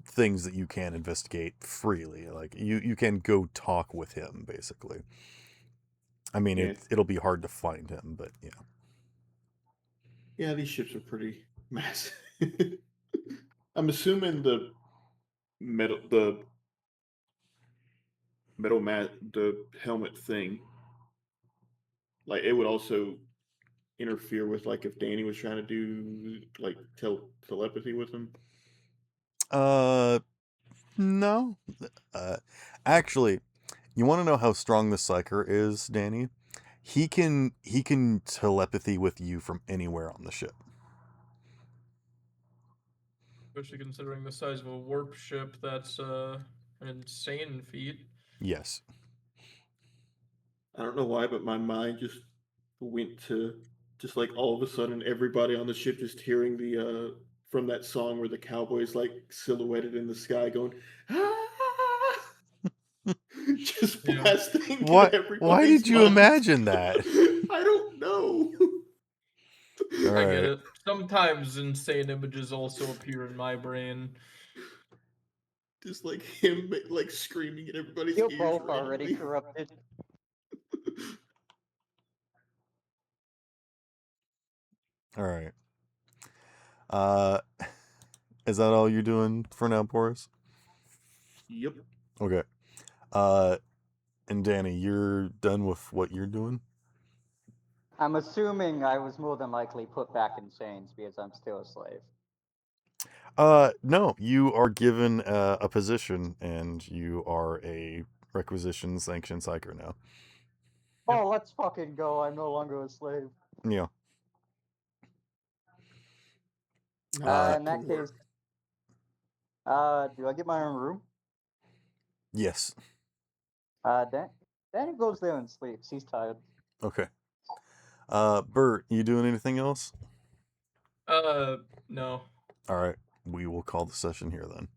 Speaker 1: things that you can investigate freely. Like, you can go talk with him, basically. I mean,
Speaker 4: Yeah.
Speaker 1: it'll be hard to find him, but yeah.
Speaker 4: Yeah, these ships are pretty massive. I'm assuming the the helmet thing, like, it would also interfere with, like, if Danny was trying to do, like, telepathy with him.
Speaker 1: No. Actually, you want to know how strong the Psyker is, Danny? He can telepathy with you from anywhere on the ship.
Speaker 2: Especially considering the size of a warp ship, that's an insane feat.
Speaker 1: Yes.
Speaker 4: I don't know why, but my mind just went to just, like, all of a sudden everybody on the ship just hearing the from that song where the cowboy's, like, silhouetted in the sky going, ah! Just
Speaker 2: Yeah.
Speaker 4: blasting
Speaker 1: Why
Speaker 4: everybody's
Speaker 1: did you
Speaker 4: minds.
Speaker 1: imagine that?
Speaker 4: I don't know.
Speaker 1: All
Speaker 2: I get
Speaker 1: right.
Speaker 2: it. Sometimes insane images also appear in my brain.
Speaker 4: Just like him, like, screaming in everybody's
Speaker 3: You're
Speaker 4: ears
Speaker 3: both
Speaker 4: randomly.
Speaker 3: already corrupted.
Speaker 1: All right. Is that all you're doing for now, Boris?
Speaker 4: Yep.
Speaker 1: Okay. And Danny, you're done with what you're doing?
Speaker 3: I'm assuming I was more than likely put back in chains because I'm still a slave.
Speaker 1: No, you are given a position, and you are a requisition sanctioned psyker now.
Speaker 3: Oh, let's fucking go. I'm no longer a slave.
Speaker 1: Yeah.
Speaker 4: Not
Speaker 3: In
Speaker 4: to
Speaker 3: that
Speaker 4: work.
Speaker 3: case, do I get my own room?
Speaker 1: Yes.
Speaker 3: Danny goes there and sleeps. He's tired.
Speaker 1: Okay. Bert, you doing anything else?
Speaker 2: No.
Speaker 1: All right. We will call the session here then.